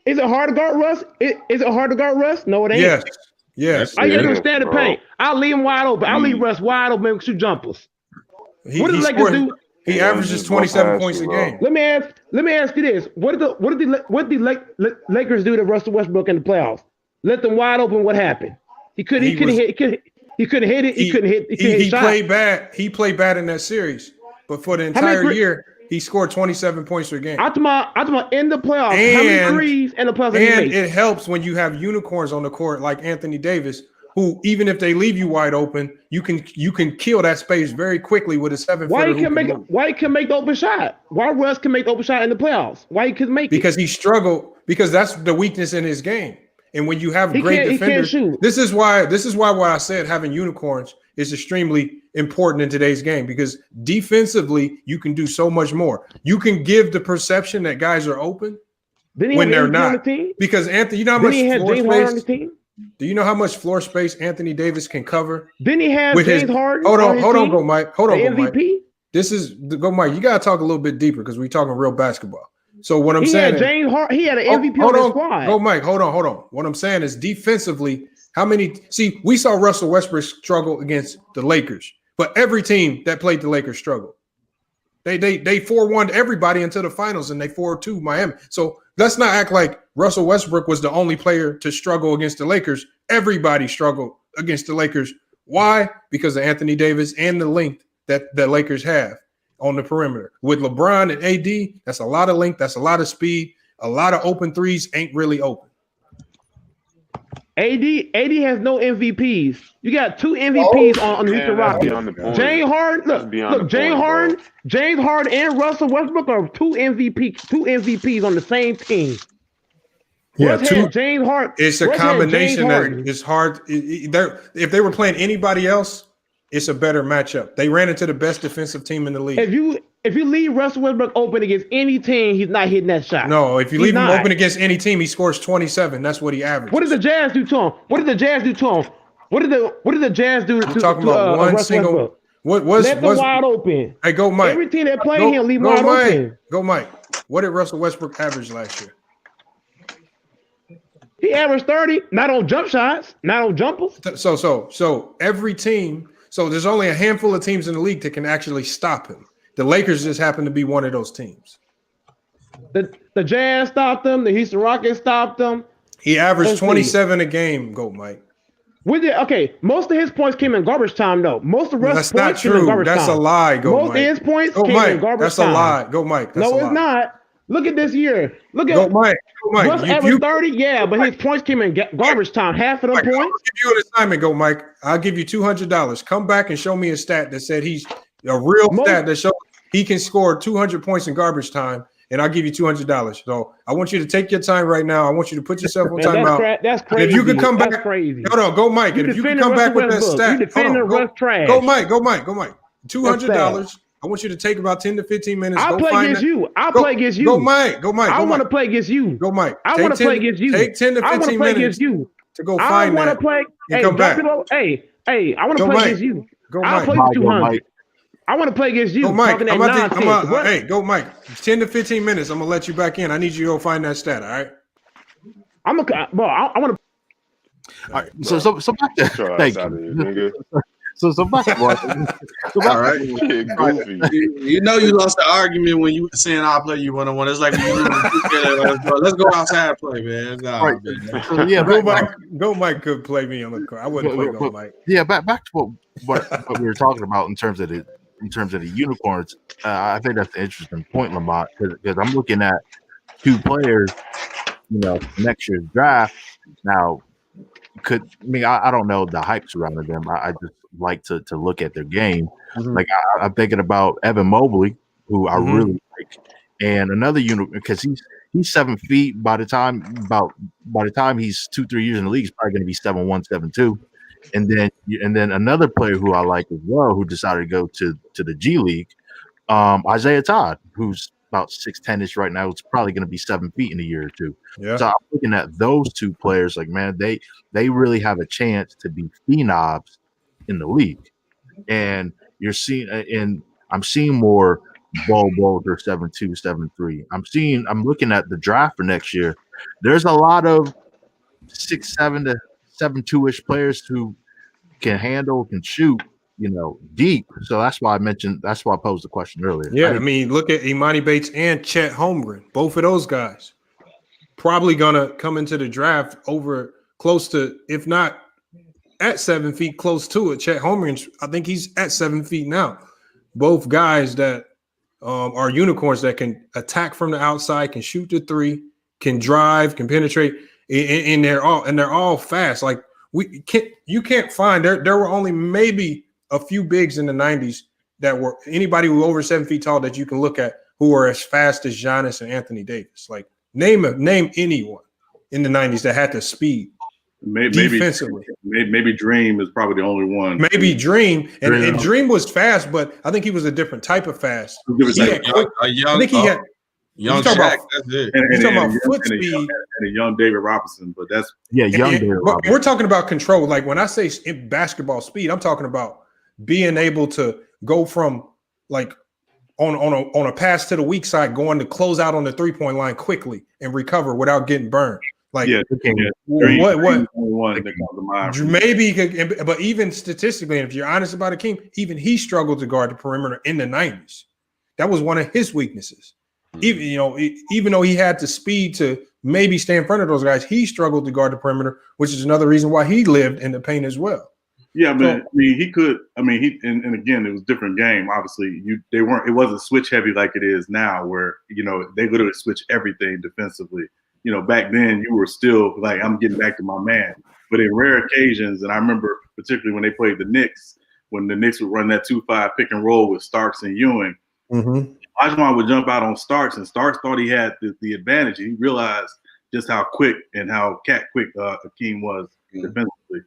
Is it hard to guard Russ? Is it hard to guard Russ? No, it ain't. Yes. I got to stand the paint. I'll leave him wide open. I'll leave Russ wide open and shoot jumpers. What did the Lakers do? He averages 27 points a game. Let me ask you this: What did the Lakers do to Russell Westbrook in the playoffs? Let them wide open. What happened? He couldn't hit it. He played bad. He played bad in that series, but for the entire year, he scored 27 points per game. I'm talking about in the playoffs. How many threes in the playoffs? And it helps when you have unicorns on the court like Anthony Davis, who even if they leave you wide open, you can kill that space very quickly with a 7-footer. Why he can make the open shot? Why Russ can make the open shot in the playoffs? Why he couldn't make it? Because he struggled. Because that's the weakness in his game. And when you have great defenders, this is why what I said having unicorns is extremely important in today's game, because defensively you can do so much more. You can give the perception that guys are open when they're not. Because Anthony, you know how much floor space? Do you know how much floor space Anthony Davis can cover? Didn't he have James Harden? Hold on, go Mike. Hold on, go Mike. This is go Mike. You gotta talk a little bit deeper because we're talking real basketball. So what I'm saying, James Harden, he had an MVP on his squad. Go Mike. Hold on. What I'm saying is defensively, we saw Russell Westbrook struggle against the Lakers, but every team that played the Lakers struggled. They 4-1 everybody until the finals, and they 4-2 Miami. So let's not act like Russell Westbrook was the only player to struggle against the Lakers. Everybody struggled against the Lakers. Why? Because of Anthony Davis and the length that the Lakers have on the perimeter. With LeBron and AD, that's a lot of length, that's a lot of speed, a lot of open threes ain't really open. AD has no MVPs. You got 2 MVPs on the Houston Rockets. James Harden and Russell Westbrook are 2 MVPs on the same team. Yeah, Russ had James Harden. It's a Russ had combination James that Harden. is hard. If they were playing anybody else, it's a better matchup. They ran into the best defensive team in the league. If you leave Russell Westbrook open against any team, he's not hitting that shot. No, if you leave him open against any team, he scores 27. That's what he averages. What did the Jazz do to him? What did the Jazz do to him? What did the Jazz do I'm talking about one single. Westbrook? What was Left him wide open? Hey, go Mike. Every team that played him, leave him wide Mike. open. Go Mike. What did Russell Westbrook average last year? He averaged 30, not on jump shots, not on jumpers. So every team. So there's only a handful of teams in the league that can actually stop him. The Lakers just happen to be one of those teams. The Jazz stopped them. The Houston Rockets stopped them. He averaged 27 a game. Go Mike. Most of his points came in garbage time, though. Most of Russ's points came in garbage time. That's not true. That's a lie. Go Mike. Most of his points came in garbage time. That's a lie. Go Mike. No, it's not. Look at this year. Look at Go Mike. Russ averaged 30, but his points came in garbage time. Half of them points. I'll give you an assignment. Go Mike. I'll give you $200. Come back and show me a stat that said he's a real stat that shows he can score 200 points in garbage time. And I'll give you $200. So I want you to take your time right now. I want you to put yourself on timeout. That's crazy. And if you could come back, crazy. No, go Mike. And if you can come back with that stat, go Mike. $200. I want you to take about 10 to 15 minutes. I'll play against you. I'll play against you. Go Mike. I want to play against you. Go Mike. I want to play against you. Take 10 to 15 minutes to go find that. I want to play. Hey, come back. Hey, I want to play against you. Go I'll Mike. play for 200. I want to play against you. Go Mike. Hey, go Mike. 10 to 15 minutes. I'm gonna let you back in. I need you to go find that stat. All right. I want to. All right. So back to thank you. So back to all right. You know you lost the argument when you saying I'll play you 1-on-1. It's like let's go outside and play, man. Right. Man. So, yeah, Go Mike could play me on the court. I wouldn't play Go Mike. Yeah, back to what we were talking about in terms of the unicorns. I think that's an interesting point, Lamont, because I'm looking at two players, next year's draft. Now, I don't know the hype surrounding them. I just like to look at their game. Mm-hmm. Like I'm thinking about Evan Mobley, who I really like, and another unicorn because he's 7 feet. By the time he's 2-3 years in the league, he's probably going to be 7'1", 7'2". And then another player who I like as well, who decided to go to the G League, Isaiah Todd, who's about 6'10" right now. It's probably going to be 7 feet in a year or two. Yeah. So I'm looking at those two players, like, man, they really have a chance to be phenoms in the league. And I'm seeing more Bol or 7'2", 7'3". I'm looking at the draft for next year. There's a lot of 6'7" to 7'2" players who can handle, can shoot, deep. So that's why I posed the question earlier. Yeah, I mean, look at Imani Bates and Chet Holmgren. Both of those guys probably gonna come into the draft over close to, if not at 7 feet, close to it. Chet Holmgren, I think he's at 7 feet now. Both guys that are unicorns that can attack from the outside, can shoot the three, can drive, can penetrate, and they're all fast. Like you can't find there were only maybe a few bigs in the 90s that were anybody who over 7 feet tall that you can look at who are as fast as Giannis and Anthony Davis. Like name anyone in the 90s that had the speed. Defensively. Maybe Dream is probably the only one. Maybe Dream. And Dream was fast, but I think he was a different type of fast. Young Shaq, that's it. He's talking about foot speed. And a young David Robinson, but that's young David Robinson. We're talking about control. Like when I say basketball speed, I'm talking about being able to go from like on a pass to the weak side, going to close out on the 3-point line quickly and recover without getting burned. Like what? Maybe, but even statistically, if you're honest about Hakeem, even he struggled to guard the perimeter in the 90s. That was one of his weaknesses. Even though he had the speed to maybe stay in front of those guys, he struggled to guard the perimeter, which is another reason why he lived in the paint as well. Yeah, but he could. And again, it was a different game. Obviously, it wasn't switch heavy like it is now, where they literally switch everything defensively. Back then you were still like, I'm getting back to my man. But in rare occasions, and I remember particularly when they played the Knicks, when the Knicks would run that 2-5 pick and roll with Starks and Ewing, Olajuwon would jump out on Starks, and Starks thought he had the advantage. He realized just how quick and how cat quick Hakeem was defensively.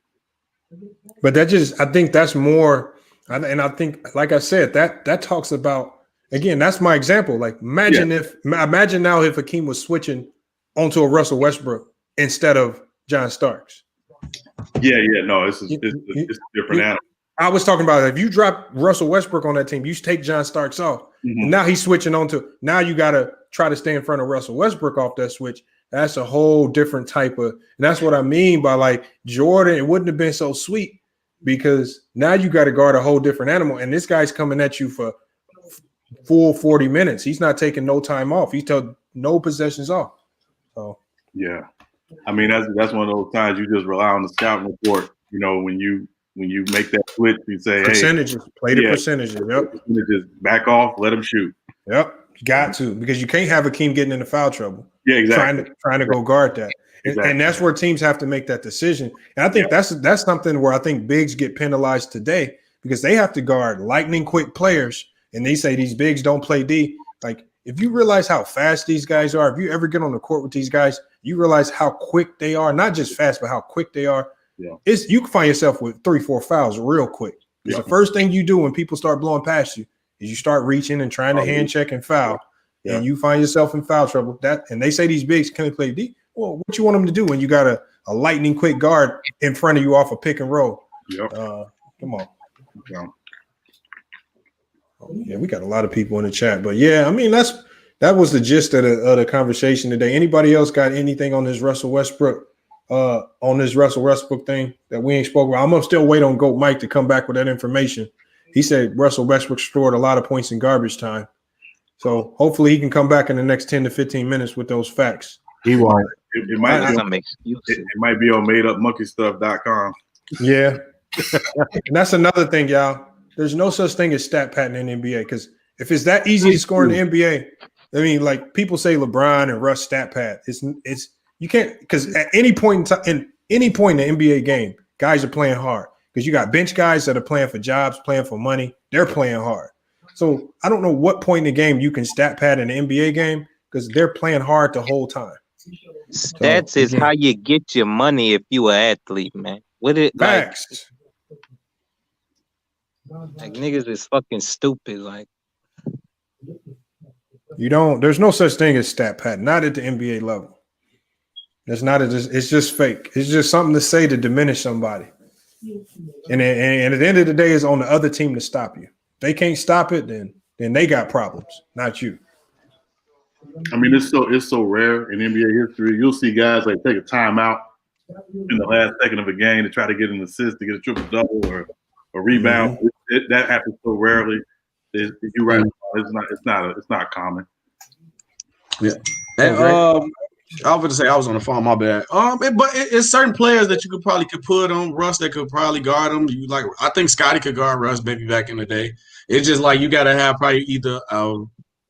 But I think that's more, and I think, like I said, that talks about, again, that's my example. Like, imagine now if Hakeem was switching onto a Russell Westbrook instead of John Starks. No, it's a different animal. I was talking about if you drop Russell Westbrook on that team, you take John Starks off. And now he's switching on to, now you got to try to stay in front of Russell Westbrook off that switch. That's a whole different type of, and that's what I mean by like Jordan. It wouldn't have been so sweet because now you got to guard a whole different animal. And this guy's coming at you for full 40 minutes. He's not taking no time off. He's took no possessions off. So, yeah. I mean, that's one of those times you just rely on the scouting report. You know, when you make that switch, you say, percentages, play the percentages. Yep. Just back off, let him shoot. Yep. You got to, because you can't have Hakeem getting into foul trouble. Yeah, exactly. Trying to go guard that. Exactly. And that's where teams have to make that decision. And I think that's something where I think bigs get penalized today because they have to guard lightning quick players. And they say these bigs don't play D. Like, if you realize how fast these guys are, if you ever get on the court with these guys, you realize how quick they are, not just fast, but how quick they are. Yeah. You can find yourself with 3-4 fouls real quick. Because the first thing you do when people start blowing past you is you start reaching and trying to hand check and foul. Yeah. And you find yourself in foul trouble. And they say these bigs can't play D. Well, what you want them to do when you got a lightning quick guard in front of you off a pick and roll? Yep. Come on. Yeah, we got a lot of people in the chat. But yeah, I mean, that was the gist of the conversation today. Anybody else got anything on this Russell Westbrook thing that we ain't spoke about? I'm gonna still wait on Goat Mike to come back with that information. He said Russell Westbrook scored a lot of points in garbage time. So hopefully he can come back in the next 10 to 15 minutes with those facts. He won't. It might be on madeupmonkeystuff.com. Yeah. And that's another thing, y'all. There's no such thing as stat pattern in the NBA because if it's that easy to score in the NBA, I mean, like people say LeBron and Russ stat pad. It's you can't, because at any point in the NBA game, guys are playing hard because you got bench guys that are playing for jobs, playing for money. They're playing hard. So I don't know what point in the game you can stat pad in the NBA game because they're playing hard the whole time. Stats is how you get your money if you an athlete, man. What it facts. Like niggas is fucking stupid. Like there's no such thing as stat pad, not at the NBA level. It's just fake. It's just something to say to diminish somebody. And at the end of the day, it's on the other team to stop you. If they can't stop it, then they got problems, not you. I mean, it's so rare in NBA history. You'll see guys like take a timeout in the last second of a game to try to get an assist to get a triple double or a rebound. Mm-hmm. That happens so rarely. You're right. It's not common. Yeah. And, I was going to say I was on the phone. My bad. It's certain players that you could put on Russ that could probably guard him. I think Scotty could guard Russ maybe back in the day. It's just like you got to have probably either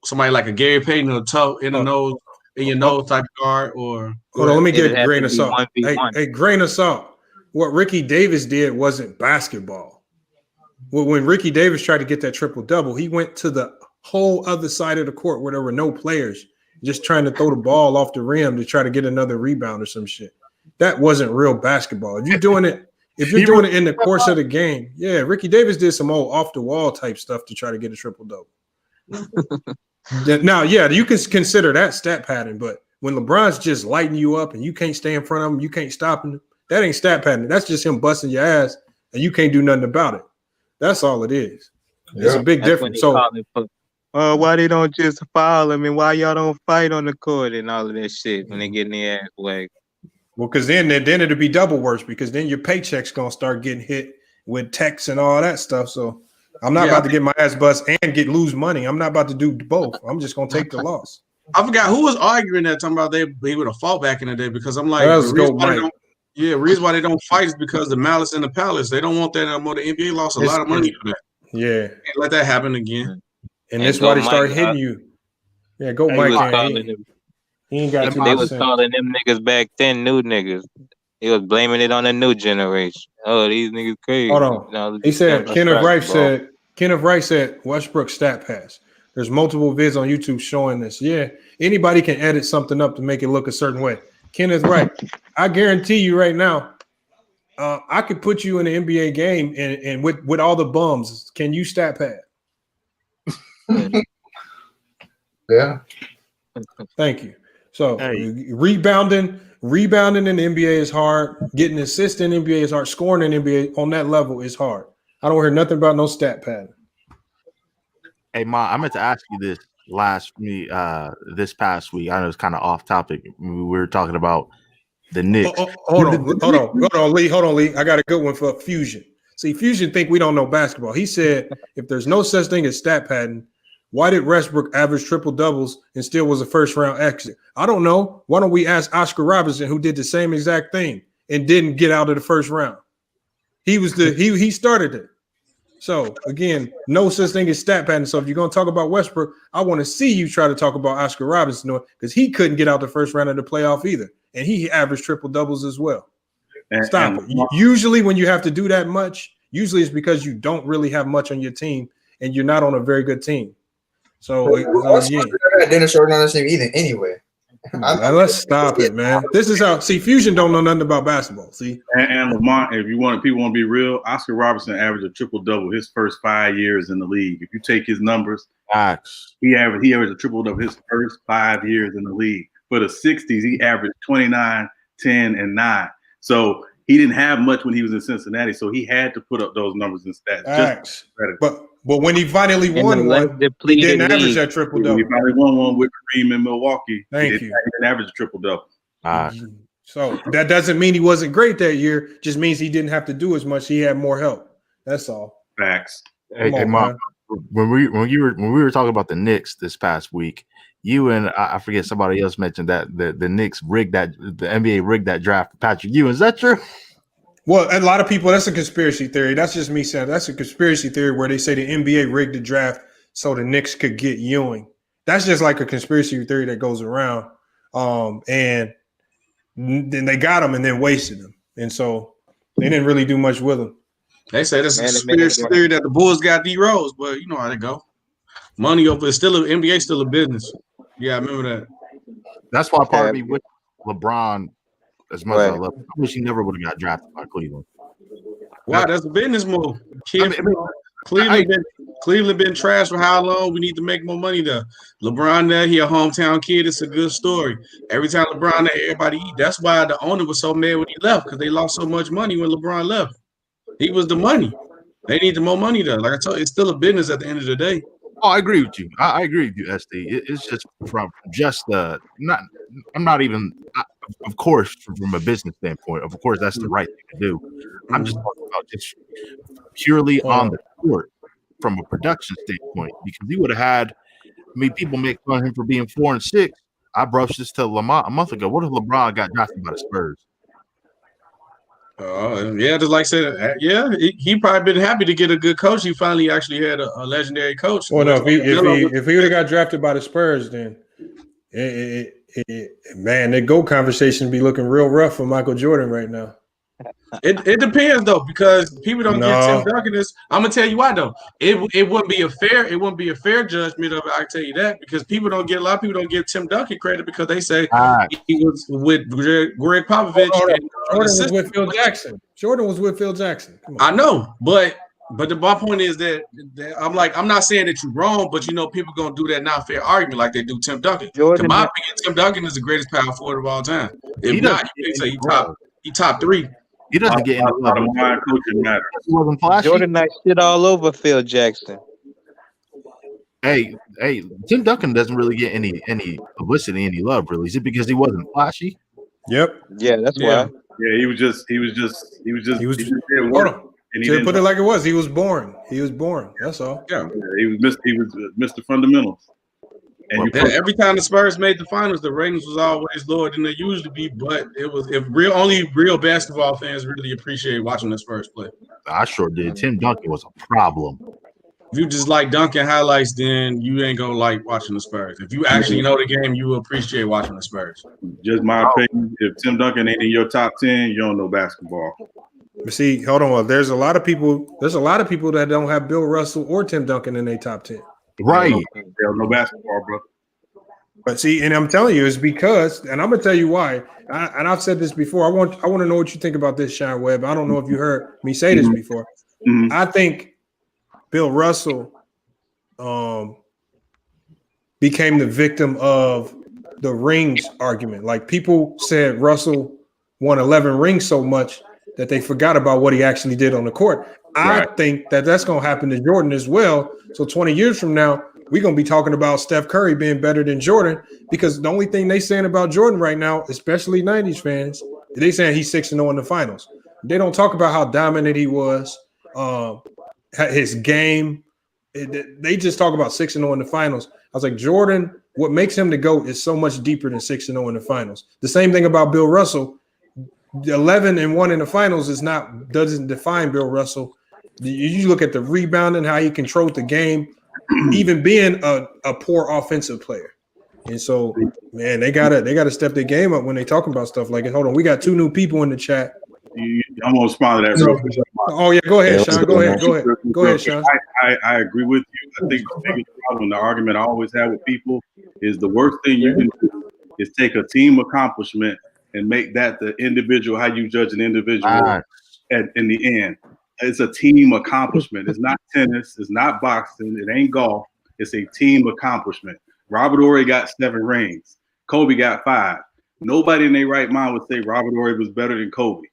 somebody like a Gary Payton or tough in your nose type of guard or. Hold on, let me get a grain of salt. Hey, grain of salt. What Ricky Davis did wasn't basketball. When Ricky Davis tried to get that triple double, he went to the whole other side of the court where there were no players, just trying to throw the ball off the rim to try to get another rebound or some shit. That wasn't real basketball. If you're doing it in the course of the game, yeah, Ricky Davis did some old off the wall type stuff to try to get a triple double. Now, yeah, you can consider that stat pattern, but when LeBron's just lighting you up and you can't stay in front of him, you can't stop him, that ain't stat pattern. That's just him busting your ass and you can't do nothing about it. That's all it is. It's a big difference. So why they don't just foul him and why y'all don't fight on the court and all of that shit when they get in their ass whacked? Well, because then it'll be double worse because then your paycheck's gonna start getting hit with texts and all that stuff. So I'm not about to get my ass bust and lose money. I'm not about to do both. I'm just gonna take the loss. I forgot who was arguing that, talking about they would have fought back in the day because I'm like, the reason why they don't fight is because the malice in the palace. They don't want that no more. The NBA lost a lot of money for that. Yeah, can't let that happen again. And that's why they start hitting you. Yeah, go Mike. He ain't got They was calling them niggas back then new niggas. He was blaming it on the new generation. Oh, these niggas crazy. Hold on. No, he said Kenneth Wright said Westbrook stat pass. There's multiple vids on YouTube showing this. Yeah, anybody can edit something up to make it look a certain way. Kenneth Wright. I guarantee you right now, I could put you in an NBA game and with all the bums, can you stat pad? Yeah. Thank you. So rebounding in the NBA is hard. Getting assists in the NBA is hard. Scoring in the NBA on that level is hard. I don't hear nothing about no stat pad. Hey, Ma, I meant to ask you this this past week. I know it's kind of off topic. We were talking about the Knicks. Hold on, Lee. I got a good one for Fusion. See, Fusion think we don't know basketball. He said if there's no such thing as stat padding, why did Westbrook average triple doubles and still was a first round exit? I don't know. Why don't we ask Oscar Robertson, who did the same exact thing and didn't get out of the first round? He was he started it. So again, no such thing as stat padding. So if you're gonna talk about Westbrook, I want to see you try to talk about Oscar Robertson because he couldn't get out the first round of the playoff either, and he averaged triple doubles as well. Stop it. Usually, when you have to do that much, usually it's because you don't really have much on your team and you're not on a very good team. So again, Dennis Jordan on this team either anyway. Let's stop it, man. This is how Fusion don't know nothing about basketball. See, and Lamont, if people want to be real, Oscar Robertson averaged a triple double his first 5 years in the league. If you take his numbers, he averaged a triple double his first 5 years in the league. For the 60s, he averaged 29, 10, and 9. So he didn't have much when he was in Cincinnati, so he had to put up those numbers and stats. But when he finally won one, he didn't average that triple double. He finally won one with Kareem in Milwaukee. Thank you. He didn't average a triple double. So that doesn't mean he wasn't great that year. Just means he didn't have to do as much. He had more help. That's all. Facts. Hey, Mom, when we were talking about the Knicks this past week, you and I forget somebody else mentioned that the Knicks the NBA rigged that draft for Patrick Ewing. Is that true? Well, a lot of people, that's a conspiracy theory. That's just me saying that's a conspiracy theory where they say the NBA rigged the draft so the Knicks could get Ewing. That's just like a conspiracy theory that goes around. And then they got him and then wasted him. And so they didn't really do much with him. They say that's a conspiracy theory that the Bulls got D Rose, but you know how they go. Money over NBA still a business. Yeah, I remember that. That's why part of me with LeBron. As much as I love him, I wish he never would have got drafted by Cleveland. Wow, that's a business move. Cleveland been trashed for how long? We need to make more money there. LeBron there, he a hometown kid. It's a good story. Every time LeBron there, everybody eat. That's why the owner was so mad when he left because they lost so much money when LeBron left. He was the money. They need more money there. Like I told you, it's still a business at the end of the day. Oh, I agree with you. I agree with you, SD. It's just from I'm not even. Of course, from a business standpoint, of course, that's the right thing to do. I'm just talking about just purely on the court from a production standpoint, because he would have had. People make fun of him for being 4 and 6. I brushed this to Lamont a month ago. What if LeBron got drafted by the Spurs? Yeah, just like I said, he probably been happy to get a good coach. He finally actually had a legendary coach. Well, no, if he would have got drafted by the Spurs, then man, that GOAT conversation be looking real rough for Michael Jordan right now. It depends though, because people don't get Tim Duncan. I'm gonna tell you why though. It wouldn't be a fair judgment of it. I can tell you that, because a lot of people don't give Tim Duncan credit because they say he was with Greg Popovich. Jordan was with Phil Jackson. Jordan was with Phil Jackson. I know, but my point is that I'm not saying that you're wrong, but people gonna do that not fair argument like they do Tim Duncan. In my opinion, Tim Duncan is the greatest power forward of all time. If not, you can say he top 3. He doesn't get any love. He wasn't flashy. Jordan Knight shit all over Phil Jackson. Hey, Tim Duncan doesn't really get any publicity, any love, really. Is it because he wasn't flashy? Yep. Yeah, that's why. Yeah, he was just there working. And he to put it like it was, he was boring. That's all. Yeah, he was Mr. Fundamentals. And every time the Spurs made the finals, the ratings was always lower than they usually be. But it was only real basketball fans really appreciate watching the Spurs play. I sure did. Tim Duncan was a problem. If you just like Duncan highlights, then you ain't gonna like watching the Spurs. If you actually know the game, you will appreciate watching the Spurs. Just my opinion. If Tim Duncan ain't in your top 10, you don't know basketball. But see, hold on. There's a lot of people that don't have Bill Russell or Tim Duncan in their top 10. Right. There's no basketball, bro. But see, and I'm telling you, it's because, and I'm gonna tell you why. And I've said this before. I want to know what you think about this, Sean Webb. I don't know if you heard me say this before. I think Bill Russell became the victim of the rings argument. Like people said, Russell won 11 rings so much that they forgot about what he actually did on the court. I think that that's going to happen to Jordan as well. So 20 years from now, we're going to be talking about Steph Curry being better than Jordan, because the only thing they saying about Jordan right now, especially 90s fans, they saying he's 6-0 in the finals. They don't talk about how dominant he was, his game. They just talk about 6-0 in the finals. I was like, Jordan, what makes him the GOAT is so much deeper than 6-0 in the finals. The same thing about Bill Russell. 11-1 in the finals doesn't define Bill Russell. You look at the rebounding, how he controlled the game, even being a poor offensive player. And so, man, they gotta step their game up when they talking about stuff like it. Hold on, we got 2 new people in the chat. I'm gonna respond to that real quick. Oh yeah, go ahead, Sean. Go ahead, Sean. I agree with you. I think the biggest problem, the argument I always have with people is the worst thing you can do is take a team accomplishment and make that the individual, how you judge an individual in the end. It's a team accomplishment. It's not tennis. It's not boxing. It ain't golf. It's a team accomplishment. Robert Horry got 7 rings. Kobe got 5. Nobody in their right mind would say Robert Horry was better than Kobe.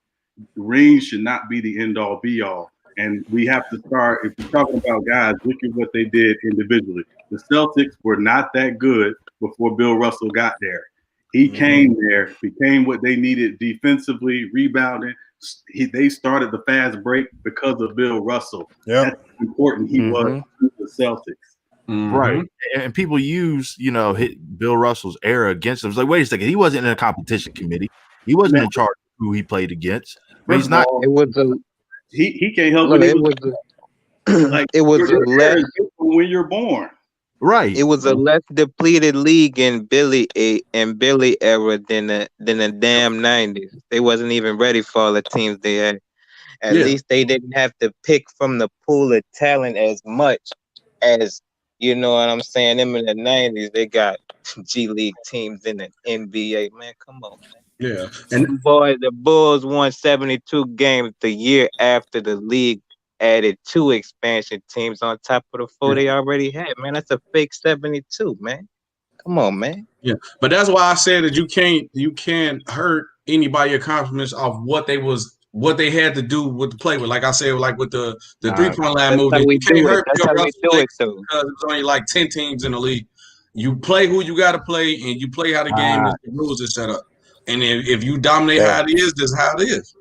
Rings should not be the end all be all. And we have to start, if we're talking about guys, look at what they did individually. The Celtics were not that good before Bill Russell got there. He came there, became what they needed defensively, rebounding. They started the fast break because of Bill Russell. That's how important he was to the Celtics. Right. And people use, hit Bill Russell's era against him. It's like, wait a second, he wasn't in a competition committee. He wasn't in charge of who he played against. But he's not. It was he can't help it. It was a less when you're born. Right. It was a less depleted league in Billy era than the damn 90s. They wasn't even ready for all the teams they had. At least they didn't have to pick from the pool of talent as much as, you know what I'm saying. Them in the 90s, they got G League teams in the NBA. Man, come on, man. Yeah. And the Bulls won 72 games the year after the league added 2 expansion teams on top of the 4 they already had. Man, that's a fake 72, man. Come on, man. Yeah, but that's why I said that you can't hurt anybody accomplishments of what they had to do with the play with. Like I said, like with the 3-point line movement, you can't hurt Bill Russell because there's only like 10 teams in the league. You play who you got to play, and you play how the game is, the rules are set up. And if you dominate how it is, that's how it is.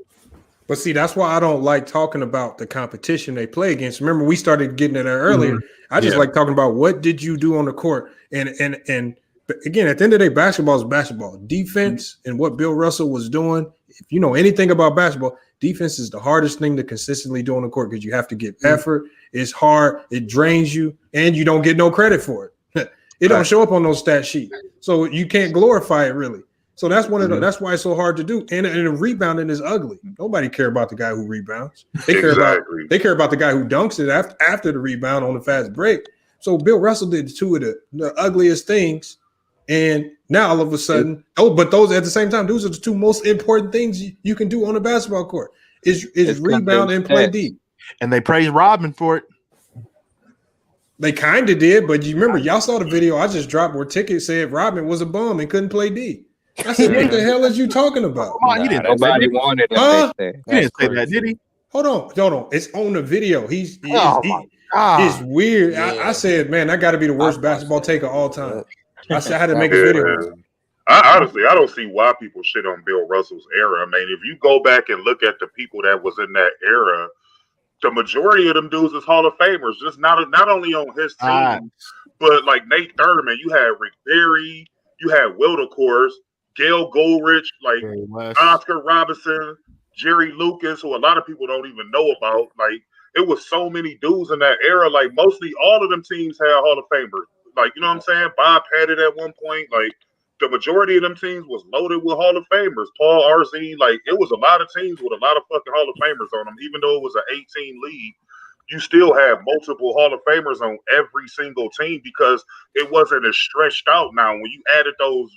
But see, that's why I don't like talking about the competition they play against. Remember, we started getting it earlier. I just like talking about what did you do on the court. And again, at the end of the day, basketball is basketball. Defense and what Bill Russell was doing, if you know anything about basketball, defense is the hardest thing to consistently do on the court because you have to give effort. It's hard. It drains you, and you don't get no credit for it. It don't show up on those stat sheets. So you can't glorify it really. So that's one of the, that's why it's so hard to do. And rebounding is ugly. Nobody care about the guy who rebounds. They care about the guy who dunks it after the rebound on the fast break. So Bill Russell did 2 of the ugliest things. And now all of a sudden, but those at the same time, those are the 2 most important things you can do on a basketball court is rebound and play D. And they praised Rodman for it. They kind of did, but you remember, y'all saw the video I just dropped where Ticket said Rodman was a bum and couldn't play D. I said, what the hell is you talking about? Nobody wanted it. He didn't say that, did he? Hold on. It's on the video. It's weird. Yeah. I said, man, that got to be the worst basketball take of all time. I said I had to make a video. I honestly don't see why people shit on Bill Russell's era. I mean, if you go back and look at the people that was in that era, the majority of them dudes is Hall of Famers. Just not only on his team, but like Nate Thurman. You had Rick Barry. You had Wilt, of course. Gail Goldrich, like Oscar Robinson, Jerry Lucas, who a lot of people don't even know about. Like, it was so many dudes in that era. Like, mostly all of them teams had Hall of Famers. Like, you know what I'm saying? Bob had it at one point. Like, the majority of them teams was loaded with Hall of Famers. Paul Arzine, like, it was a lot of teams with a lot of fucking Hall of Famers on them, even though it was an 18 league. you still have multiple Hall of Famers on every single team because it wasn't as stretched out. Now, when you added those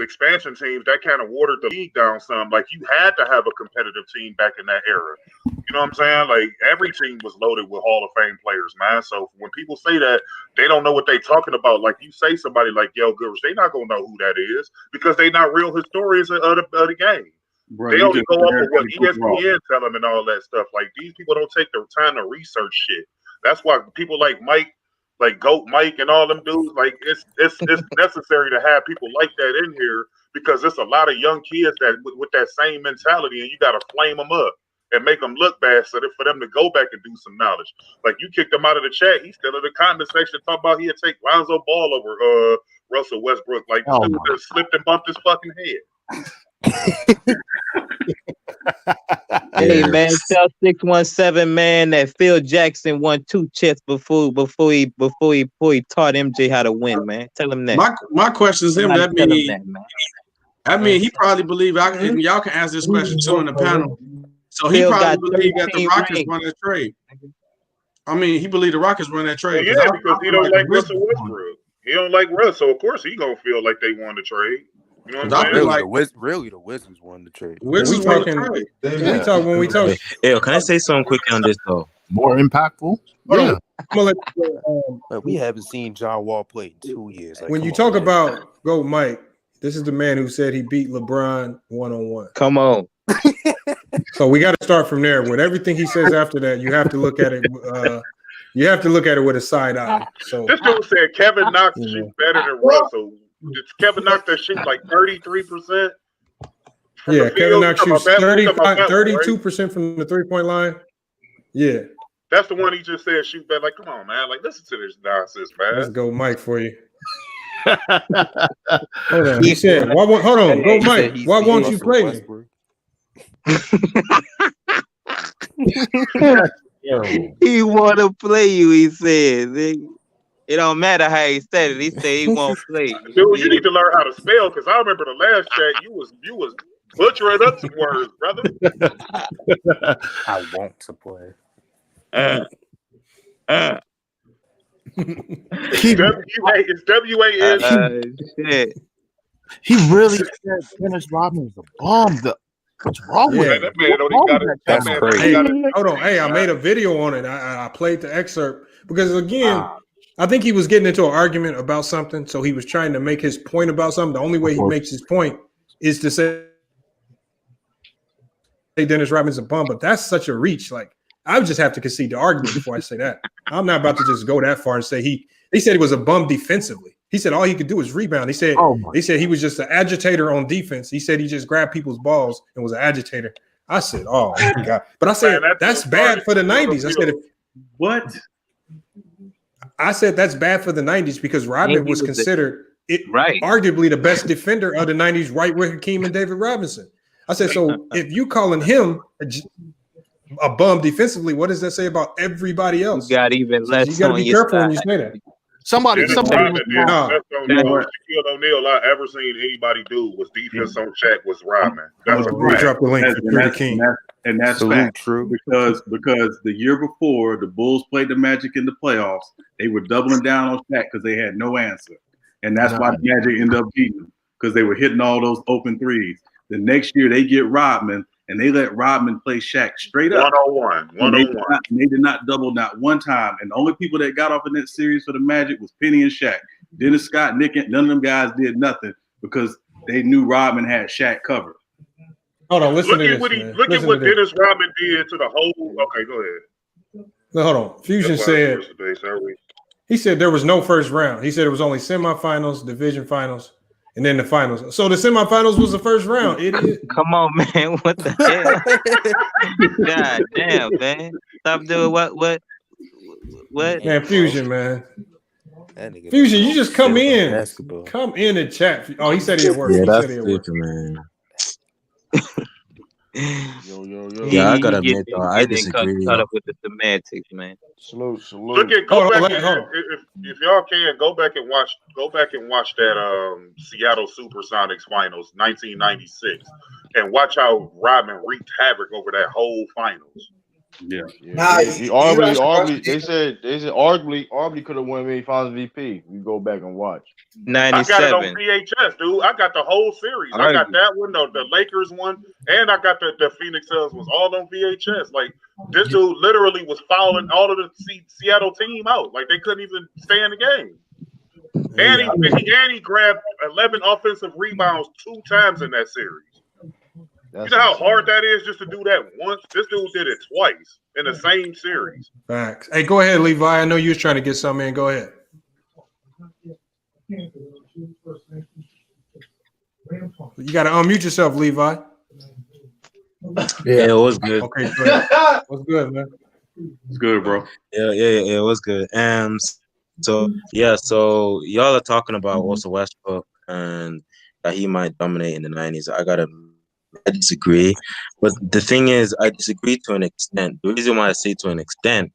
expansion teams, that kind of watered the league down some. Like, you had to have a competitive team back in that era. You know what I'm saying? Like, every team was loaded with Hall of Fame players, man. So when people say that, they don't know what they're talking about. Like, you say somebody like Gail Goodrich, they're not going to know who that is because they're not real historians of the game. Bro, they only go off of what ESPN tell them and all that stuff. Like, these people don't take the time to research shit. That's why people like Mike, like Goat Mike and all them dudes, like it's necessary to have people like that in here because there's a lot of young kids that with that same mentality, and you got to flame them up and make them look bad so that for them to go back and do some knowledge. Like, you kicked him out of the chat, he's still in the comment section talking about he'd take Lonzo Ball over Russell Westbrook. Like, this dude just slipped and bumped his fucking head. Hey man, tell 617 man that Phil Jackson won 2 chips before he taught MJ how to win, man. Tell him that. My question is him. I mean, he probably believe and y'all can ask this question too in the panel. So he probably believed that the Rockets won that trade. I mean, he believed the Rockets won that trade. Well, yeah, because he don't like Russell Westbrook. He don't like Russ, so of course he gonna feel like they won the trade. You know what I'm saying? Really, the Wizards won the trade. When we talk. Hey, can I say something quickly on this though? More impactful. Yeah. We haven't seen John Wall play in 2 years. Like, when you talk about Go Mike, this is the man who said he beat LeBron 1-on-1. Come on. So we got to start from there. With everything he says after that, you have to look at it. You have to look at it with a side eye. So this dude said Kevin Knox shoots better than Russell. Did Kevin Knox that shoots like 33%? Yeah, Kevin Knox shoots 32% from the 3-point line. Yeah. That's the one he just said shoot better. Like, come on, man. Like, listen to this nonsense, man. Let's go, Mike, for you. Hold on. He said, hold on. Go, Mike. Why won't you play me? He want to play you, he said. It don't matter how he said it. He said he won't play. Dude, you need to learn how to spell because I remember the last chat you was butchering up some words, brother. I want to play. It's WAN. Shit. He really said Dennis Rodman was a bomb. What's wrong with him? That man don't even got it. That's crazy. Hold on. Hey, I made a video on it. I played the excerpt because, again, I think he was getting into an argument about something. So he was trying to make his point about something. The only way he makes his point is to say Dennis Rodman's a bum. But that's such a reach. Like, I would just have to concede the argument before I say that. I'm not about to just go that far and say he said he was a bum defensively. He said all he could do was rebound. He said he was just an agitator on defense. He said he just grabbed people's balls and was an agitator. I said, oh my God. But I said that's bad for the 90s. I said what? I said that's bad for the 90s because Rodman was considered arguably the best defender of the 90s, right with Hakeem and David Robinson. I said, so if you calling him a bum defensively, what does that say about everybody else? You got even less. You got to be careful when you say that. Somebody Shaquille O'Neal I ever seen anybody do was defense on Shaq was Rodman. That's a fact. Drop the link for the King. And that's fact. True. Because the year before the Bulls played the Magic in the playoffs, they were doubling down on Shaq because they had no answer. And that's why the Magic ended up beating them because they were hitting all those open threes. The next year they get Rodman and they let Rodman play Shaq straight up. 1-on-1. They did not double not one time. And the only people that got off in that series for the Magic was Penny and Shaq. Dennis Scott, Nick, none of them guys did nothing because they knew Rodman had Shaq covered. Hold on, listen to this. Look at what Dennis Rodman did to the whole. Okay, go ahead. No, hold on. Fusion said he said there was no first round. He said it was only semifinals, division finals, and then the finals. So the semifinals was the first round. Idiot. Come on, man. What the hell? God damn, man. Stop doing what? Man, Fusion, man. Fusion, you just come in. Come in and chat. Oh, he said he at work. Yeah, that's it, man. Yo. Yeah, I gotta admit, though, I disagree. Caught up with the semantics, man. Salute. Look at if y'all can go back and watch that Seattle Supersonics finals 1996 and watch how Rodman wreaked havoc over that whole finals. Yeah. Nah, arguably, they said arguably could have won NBA Finals MVP. You go back and watch. I got it on 97. VHS, dude. I got the whole series. I got that one, the Lakers one, and I got the Phoenix Suns was all on VHS. Like this dude literally was fouling all of the Seattle team out. Like they couldn't even stay in the game. And he grabbed 11 offensive rebounds 2 times in that series. You know how hard that is just to do that once? This dude did it twice in the same series. Facts. Hey, go ahead, Levi. I know you was trying to get something in. Go ahead. You got to unmute yourself, Levi. Yeah, it was good. Okay, good. What's good, man? It's good, bro. Yeah, it was good. So y'all are talking about also Westbrook and that he might dominate in the 90s. I disagree. But the thing is, I disagree to an extent. The reason why I say to an extent,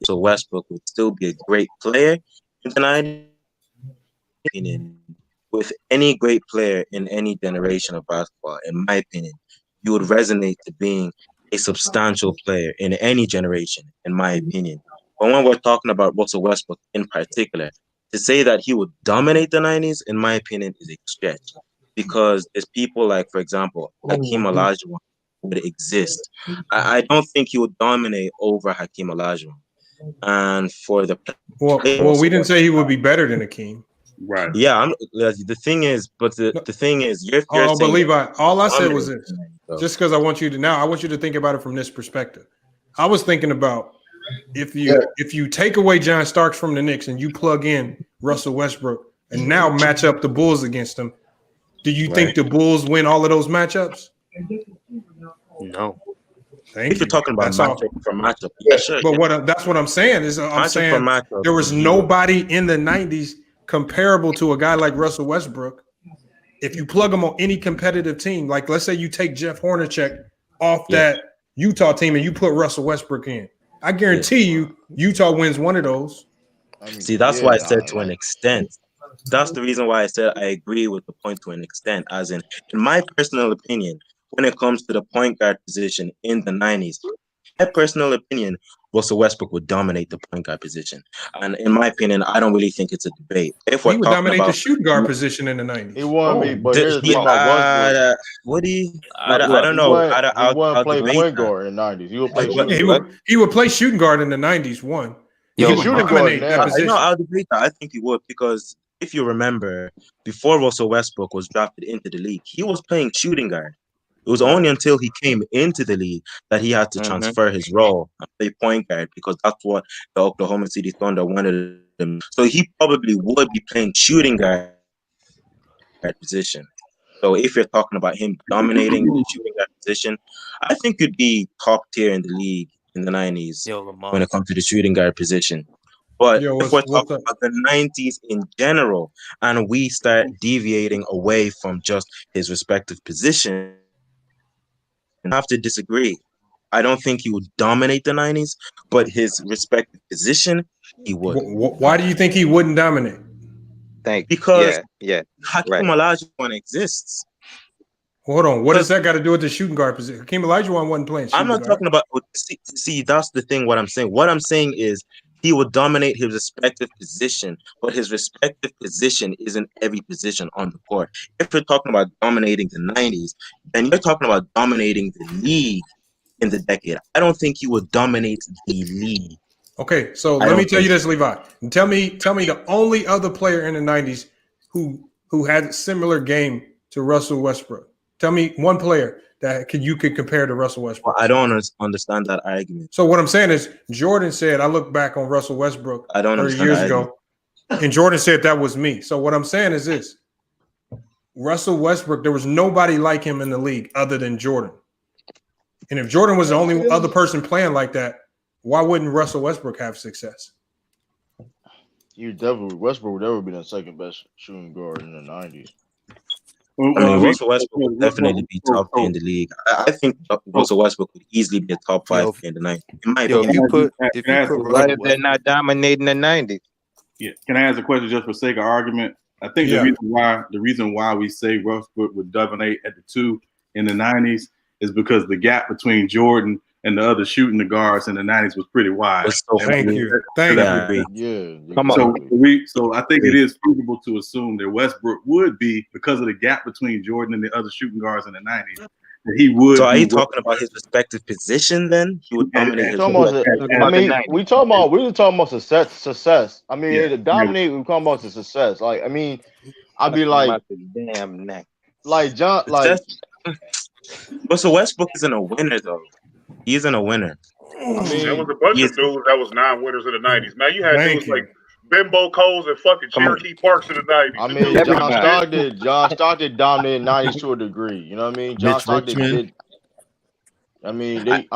so Westbrook would still be a great player in the 90s. With any great player in any generation of basketball, in my opinion, you would resonate to being a substantial player in any generation, in my opinion. But when we're talking about Russell Westbrook in particular, to say that he would dominate the 90s, in my opinion, is a stretch. Because there's people like, for example, Hakeem Olajuwon would exist. I don't think he would dominate over Hakeem Olajuwon. And for the well, we didn't say he would be better than Hakeem. Right. Yeah, the thing is, you're but saying Levi, all I said was dominate. this. Just because I want you to think about it from this perspective. I was thinking about if you take away John Starks from the Knicks and you plug in Russell Westbrook and now match up the Bulls against him, do you think the Bulls win all of those matchups? No. If you're talking about matchup, yeah, sure. But that's what I'm saying is I'm saying there was nobody in the 90s comparable to a guy like Russell Westbrook. If you plug him on any competitive team, like let's say you take Jeff Hornacek off that Utah team and you put Russell Westbrook in, I guarantee you Utah wins one of those. See, that's why I said to an extent. That's the reason why I said I agree with the point to an extent. As in my personal opinion, when it comes to the point guard position in the 90s, my personal opinion, Russell Westbrook would dominate the point guard position. And in my opinion, I don't really think it's a debate. If he would dominate the shooting guard position in the 90s. He won me, but here's the thing about Westbrook. I don't know. He wouldn't play point guard in the 90s. He would play shooting guard. He would play shooting guard in the 90s, one. He would shooting dominate that position. I'll debate that. I think he would because if you remember, before Russell Westbrook was drafted into the league, he was playing shooting guard. It was only until he came into the league that he had to transfer his role and play point guard because that's what the Oklahoma City Thunder wanted him. So he probably would be playing shooting guard position. So if you're talking about him dominating the shooting guard position, I think he'd be top tier in the league in the 90s when it comes to the shooting guard position. But if we're talking about the 90s in general and we start deviating away from just his respective position, I have to disagree. I don't think he would dominate the 90s, but his respective position, he would. Why do you think he wouldn't dominate? Because Hakeem Olajuwon exists. Hold on. What does that got to do with the shooting guard position? Hakeem Olajuwon wasn't playing shooting I'm not guard. talking about – see, that's the thing what I'm saying. What I'm saying is he would dominate his respective position, but his respective position isn't every position on the court. If you're talking about dominating the 90s, then you're talking about dominating the league in the decade. I don't think he would dominate the league. Okay, so let me tell you this, Levi. And tell me the only other player in the 90s who had a similar game to Russell Westbrook. Tell me one player that you could compare to Russell Westbrook. Well, I don't understand that argument. So what I'm saying is Jordan said, I look back on Russell Westbrook 30 years ago, and Jordan said that was me. So what I'm saying is this. Russell Westbrook, there was nobody like him in the league other than Jordan. And if Jordan was the only other person playing like that, why wouldn't Russell Westbrook have success? Westbrook would never be the second best shooting guard in the 90s. Russell Westbrook would definitely be top 10 in the league. I think Russell Westbrook would easily be a top 5 in the 90s. In my opinion, they're not dominating the 90s. Yeah, can I ask a question just for sake of argument? I think the reason why we say Westbrook would dominate at the 2 in the 90s is because the gap between Jordan and the other shooting the guards in the 90s was pretty wide. So thank you. Come on. So I think it is feasible to assume that Westbrook would be, because of the gap between Jordan and the other shooting guards in the 90s, that he would. So are you talking about his respective position then? He would dominate his we talking about success. I mean, to dominate, we're talking about the success. Like, I mean, I'd be like, damn neck. Like John, like. But so Westbrook isn't a winner though. He isn't a winner. I mean, there was a bunch of dudes that was non-winners in the 90s. Man, you had dudes like Bimbo Coles and fucking Cherokee Parks in the 90s. I mean, John Stockton dominated 90s to a degree. You know what I mean? John Stockton did. I mean, that's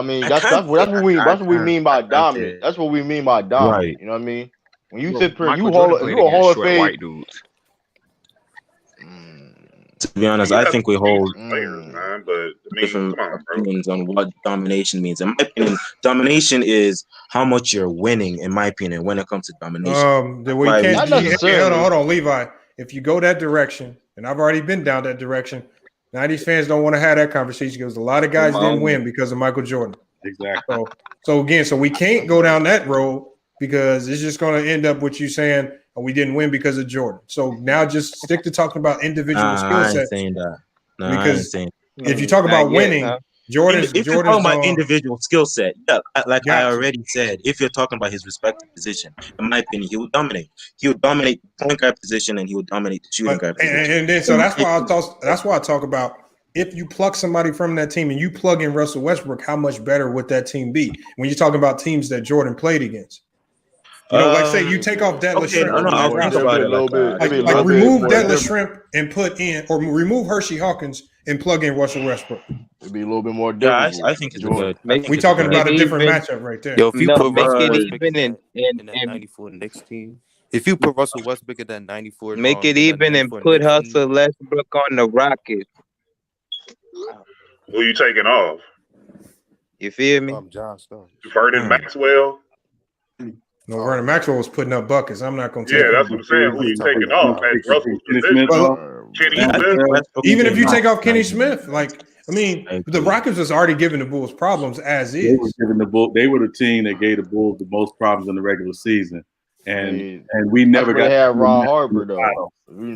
what we mean by dominant. That's what we mean by dominant. Right. You know what I mean? When you sit there, you a Hall of Fame. To be honest, I think we hold players, man, but I mean, different opinions on what domination means. In my opinion, domination is how much you're winning, in my opinion, when it comes to domination. Hold on, Levi. If you go that direction, and I've already been down that direction, 90s fans don't want to have that conversation because a lot of guys didn't win because of Michael Jordan. Exactly. So again, we can't go down that road because it's just going to end up with you saying, we didn't win because of Jordan. So now just stick to talking about individual skill sets. I ain't saying that. No, because I ain't saying that. If you talk about winning, Jordan's. If you're talking about individual skill set, I already said, if you're talking about his respective position, in my opinion, he would dominate. He would dominate the point guard position, and he would dominate the shooting guard position. And then, so that's why I talk about if you pluck somebody from that team and you plug in Russell Westbrook, how much better would that team be? When you're talking about teams that Jordan played against. You know, like say you take off Detlef Shrimp. Like remove Detlef Shrimp and put in, or remove Hershey Hawkins and plug in Russell Westbrook. It'd be a little bit more difficult. Yeah, I think it's good. We talking about a different matchup right there. Yo, if you put Russell Westbrook in that 94 Knicks team, if you put Russell Westbrook in that 94, make it even and put Russell Westbrook on the Rockets. Who you taking off? You feel me? John Stockton. Vernon Maxwell. No, Vernon Maxwell was putting up buckets. I'm not going to take Yeah, that's what I'm saying. Who you taking off? Even if you take off Kenny Smith, like, I mean, the Rockets was already giving the Bulls problems as is. They were the team that gave the Bulls the most problems in the regular season. And we never got. They had Ron Harper, though. They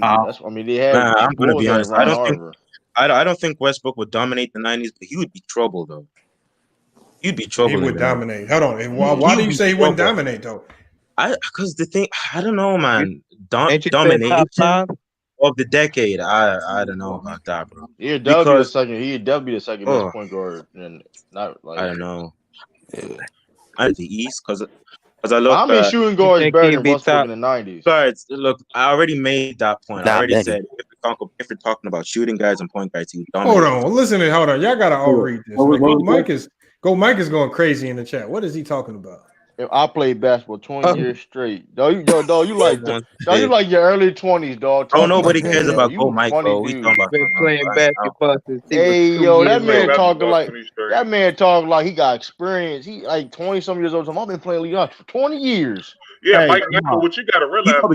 had. I'm going to be honest. I don't think Westbrook would dominate the 90s, but he would be trouble, though. You'd be trouble. He would dominate. Hold on. Why do you say he wouldn't dominate though? Because the thing, I don't know, man. Domination of the decade. I don't know about that, bro. He'd definitely be the second best point guard, and not like I don't know. At the East, because I look. How many shooting guards better than Westbrook in the 90s? Guards, look, I already made that point. I already said if we're talking about shooting guards and point guards, he would dominate. Hold on. Hold on. Y'all gotta all read this. Mike is going crazy in the chat. What is he talking about? If I played basketball 20 years straight, dog, you like your early 20s, dog. Oh, nobody cares about Go Mike, bro. We talking about playing basketball. Hey, yo, that man talking like he got experience. He like 20 some years old. I've been playing league for 20 years. Yeah, hey, Mike, what you got to realize, bro,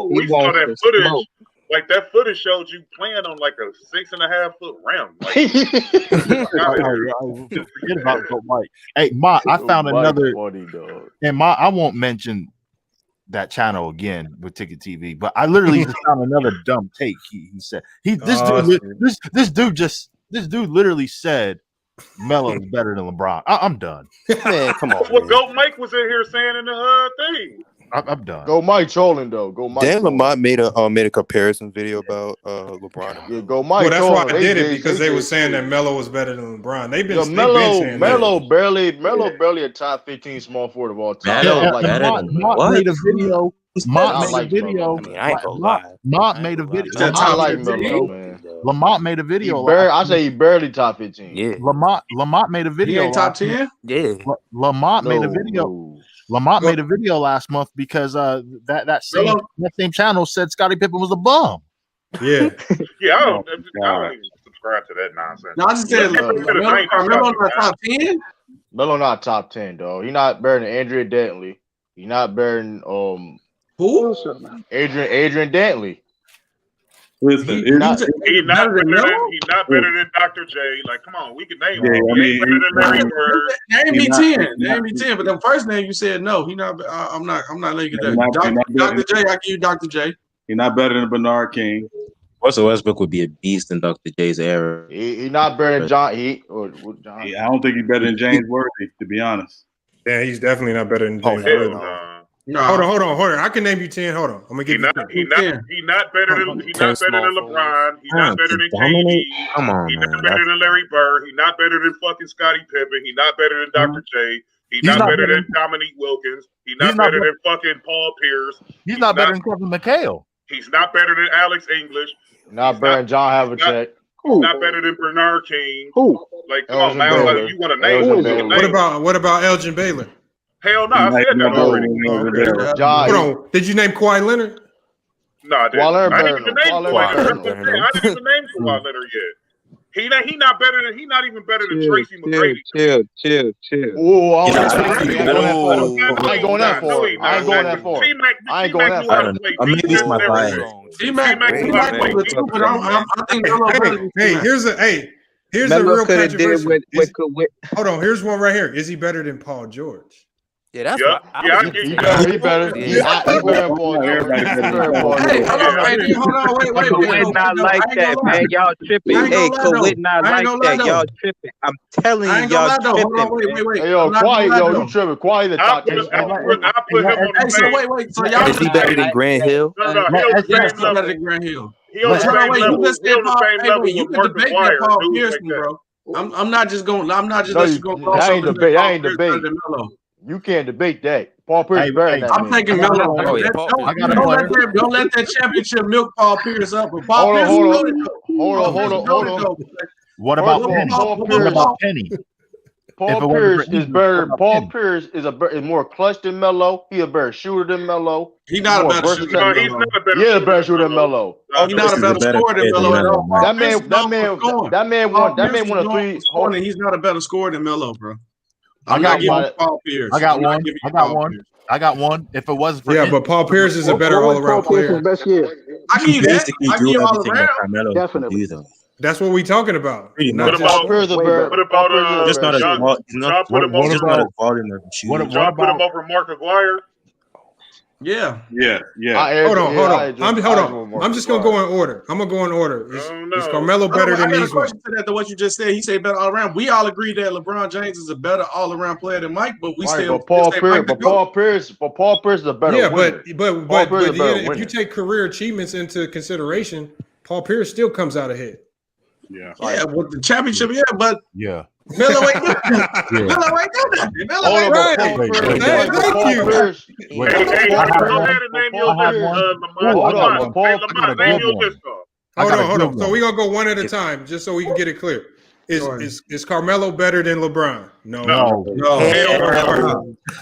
we saw that footage. Like that footage showed you playing on like a 6.5 foot rim. Forget about Mike. Hey, Ma, I found another. And I won't mention that channel again with Ticket TV, but I literally just found another dumb take. He said this dude literally said Melo is better than LeBron. I'm done. Man, come on. That's what Goat Mike was in here saying in the thing. I'm done. Go Mike trolling though. Go Mike. Dan Lamont made a comparison video about LeBron. Yeah, go Mike. Well, that's why I did it because they were saying that Melo was better than LeBron. They've been Melo barely a top 15 small forward of all time. Mott made a video. Mott made a video. Mott made a video. I like Melo, man. Lamont made a video. I say he barely top 15. Yeah. Lamont made a video. He ain't top 10? Yeah. Lamont made a video. Lamont made a video last month because that same channel said Scottie Pippen was a bum. Yeah. Yeah, I don't even subscribe to that nonsense. No, I just said Melo not top 10? Melo not top 10, dog. He's not better than Andrea Dantley. He's not better than who? Adrian Dantley. Listen, He's not better than Dr. J. Like, come on, we can name him. He ain't better than Larry Bird. Name me 10. Name me 10. But the first name you said no. He not. I'm not letting you do that. Dr. J. I give you Dr. J. He's not better than Bernard King. Russell Westbrook would be a beast in Dr. J's era. He not better than John. I don't think he's better than James Worthy, to be honest. Yeah, he's definitely not better than James Worthy. No. Hold on. I can name you 10. Hold on. I'm gonna give you 10. He not better than LeBron. He's not better than KD. Come on, He's not better than Larry Bird. He's not better than fucking Scottie Pippen. He's not better than Dr. J. He's not better than Dominique Wilkins. He's not better than fucking Paul Pierce. He's not better than Kevin McHale. He's not better than Alex English. Not better than John Havlicek. Not better than Bernard King. Who? Like, come on, man. Like, you want to name him? What about Elgin Baylor? Hell no, I said that already. Hold on. Did you name Kawhi Leonard? No, I didn't. I didn't even name Kawhi Leonard yet. He not better than. He not even better than Tracy McGrady. Chill. Oh, I ain't going that far. I ain't going that far. I ain't going that far. Maybe it's my bias. Here's a real controversial. Hold on, here's one right here. Is he better than Paul George? Yeah, that's he better. Hold on, wait. Not like that, man. Y'all tripping. Hey, Kawhi not like that. Y'all tripping. I'm telling you, y'all tripping. Hey, yo, quiet, you tripping. Quiet the top. I put him on the same. Wait. So y'all is he better than Grant Hill? No, He's better than Grant Hill. He on the same level. You can debate that Paul Pierce, bro. I'm not just going. I ain't debate. You can't debate that. Paul Pierce is better than that. I'm taking Melo. Don't let that championship milk Paul Pierce up. But Paul Pierce, hold on. What about Penny? Paul Pierce is better. Paul Pierce is more clutch than Melo. He a better shooter than Melo. He's not a better shooter. He's a better shooter than Melo. He's not a better scorer than Melo at all. That man won a 3. He's not a better scorer than Melo, bro. I got one. If it wasn't for but Paul Pierce is a better all-around player. I give you that. I give you all around. Definitely. That's what we talking about. What about just not as volume of shooting. John put him over Mark Aguirre? Yeah. Hold on. I'm just gonna go in order. Is Carmelo better than these ones? To what you just said, he said better all around. We all agree that LeBron James is a better all around player than Mike, but we still. Paul Pierce is a better winner. But if you take career achievements into consideration, Paul Pierce still comes out ahead. Yeah, with the championship, but yeah. Melo ain't good. Melo ain't good. Melo ain't right. Thank you. Go ahead and name your list. Hold on. So we're gonna go one at a time, just so we can get it clear. Is Carmelo better than LeBron? No.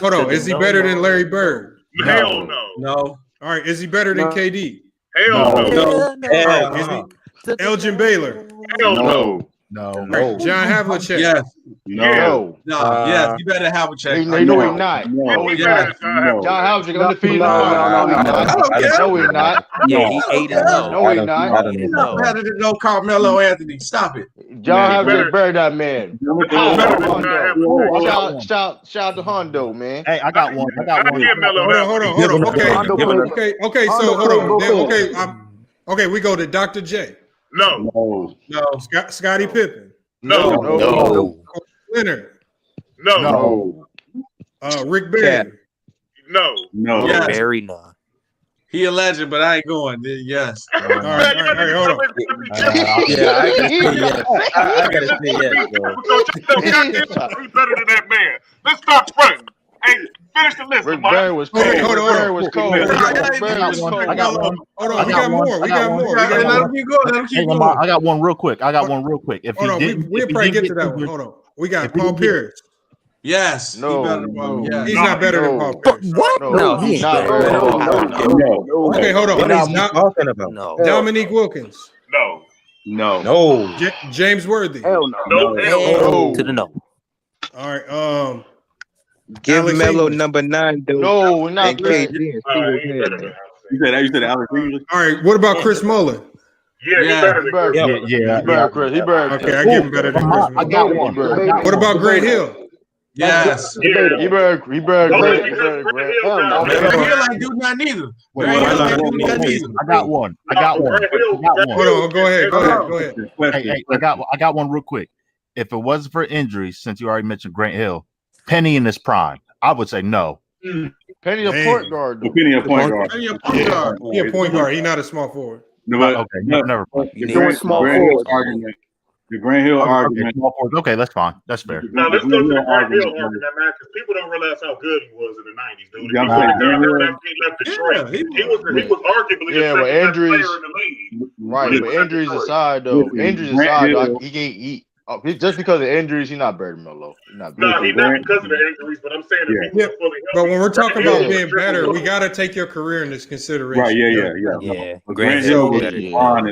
Hold on. Is he better than Larry Bird? Hell no. All right. Is he better than KD? Hell no. Is he Elgin Baylor? Hell no. John Havlicek? Yes. No. Yes, you better have a check. No, he's not. No, John Havlicek undefeated. No, he's not. Yeah, he 8-0. No, he's not. He's not better than no Carmelo Anthony. Stop it. John Havlicek better than that man. Shout out to Hondo, man. Hey, I got one. Hold on. Okay. So hold on. Okay, we go to Dr. J. No. Scottie Pippen. No. Leonard. No. Rick Barry. No. Yes. Very not. He a legend, but I ain't going. Yes. All right, hold on. I gotta say yes. He's better than that man. Let's stop running. Hey, finish the list. Rick Barry was cold. I got one. Hold on, we got more. Let him keep going. I got one real quick. If hold on, we'll probably get to that one. Hold on. We got Paul Pierce. Yes. No. He's not better than Paul Pierce. What? No, he's not. Okay, hold on. What is he talking about? No. Dominique Wilkins. No. James Worthy. No. To the no. All right. Give Alex Melo English. number 9, dude. No, we're not. You said Alex English. All right. What about Chris Mullin? Yeah, he better than Chris. He better Chris. He better. Okay, I give him better than Chris. I got one. What about Grant Hill? Yes. Yeah, He better. Grant Hill. Grant Hill ain't do nothing either. Grant Hill ain't do nothing either. I got one. Hold on, go ahead. Hey, I got one real quick. If it wasn't for injuries, since you already mentioned Grant Hill, Penny in his prime, I would say no. Penny a point guard. Penny a point guard. Penny a point guard. He a point guard. He's not a small forward. Never mind. The Grant Hill argument. Okay, that's fine. That's fair. Now let's go to the Grant Hill argument, man, because people don't realize how good he was in the 90s, dude. He left Detroit. He was arguably the second best player in the league. Right, but injuries aside, though, he just because of injuries, he's not better than Melo. No, he's not because of the injuries, but I'm saying if he was fully healthy. But when we're talking about being better, we got to take your career into consideration. Right, yeah. Grant Hill was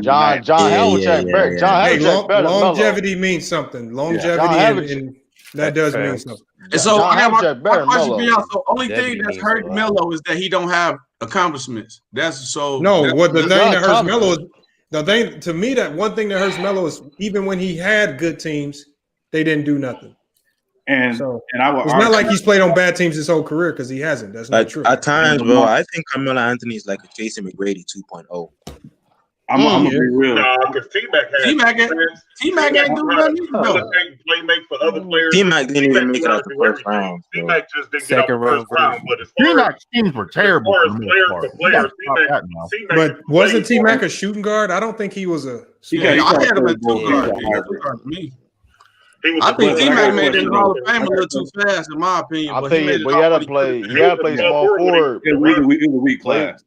John Havlicek better. John Havlicek better. Longevity means something. Longevity and that does mean something. And so my question for y'all, so only thing that's hurt Melo is that he don't have accomplishments. That's so. No, what the thing that hurts Melo is the thing to me that one thing that hurts Melo is even when he had good teams, they didn't do nothing. And it's not like he's played on bad teams his whole career because he hasn't. That's not true. At times, bro, I think Carmelo Anthony is like a Jason McGrady 2.0. I'm gonna be real. No, because T-Mac ain't do nothing. Play make for other players. T-Mac didn't even make it out the first round. T-Mac just didn't get out the first round. But as T-Mac teams were terrible. But wasn't T-Mac a shooting guard? I don't think he was a. I had him at two guard. I think T-Mac made it in the Hall of Fame a little too fast, in my opinion. I think he had to play small forward. It was a weak class.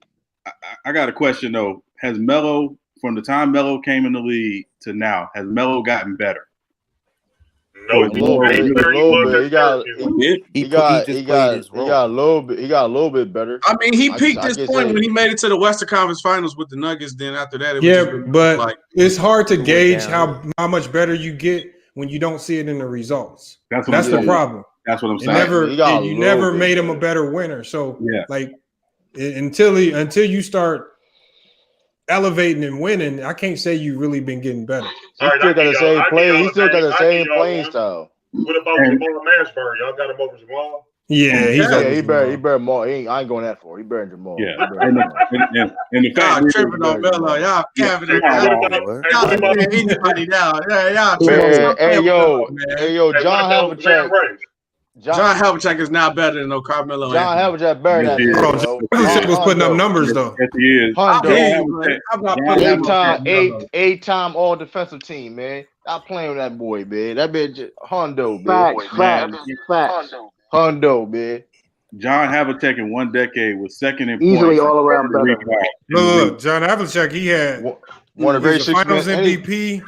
I got a question though. Has Melo, from the time Melo came in the league to now, has Melo gotten better? No, he got a little bit better. I mean, he peaked this point when he made it to the Western Conference Finals with the Nuggets. Then after that, it was but it's hard to gauge how much better you get when you don't see it in the results. That's the problem. That's what I'm saying. You never made him a better winner. So like until you start elevating and winning, I can't say you really been getting better. He still got the same playing style. What about Jamal Mashburn? Y'all got him over Jamal? Yeah, he better more. I ain't going that far. He better than Jamal. Yeah, and the fact tripping on Melo, y'all capping it. Y'all anybody now. Y'all tripping. Hey yo, John Havlicek. John Havlicek is now better than no Carmelo. John Havlicek better than Havlicek was putting up numbers though. Yes, he is. Eight-time all defensive team, man. Stop playing with that boy, man. That bitch Hondo, man. Facts. Hondo, man. John Havlicek in one decade was second in easily points. all around better. Look, John Havlicek, he had one of the Finals MVP,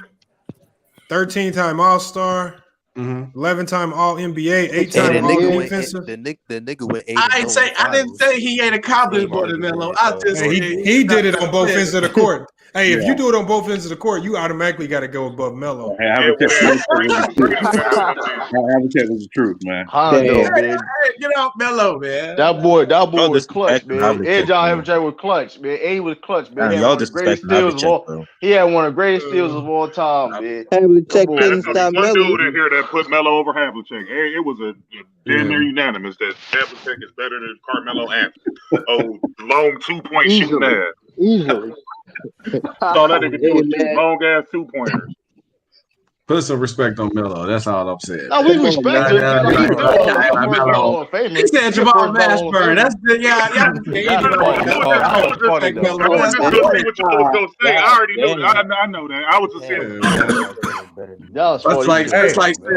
13-time All-Star. 11-time All NBA, 8-time All Defensive. The nigga went 8. I didn't say he ain't accomplished more than Melo. I just he did it on both ends of the court. Hey, if you do it on both ends of the court, you automatically got to go above Melo. Havlicek was the truth, man. Get off Melo, man. That boy was clutch, man. And John Havlicek was clutch, man. And he was clutch, man. Y'all disrespect Havlicek. He had one of the greatest steals of all time, man. Havlicek couldn't stop One Melo. dude in here that put Melo over Havlicek. It was a damn near unanimous that Havlicek is better than Carmelo Anthony. Long 2-point shooting ass. Easily. All that nigga do is shoot long ass 2-pointers. Put some respect on Melo. That's all I'm saying. No, we respect it. He said Jamal Mashburn. That's the I already knew. I know that. I was just saying.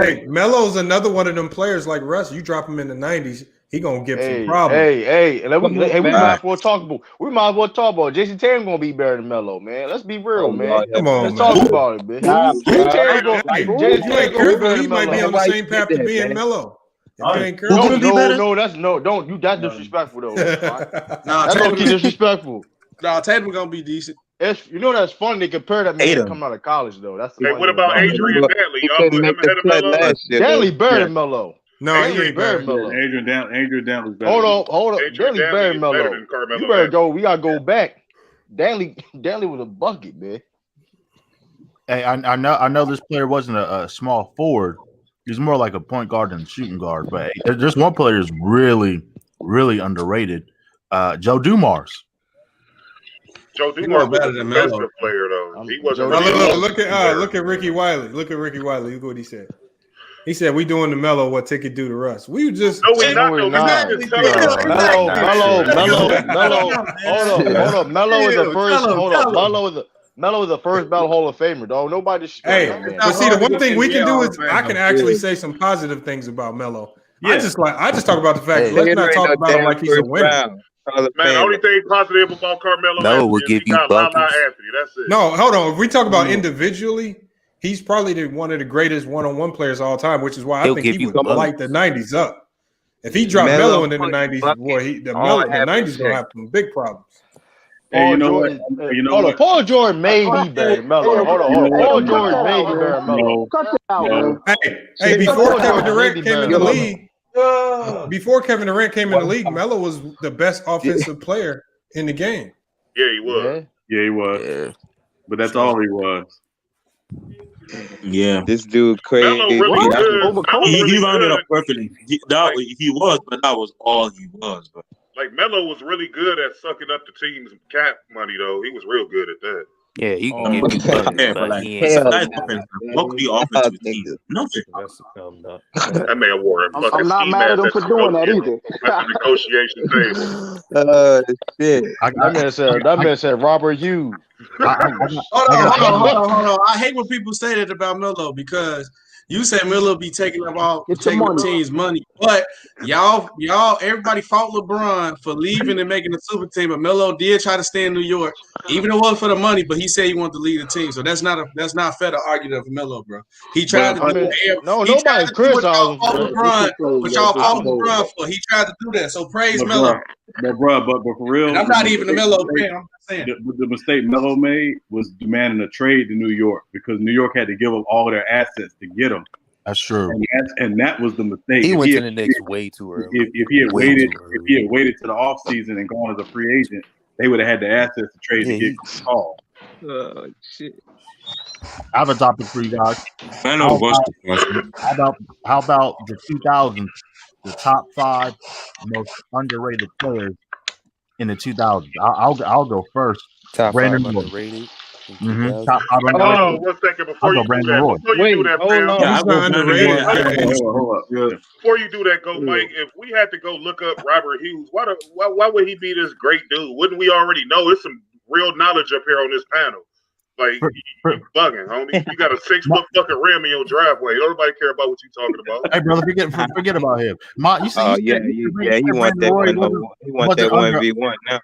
Hey, Melo's another one of them players like Russ. You drop him in the 90s, he gonna give some problems. We might as well talk about Jason Tatum gonna be better than Melo, man. Let's be real, man. Come on, let's talk about it, man. He might be on the same path to being Melo. Don't. That's disrespectful though. That's gonna be disrespectful. No, Tatum gonna be decent. That's funny to compare that man coming out of college though. That's what about Adrian Dantley? Y'all put him ahead of Melo? Dantley better than Melo. No, he ain't better than Melo. Adrian Dantley's better. Hold on. Dantley's better than Melo. You better go. We gotta go back. Dantley was a bucket, man. Hey, I know this player wasn't a small forward. He's more like a point guard than a shooting guard. But hey, there's one player who's really, really underrated. Joe Dumars. Joe Dumars was a defensive player, though. He wasn't. Look at Ricky Wiley. Look at Ricky Wiley. Look what he said. He said, "We doing the Melo what Ticket do to us." We just no, we not. Melo. Hold up. Melo is the first. Hold up. Melo is the first ballot Hall of Famer, dog. Nobody. Hey, but see, the one thing we can do is I can actually say some positive things about Melo. I just talk about the fact. Let's not talk about him like he's a winner. Man, the only thing positive about Carmelo Melo will give you buckets. That's it. No, hold on. If we talk about individually, he's probably one of the greatest one-on-one players of all time, which is why I think he would light the 90s up. If he dropped Melo into the 90s, boy, the 90s gonna have some big problems. Hey, Paul George made me bury Melo. Hold on. Paul George made me bury Melo. Cut it out, Hey, before Kevin Durant came in the league, Melo was the best offensive player in the game. Yeah, he was. Yeah, he was. Yeah. But that's all he was. Yeah, this dude crazy. He rounded it up perfectly. He was, but that was all he was. But like Melo was really good at sucking up the team's cap money, though. He was real good at that. Yeah, he can give you buckets, but he ain't. What could the offensive team? Nothing. That man wore a fucking I'm not mad at him for doing that either. At the negotiation table. Shit. That man said Robert Hughes. Hold on. I hate when people say that about Melo because you said Melo be taking up the team's money, but y'all, everybody fought LeBron for leaving and making the super team, but Melo did try to stay in New York, even though it wasn't for the money. But he said he wanted to lead the team, so that's not fair to argue that for Melo, bro. He tried to do it. Nobody criticized LeBron, but y'all fought LeBron for. He tried to do that, so praise Melo. But for real, and I'm not even a Melo fan. I'm saying the mistake Melo made was demanding a trade to New York because New York had to give up all their assets to get him. That's true, and that was the mistake. He went to the Knicks way too early. If he had waited to the offseason and gone as a free agent, they would have had the assets to trade to get Paul. Oh shit! I have a topic for you guys. How about the 2000s? The top 5 most underrated players in the 2000s. I'll go first. Top Brandon 5 Roy. underrated. Top 5 underrated. 1 second before you do that. Before you do that, go Mike. If we had to go look up Robert Hughes, why would he be this great dude? Wouldn't we already know? It's some real knowledge up here on this panel. Like, you bugging, homie. You got a 6-foot fucking rim in your driveway. Nobody care about what you talking about. Hey, brother, forget about him. You said, he want that one. He want that 1v1 now.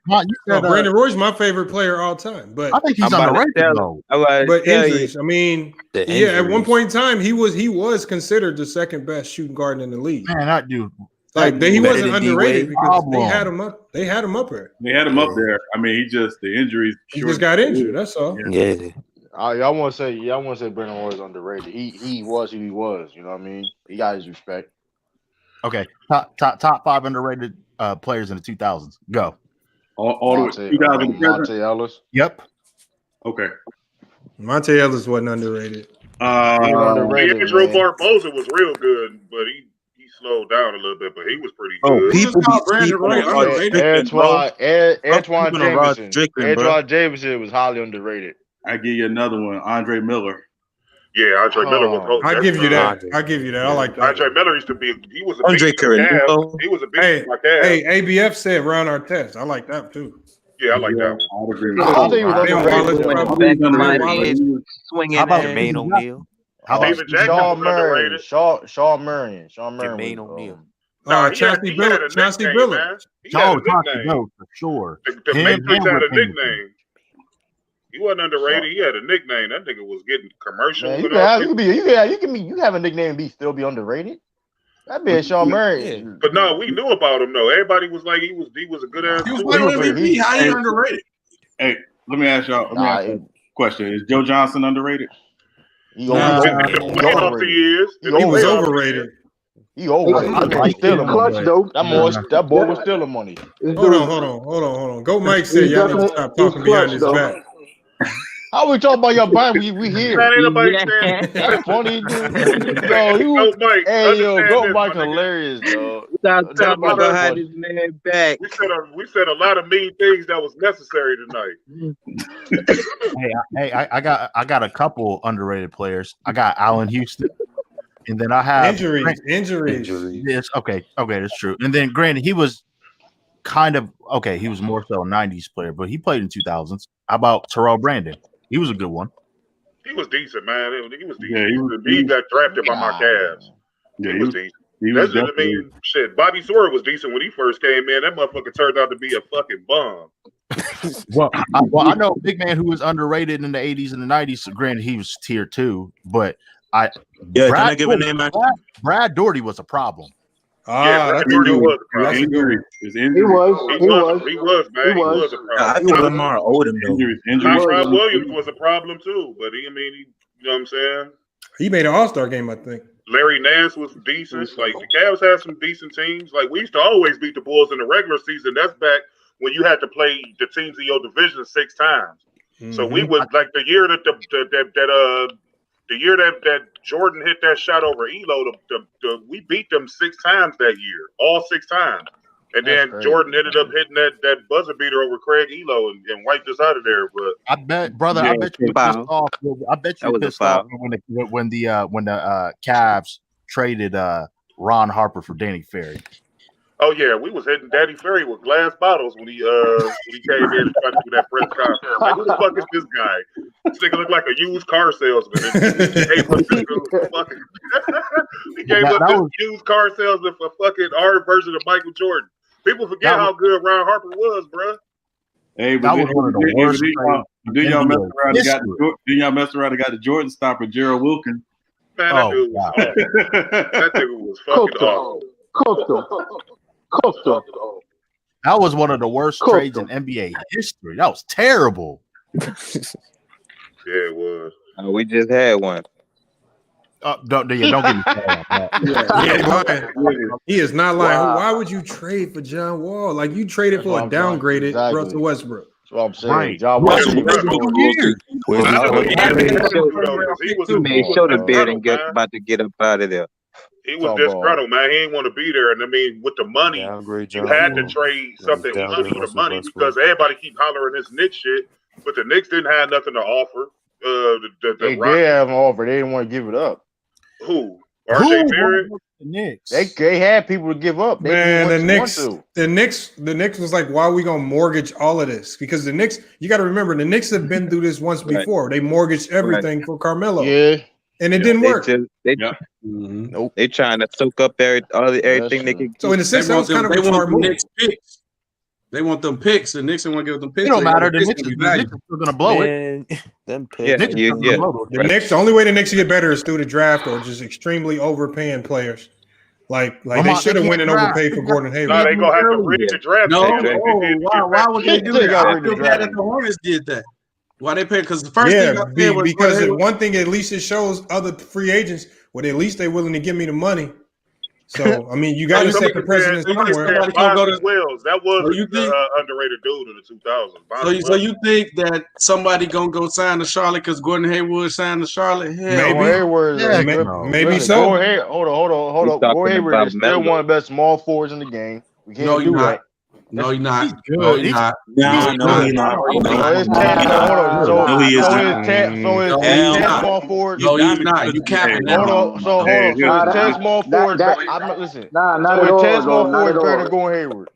Brandon Roy's my favorite player all time, but I think he's underrated though. But injuries, I mean, at one point in time, he was considered the second best shooting guard in the league. Man, that dude. Like he wasn't underrated because they had him up. They had him up there. They had him up there. I mean, the injuries. He just got injured. That's all. Yeah. I want to say Brandon Roy is underrated. He was who he was. You know what I mean? He got his respect. Okay, top 5 underrated players in the 2000s. Go. All the way 2000. Monte Ellis. Yep. Okay. Monte Ellis wasn't underrated. Leandro Barbosa was real good, but he slowed down a little bit, but he was pretty good. Antoine Jameson was highly underrated. I give you another one, Andre Miller. Yeah, Andre Miller was. I give you that. I like that. Andre Miller used to be. He was a Andre Carrillo. He was a big. Hey, ABF said round our test. I like that too. Yeah, I like that one. I think he was underrated. Swinging Jermaine O'Neal. Steven Jackson was underrated. Sean Marion. Jermaine O'Neal. Chauncey Billups. For sure. The Matrix had a nickname. He wasn't underrated. He had a nickname. That nigga was getting commercials. You have a nickname and still be underrated. That man Sean Marion. But no, we knew about him though. Everybody was like he was a good ass. He was MVP. How you underrated? Hey, let me ask y'all a question. Is Joe Johnson underrated? He overrated. He was overrated. He overrated. He's stealing money. That boy was stealing money. Hold on. Go Mike said y'all need to stop talking behind his back. How we talking about your body? We here. Man, ain't nobody saying. That's funny, dude. Yo, Mike, hey, yo, go this, Mike, hilarious, dog. Stop talking behind this man back. We said a lot of mean things that was necessary tonight. I got a couple underrated players. I got Allen Houston, and then I have injuries. Yes, okay, that's true. And then granted, he was kind of okay. He was more so a 90s player, but he played in 2000s. How about Terrell Brandon? He was a good one. He was decent, man. He was decent. He got drafted by my Cavs. Yeah, he was decent. Shit. Bobby Sawyer was decent when he first came in. That motherfucker turned out to be a fucking bum. Well, I know a big man who was underrated in the 80s and the 90s. Granted, he was tier 2, but can I give a name? Brad Daugherty was a problem. That's where he was. He was, man. He was a problem. I think Lamar Odom though. Rob Williams was a problem too, but you know what I'm saying? He made an All-Star game, I think. Larry Nance was decent. Like the Cavs had some decent teams. Like we used to always beat the Bulls in the regular season. That's back when you had to play the teams in your division 6 times. Mm-hmm. So we would like the year that the year that Jordan hit that shot over Elo, we beat them 6 times that year, all 6 times. And then Jordan ended up hitting that buzzer beater over Craig Elo and wiped us out of there. But I bet, brother, I bet you pissed off. I bet you pissed off when the Cavs traded Ron Harper for Danny Ferry. Oh yeah, we was hitting Daddy Ferry with glass bottles when he came in and tried to do that press conference. Like, who the fuck is this guy? This nigga look like a used car salesman. He gave us this used car salesman for fucking our version of Michael Jordan. People forget how good Ron Harper was, bro. Hey, but then y'all messed around and got the Jordan stopper, Gerald Wilkins. Man, that dude was awful. That nigga was fucking awful. Cooked him. That was one of the worst trades in NBA history. That was terrible. Yeah, it was. We just had one. Don't get me started. He is not lying. Wow. Why would you trade for John Wall? Like you traded for a downgraded Russell Westbrook. That's what I'm saying. Right. John Wall. He made sure the beard and about to get up out of there. He was disgruntled, man. He didn't want to be there. And I mean, with the money, you had to trade something with the money because everybody keep hollering this Knicks shit, but the Knicks didn't have nothing to offer. They did have an offer. They didn't want to give it up. Who? RJ Barrett? The Knicks. They had people to give up. The Knicks was like, why are we gonna mortgage all of this? Because the Knicks, you got to remember, the Knicks have been through this once before. They mortgaged everything for Carmelo. Yeah. And it didn't work. Nope. They trying to soak up everything they can. So in a sense, that was kind of a smart move. They want them picks. The Knicks don't want to give them picks. It don't matter. The Knicks are still going to blow it. Them picks. The Knicks. The only way the Knicks get better is through the draft or just extremely overpaying players. Like they should have went and overpaid for Gordon Hayward. No, they gonna have to rig the draft. Why would they do that? I feel bad that the Hornets did that. Why they pay? Because the first thing I said was because one thing at least it shows other free agents. Well, at least they're willing to give me the money. So I mean, you got to set the precedent somewhere. That was underrated dude in the 2000s. So you think that somebody gonna go sign to Charlotte because Gordon Hayward signed to Charlotte? Maybe so. Hold on. Gordon Hayward is still one of the best small forwards in the game. We can't do that. No, he's not. He's not. No, he's not. No, he is not. So is 10 small forwards. No, he's not. You capping that. Hold on. So is 10 small forwards. Listen. So is 10 small forwards better than Gordon Hayward?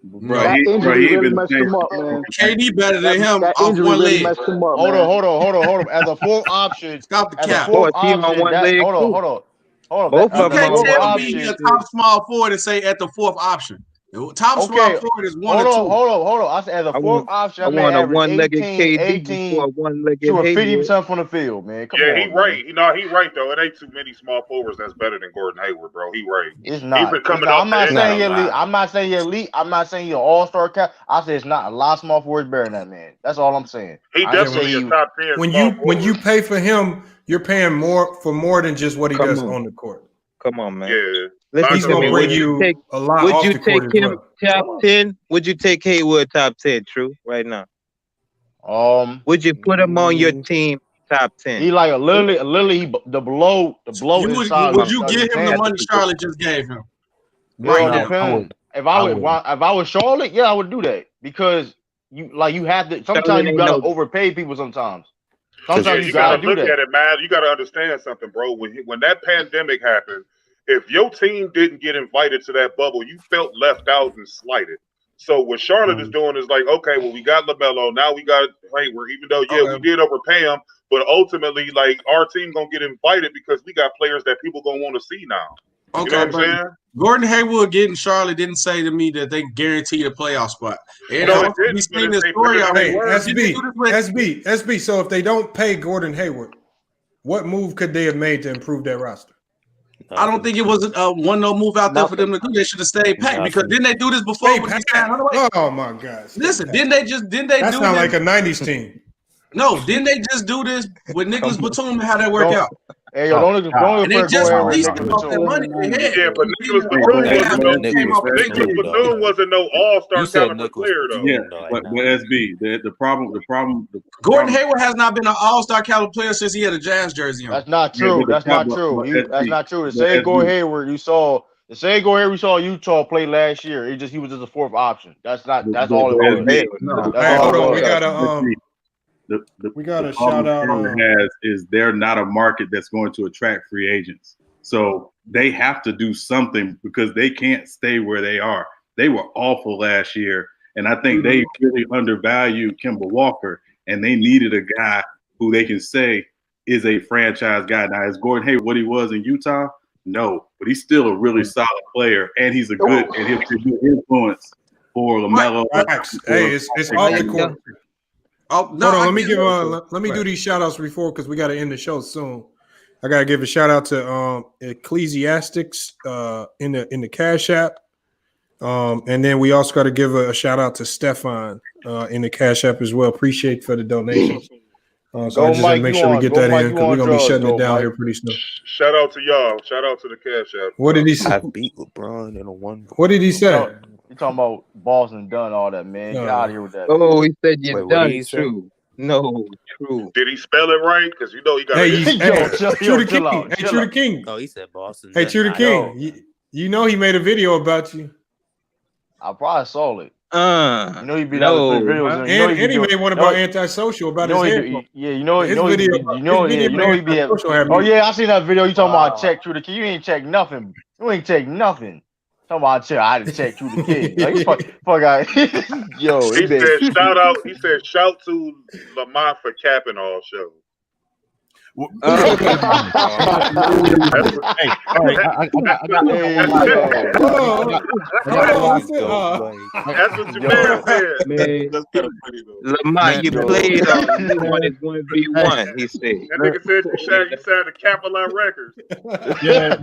Bro, he even KD better than him off one leg. Hold on. As a fourth option. Stop the cap. Hold on. Both of them. You can't tell me he's a top small forward and say at the fourth option. Top small forward is 1 or 2. Hold on. I said as a fourth option, I want a one-legged KD before a one-legged Hayward. 50% from the field, man. Come on, he right. He right though. It ain't too many small forwards that's better than Gordon Hayward, bro. He right. It's not. I'm not saying you're elite. I'm not saying you're all-star cap. I said it's not. A lot of small forwards better than that, man. That's all I'm saying. He definitely a top 10. When you pay for him, you're paying more than just what he does on the court. Come on, man. Yeah. He's going to bring you a lot off the court. Would you take him top 10? Would you take Hayward top 10, True, right now? Would you put him on your team top 10? He like literally the blow inside. Would you give him the money Charlotte just gave him? Right now. If I was Charlotte, yeah, I would do that because you have to. Sometimes you gotta overpay people. Sometimes you gotta look at it, man. You gotta understand something, bro. When that pandemic happened, if your team didn't get invited to that bubble, you felt left out and slighted. So what Charlotte is doing is like, okay, well, we got LaMelo, now we got Hayward, even though we did overpay him, but ultimately, like, our team gonna get invited because we got players that people gonna want to see now. You know what I'm saying? Gordon Hayward getting Charlotte didn't say to me that they guaranteed a playoff spot. SB. So if they don't pay Gordon Hayward, what move could they have made to improve their roster? I don't think it was no move out there for them to do. They should have stayed packed because didn't they do this before? Oh my gosh! Listen, didn't they do That's not like a 90's team. No, didn't they just do this with Nicholas Batum and how that work out? Hey, yo, don't and they just released that money they had. Yeah, but Nicholas Batum wasn't no all-star caliber player though. Yeah, but SB, the problem. Gordon Hayward has not been an all-star caliber player since he had a Jazz jersey on. That's not true. That's not true. That's not true. The same Gordon Hayward you saw Utah play last year. He was just a fourth option. That's all it was. Hold on, we got a shout out. Is they're not a market that's going to attract free agents, so they have to do something because they can't stay where they are. They were awful last year, and I think they really undervalued Kemba Walker, and they needed a guy who they can say is a franchise guy. Now, is Gordon Hayward what he was in Utah? No, but he's still a really solid player, and he's a good influence for LaMelo. Hey, it's off the court. Hold on, let me do these shout outs before because we got to end the show soon. I gotta give a shout out to Ecclesiastics in the Cash App. And then we also got to give a shout out to Stefan in the Cash App as well. Appreciate for the donations. So I just want to make sure we get that in because we're gonna be shutting it down here pretty soon. Shout out to y'all. Shout out to the Cash App. What did he say? I beat LeBron in a one. What did he say? You talking about Boston done all that, man? Get out of here with that. Oh, he said you're done. True. No, true. Did he spell it right? Because you know he got. True the King. Oh, he said Boston. Hey, True the King. You know he made a video about you. I probably saw it. You know he be out with videos. And he made one about antisocial about his hair. Yeah, you know he be. Oh yeah, I seen that video. You talking about check True the King? You ain't check nothing. You ain't check nothing. Talking about I had to check True the King. Like, fuck out. Yo, he said shout out. He said shout to Lamont for capping all shows. Hey, all right, I got That's what your man said. Lamont, you played it's 1v1, he said. That nigga said you signed the Capital Records. Yeah,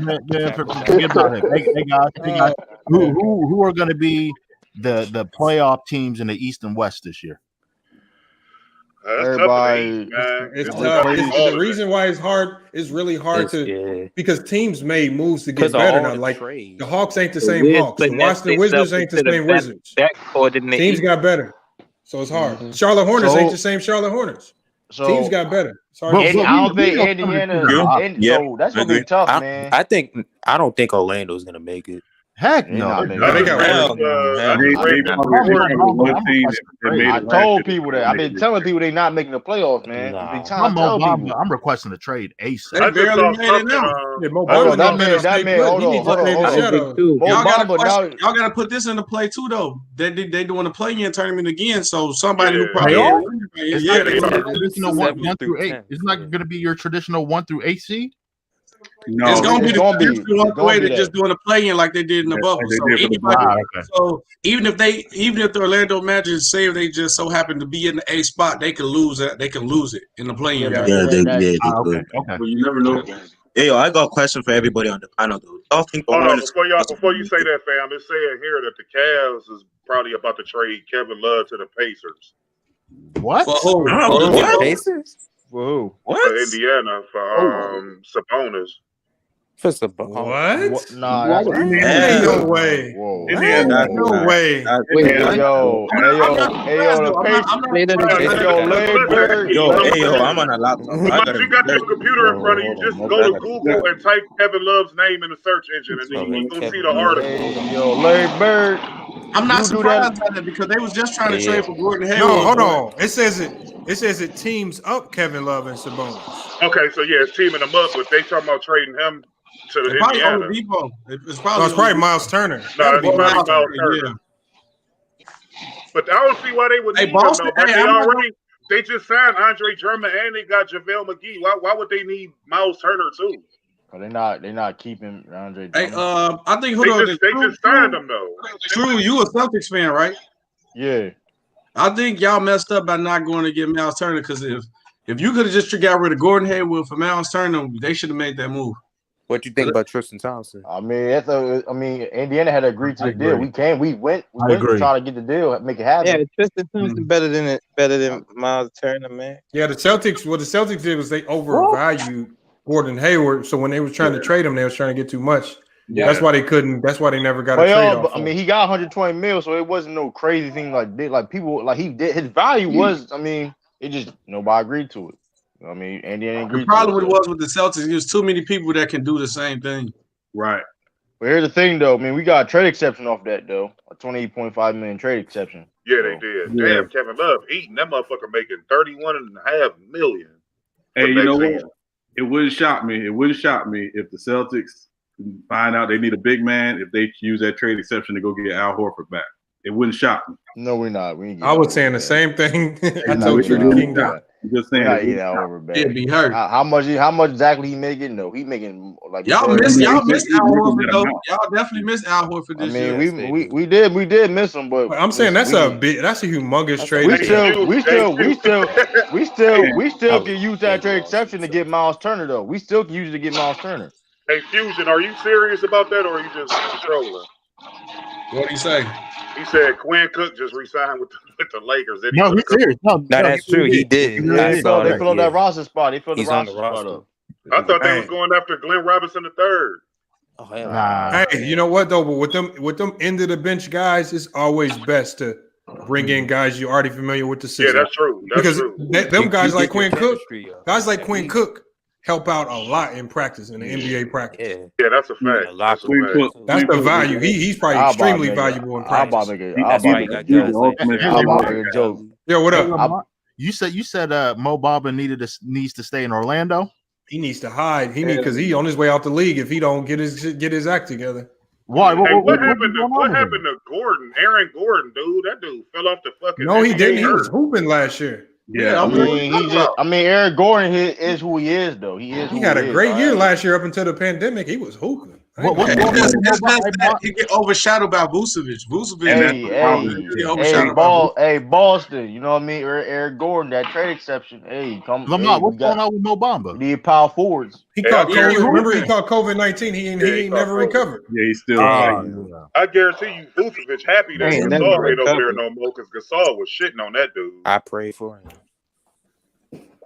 forget about it. Hey guys, who are going to be the playoff teams in the East and West this year? Everybody, the reason why it's really hard because teams made moves to get better now. Like the Hawks ain't the same Hawks. The Washington Wizards ain't the same Wizards. Teams got better, so it's hard. Charlotte Hornets ain't the same Charlotte Hornets. Teams got better. I don't think Indiana. So that's gonna be tough, man. I don't think Orlando's gonna make it. Heck no. I told people that. I've been telling people they not making the playoffs, man. I'm requesting a trade ASAP. They barely made it now. That man. Hold on. Y'all gotta put this into play too, though. They doing a play-in tournament again, so somebody who probably one through 8. It's not gonna be your traditional 1 through 8 seed. No, it's gonna be the way they're just doing a play-in like they did in the bubble. So even if the Orlando Magic say if they just so happen to be in the A spot, they can lose it. They can lose it in the play-in. They could. Well, you never know. Hey, yo, I got a question for everybody on the panel, though. Y'all think before you say that, fam, it's saying here that the Cavs is probably about to trade Kevin Love to the Pacers. What? What? Pacers? Whoa! For Indiana for Sabonis. First of all, What? Nah, What? that's Ain't no way. Whoa. No way. Yo, I'm on a laptop. I gotta. You got your computer in front of you. Just go to Google and type Kevin Love's name in the search engine, and then you're gonna see the article. Yo, Larry Bird. I'm not surprised by that because they was just trying to trade for Gordon Hayward. No, hold on. It says it teams up Kevin Love and Sabonis. Okay, so yeah, it's teaming them up, but they talking about trading him to the Indiana. It's probably Miles Turner. No, it's probably Miles Turner. But I don't see why they would need him though. But they just signed Andre Drummond and they got JaVale McGee. Why would they need Miles Turner too? They're not keeping Andre Drummond. Hey, I think they just signed him though. True, you a Celtics fan, right? Yeah. I think y'all messed up by not going to get Miles Turner because if you could have just got rid of Gordon Hayward for Miles Turner, they should have made that move. What you think about Tristan Thompson? I mean, Indiana had agreed to the deal. We went to try to get the deal, make it happen. Yeah, Tristan Thompson better than Miles Turner, man. Yeah, the Celtics did was they overvalued Gordon Hayward. So when they were trying to trade him, they was trying to get too much. Yeah. That's why they couldn't. That's why they never got a trade off. I mean, he got 120 mil, so it wasn't no crazy thing like people like he did. His value was. I mean, it just nobody agreed to it. I mean, Indiana agreed. The problem with the Celtics, there's too many people that can do the same thing. Right. But here's the thing, though. I mean, we got a trade exception off that, though. A $28.5 million trade exception. Yeah, they did. Yeah. Damn, Kevin Love eating that motherfucker making $31.5 million. Hey, you know what? It wouldn't shock me. It wouldn't shock me if the Celtics find out they need a big man if they use that trade exception to go get Al Horford back. It wouldn't shock me. No, we're not. I was saying the same thing. I told you the Kingdom. Just saying, it'd be hurt. How much exactly he making? No, he making like y'all missed Al Horford though. Y'all definitely missed Al Horford this year. I mean, we did miss him, but I'm saying that's a humongous trade. We still can use that trade exception to get Miles Turner though. We still can use it to get Miles Turner. Hey, Fusion, are you serious about that, or are you just trolling? What do you say? He said Quinn Cook just re-signed with the Lakers. No, he's serious. No, that's true. He did. They filled on that roster spot. They filled the roster spot up. I thought they was going after Glenn Robinson III. Oh, hell. Hey, you know what though? But with them end of the bench guys, it's always best to bring in guys you're already familiar with the system. Yeah, that's true. Them guys like Quinn Cook, help out a lot in practice, in the NBA practice. Yeah, that's a fact. That's the value. He's probably extremely valuable in practice. Yo, what up? You said Mo Bamba needs to stay in Orlando. He needs to hide. Because he on his way out the league if he don't get his act together. Why? What happened to Gordon? Aaron Gordon, dude. That dude fell off the fucking. No, he didn't. He was hooping last year. Yeah, I mean, Aaron Gordon is who he is, though. He had a great year last year up until the pandemic. He was hooping. He get overshadowed by Vucevic. Hey, Boston, you know what I mean? Eric Gordon, that trade exception. Hey, come. Lamar, what's going on with Mo Bamba? The power forwards. He caught COVID. Remember, he caught COVID-19. He ain't never recovered. Yeah, he's still. I guarantee you, Vucevic happy that Gasol ain't over there no more because Gasol was shitting on that dude. I pray for him.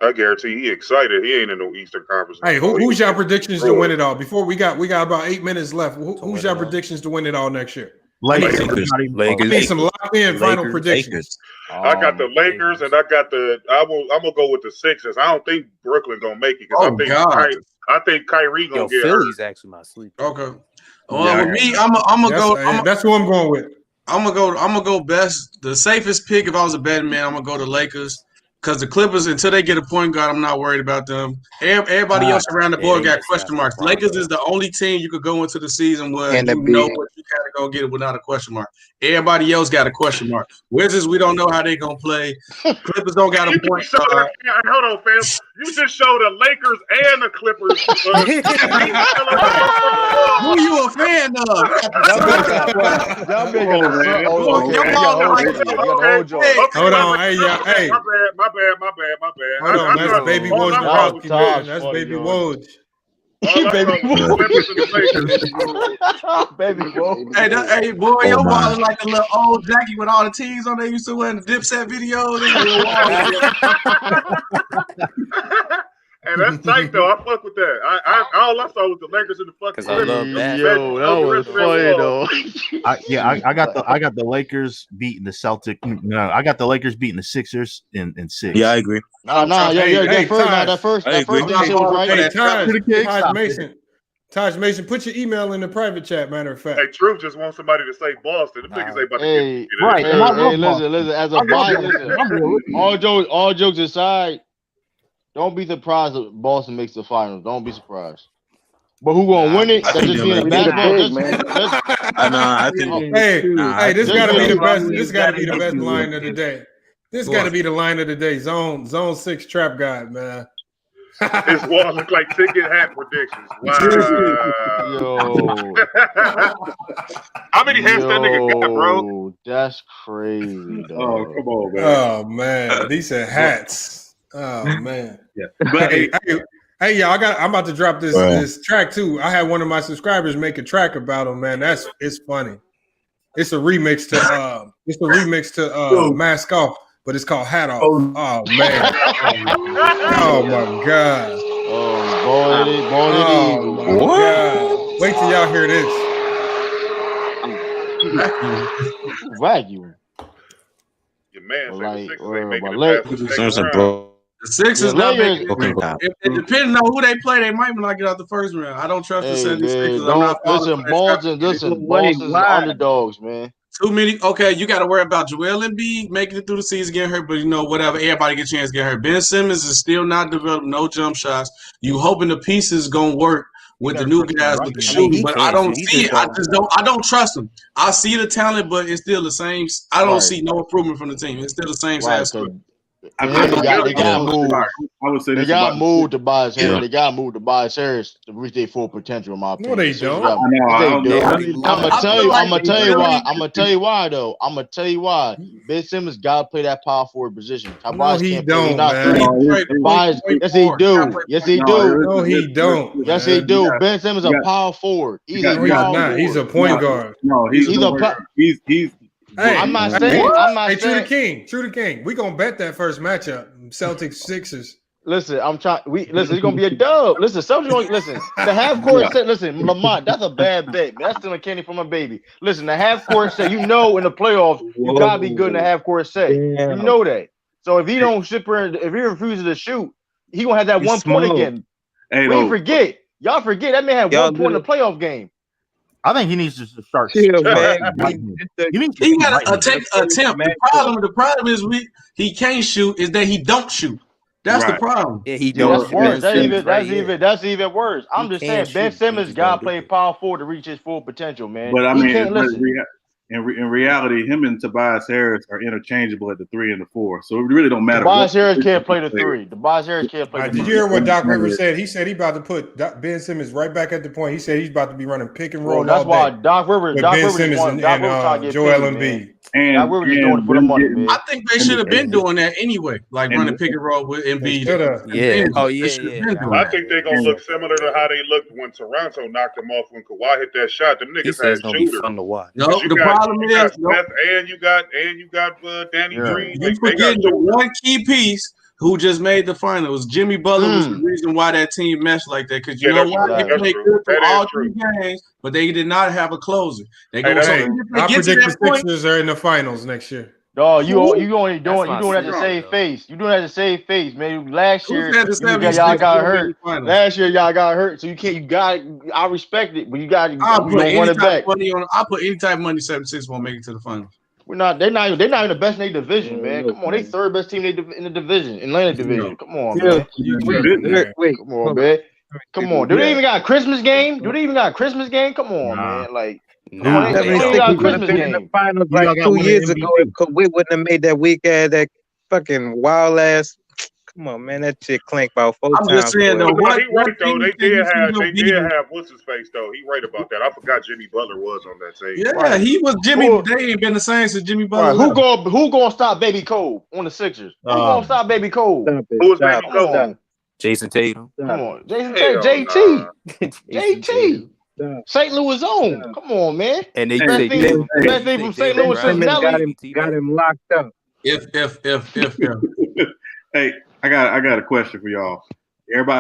I guarantee he excited. He ain't in no Eastern Conference. Hey, who's your predictions to win it all? Before we got about 8 minutes left. Who's your predictions to win it all next year? Lakers. I need some locked in final predictions. I got the Lakers and I got I'm gonna go with the Sixers. I don't think Brooklyn gonna make it because I think Kyrie gonna get Philly's hurt. actually my sleeper. Okay. With me, I'm gonna go. That's who I'm going with. I'm gonna go best. The safest pick if I was a betting man, I'm gonna go to Lakers. Because the Clippers, until they get a point guard, I'm not worried about them. Everybody else around the board got question marks. Lakers is the only team you could go into the season where you know what you gotta go get it without a question mark. Everybody else got a question mark. Wizards, we don't know how they gonna play. Clippers don't got a point guard. Hold on, fam. You just showed the Lakers and the Clippers. Who you a fan of? Hold on, hey. My bad. Hold on, that's Baby Woj. That's Baby Woj. Baby Woj. Hey, boy, your ball is like a little old Jackie with all the tees on there. Used to wear the Dipset videos. Hey, Hey, that's tight though. I fuck with that. I all I saw was the Lakers in the fucking. I love that. Yo, that was funny though. I got the Lakers beating the Celtics. No, I got the Lakers beating the Sixers in 6. Yeah, I agree. That first decision was right. Taj Mason, put your email in the private chat. Matter of fact, Hey, Truth just wants somebody to say Boston. Them niggas ain't about to get you. Right. Hey, listen. As a bias, all jokes aside, don't be surprised if Boston makes the finals. Don't be surprised. But who gonna win it? That's just being a basketball. Hey, this gotta be the best. This gotta be the best line of the day. This gotta be the line of the day. Zone 6 trap guy, man. His wall look like ticket hat predictions. Wow. Yo. How many hats that nigga got, bro? That's crazy, dog. Oh, come on, man. Oh man, these are hats. Oh man. Yeah. But hey, y'all, I'm about to drop this track too. I had one of my subscribers make a track about him, man. It's funny. It's a remix to Mask Off, but it's called Hat Off. Oh man. Oh my god. Oh, boy, god. Wait till y'all hear this. Vacuum. Your man said the Sixers ain't making the Sixers not making it. Depending on who they play, they might not get out the first round. I don't trust the 76ers. Boston's underdogs, man. Too many. Okay, you got to worry about Joel Embiid making it through the season, getting hurt, but whatever. Everybody get a chance to get hurt. Ben Simmons is still not developed, no jump shots. You hoping the pieces gonna work with the new guys with the shooting, but I don't see it. I don't trust them. I see the talent, but it's still the same. I don't see no improvement from the team. It's still the same size. They got moved to Tobias Harris. They got moved to Tobias Harris to reach their full potential. In my opinion, no, they don't. I'm gonna tell you why though. I'm gonna tell you why. Ben Simmons got to play that power forward position. Tobias can't play. He's not Tobias. Yes, he do. Yes, he do. No, he don't. Yes, he do. Ben Simmons a power forward. He's a point guard. No, he's Hey, I'm not saying. True to King. We gonna bet that first matchup, Celtics Sixers. Listen, it's gonna be a dub. Listen, listen. The half court set. Listen, Lamont, that's a bad bet, man. That's stealing candy from my baby. Listen, the half court set. In the playoffs, you gotta be good in the half court set. You know that. So if he don't if he refuses to shoot, he gonna have that 1 point again. We forget. Y'all forget that man had 1 point in the playoff game. I think he needs to start. He got to attempt. The problem is he can't shoot. Is that he don't shoot? That's the problem. Yeah, he don't. That's even worse. I'm just saying Ben Simmons got to play power forward to reach his full potential, man. But I mean, in reality, him and Tobias Harris are interchangeable at the 3 and the 4, so it really don't matter. Tobias Harris can't play the 3. Tobias Harris can't play. Did you hear what Doc Rivers said? He said he about to put Ben Simmons right back at the point. He said he's about to be running pick and roll. That's why Doc Rivers. Ben Simmons and Joel Embiid. I think they should have been doing that anyway, like running pick and roll with Embiid. Yeah. Oh yeah. I think they're gonna look similar to how they looked when Toronto knocked them off when Kawhi hit that shot. Them niggas had shooters. Fun to watch. No, the problem is, and you got Danny Green. You forgetting the one key piece who just made the finals. Jimmy Butler was the reason why that team meshed like that. Because you know why? They played good for all 3 games, but they did not have a closer. I predict the Sixers are in the finals next year. No, you only doing that to save face. You doing that to save face, man. Last year y'all got hurt. Last year y'all got hurt, so you can't. You got. I respect it, but you got. I'll put any type of money 76 won't make it to the finals. They're not even the best in their division, man. Come on, they third best team in the division, Atlantic division. Come on, man. Come on, man. Come on. Do they even got a Christmas game? Come on, man. Like, they got a Christmas game. In the finals like 2 years ago. If we wouldn't have made that weak ass, that fucking wild ass. Come on, man, that shit clank about 4 times. I'm just saying, though, he right though. They did have what's his face though. He right about that. I forgot Jimmy Butler was on that team. Yeah, he was Jimmy. They ain't been the same since Jimmy Butler. Right, who gonna stop Baby Cole on the Sixers? Who gonna stop Baby Cole? Who's Baby Cole? Jason Tatum. Come on, JT. JT. St. Louis zone. Come on, man. And they best thing from St. Louis since Nelly. Got him locked up. If. Hey, I got a question for y'all.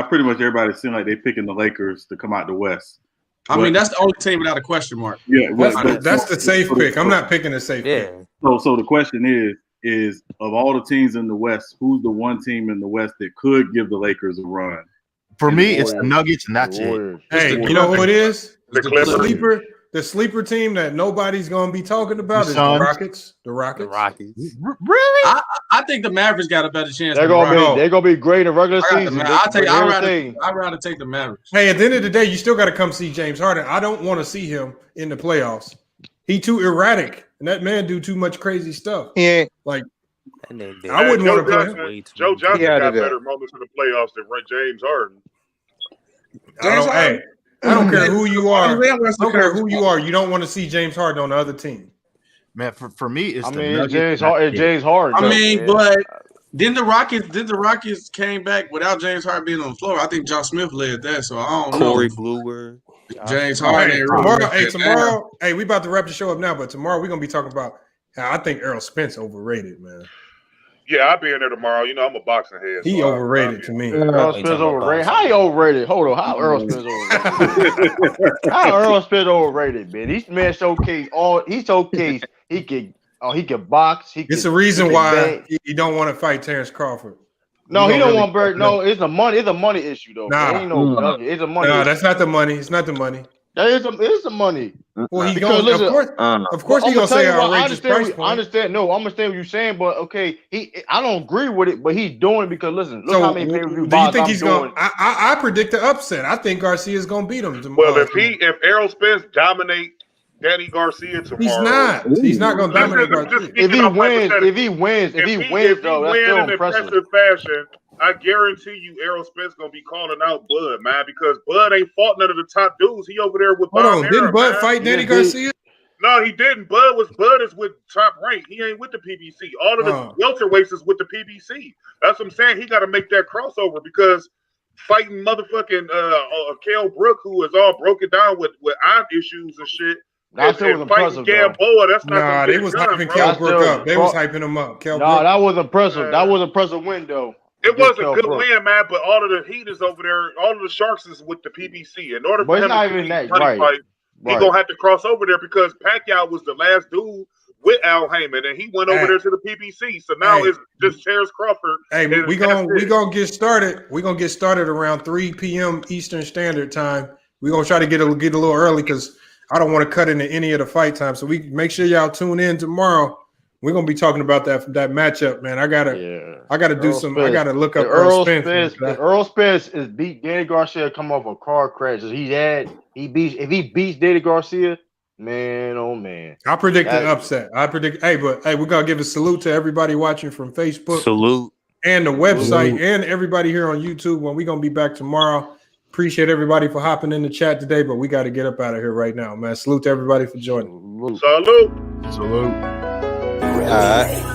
pretty much everybody seems like they picking the Lakers to come out the West. I mean, that's the only team without a question mark. Yeah, that's the safe pick. I'm not picking a safe pick. So the question is of all the teams in the West, who's the one team in the West that could give the Lakers a run? For me, it's the Nuggets, and that's it. Hey, you know who it is? The sleeper team that nobody's going to be talking about is the Rockets. The Rockets. Really? I think the Mavericks got a better chance. They're gonna be great in regular season. I'd rather take the Mavericks. Hey, at the end of the day, you still got to come see James Harden. I don't want to see him in the playoffs. He too erratic, and that man do too much crazy stuff. Yeah, like I wouldn't want to play him. Joe Johnson got better moments in the playoffs than James Harden. I don't care who you are. I don't care who you are. You don't want to see James Harden on the other team. Man, for me, it's James Harden. I mean, but then the Rockets came back without James Harden being on the floor. I think Josh Smith led that, so I don't know. Corey Brewer. James Harden. Tomorrow, we about to wrap the show up now, but tomorrow we're gonna be talking about how I think Errol Spence overrated, man. Yeah, I'll be in there tomorrow. You know, I'm a boxing head. He overrated to me. Errol Spence overrated. How he overrated? Hold on. How Errol Spence overrated? How Errol Spence overrated, man? This man showcased all. He showcased he can box. It's the reason why he don't want to fight Terrence Crawford. No, he don't want Bird. No, it's a money issue though. Nah, it's a money. No, issue. that's not the money. It's not the money. That is the money. Well, he's going. Of course, he's gonna say outrageous price point. I understand. No, I understand what you're saying, but okay, I don't agree with it, but he's doing it because listen, look how many pay-per-view do you think he's going? I predict the upset. I think Garcia is going to beat him tomorrow. Well, if Errol Spence dominate Danny Garcia tomorrow, he's not going to dominate Garcia. If he wins, though, that's still impressive. Fashion, I guarantee you, Errol Spence gonna be calling out Bud, man, because Bud ain't fought none of the top dudes. He over there with. Hold on, didn't Bud fight Danny Garcia? No, he didn't. Bud is with Top Rank. He ain't with the PBC. All of the welterweights is with the PBC. That's what I'm saying. He got to make that crossover because fighting motherfucking Kell Brook, who is all broken down with eye issues and shit. That was impressive. Gamboa, that's not. Nah, they was hyping Kell Brook up. They was hyping him up. That was impressive. That was an impressive win, though. It was a good win, man, but all of the heat is over there. All of the Sharks is with the PBC. In order for him to fight, he's going to have to cross over there because Pacquiao was the last dude with Al Heyman, and he went over there to the PBC. So now it's just Terrence Crawford. Hey, we gonna get started. We're going to get started around 3 p.m. Eastern Standard Time. We're going to try to get a little early because I don't want to cut into any of the fight time. So we make sure y'all tune in tomorrow. We're gonna be talking about that matchup, man. I gotta do some. I gotta look up Earl Spence. Earl Spence is beat Danny Garcia. Come off a car crash. If he beats Danny Garcia, man, oh man. I predict an upset. Hey, we're gonna give a salute to everybody watching from Facebook. Salute. And the website and everybody here on YouTube. When we're gonna be back tomorrow. Appreciate everybody for hopping in the chat today, but we got to get up out of here right now, man. Salute to everybody for joining. Salute. Salute. All right.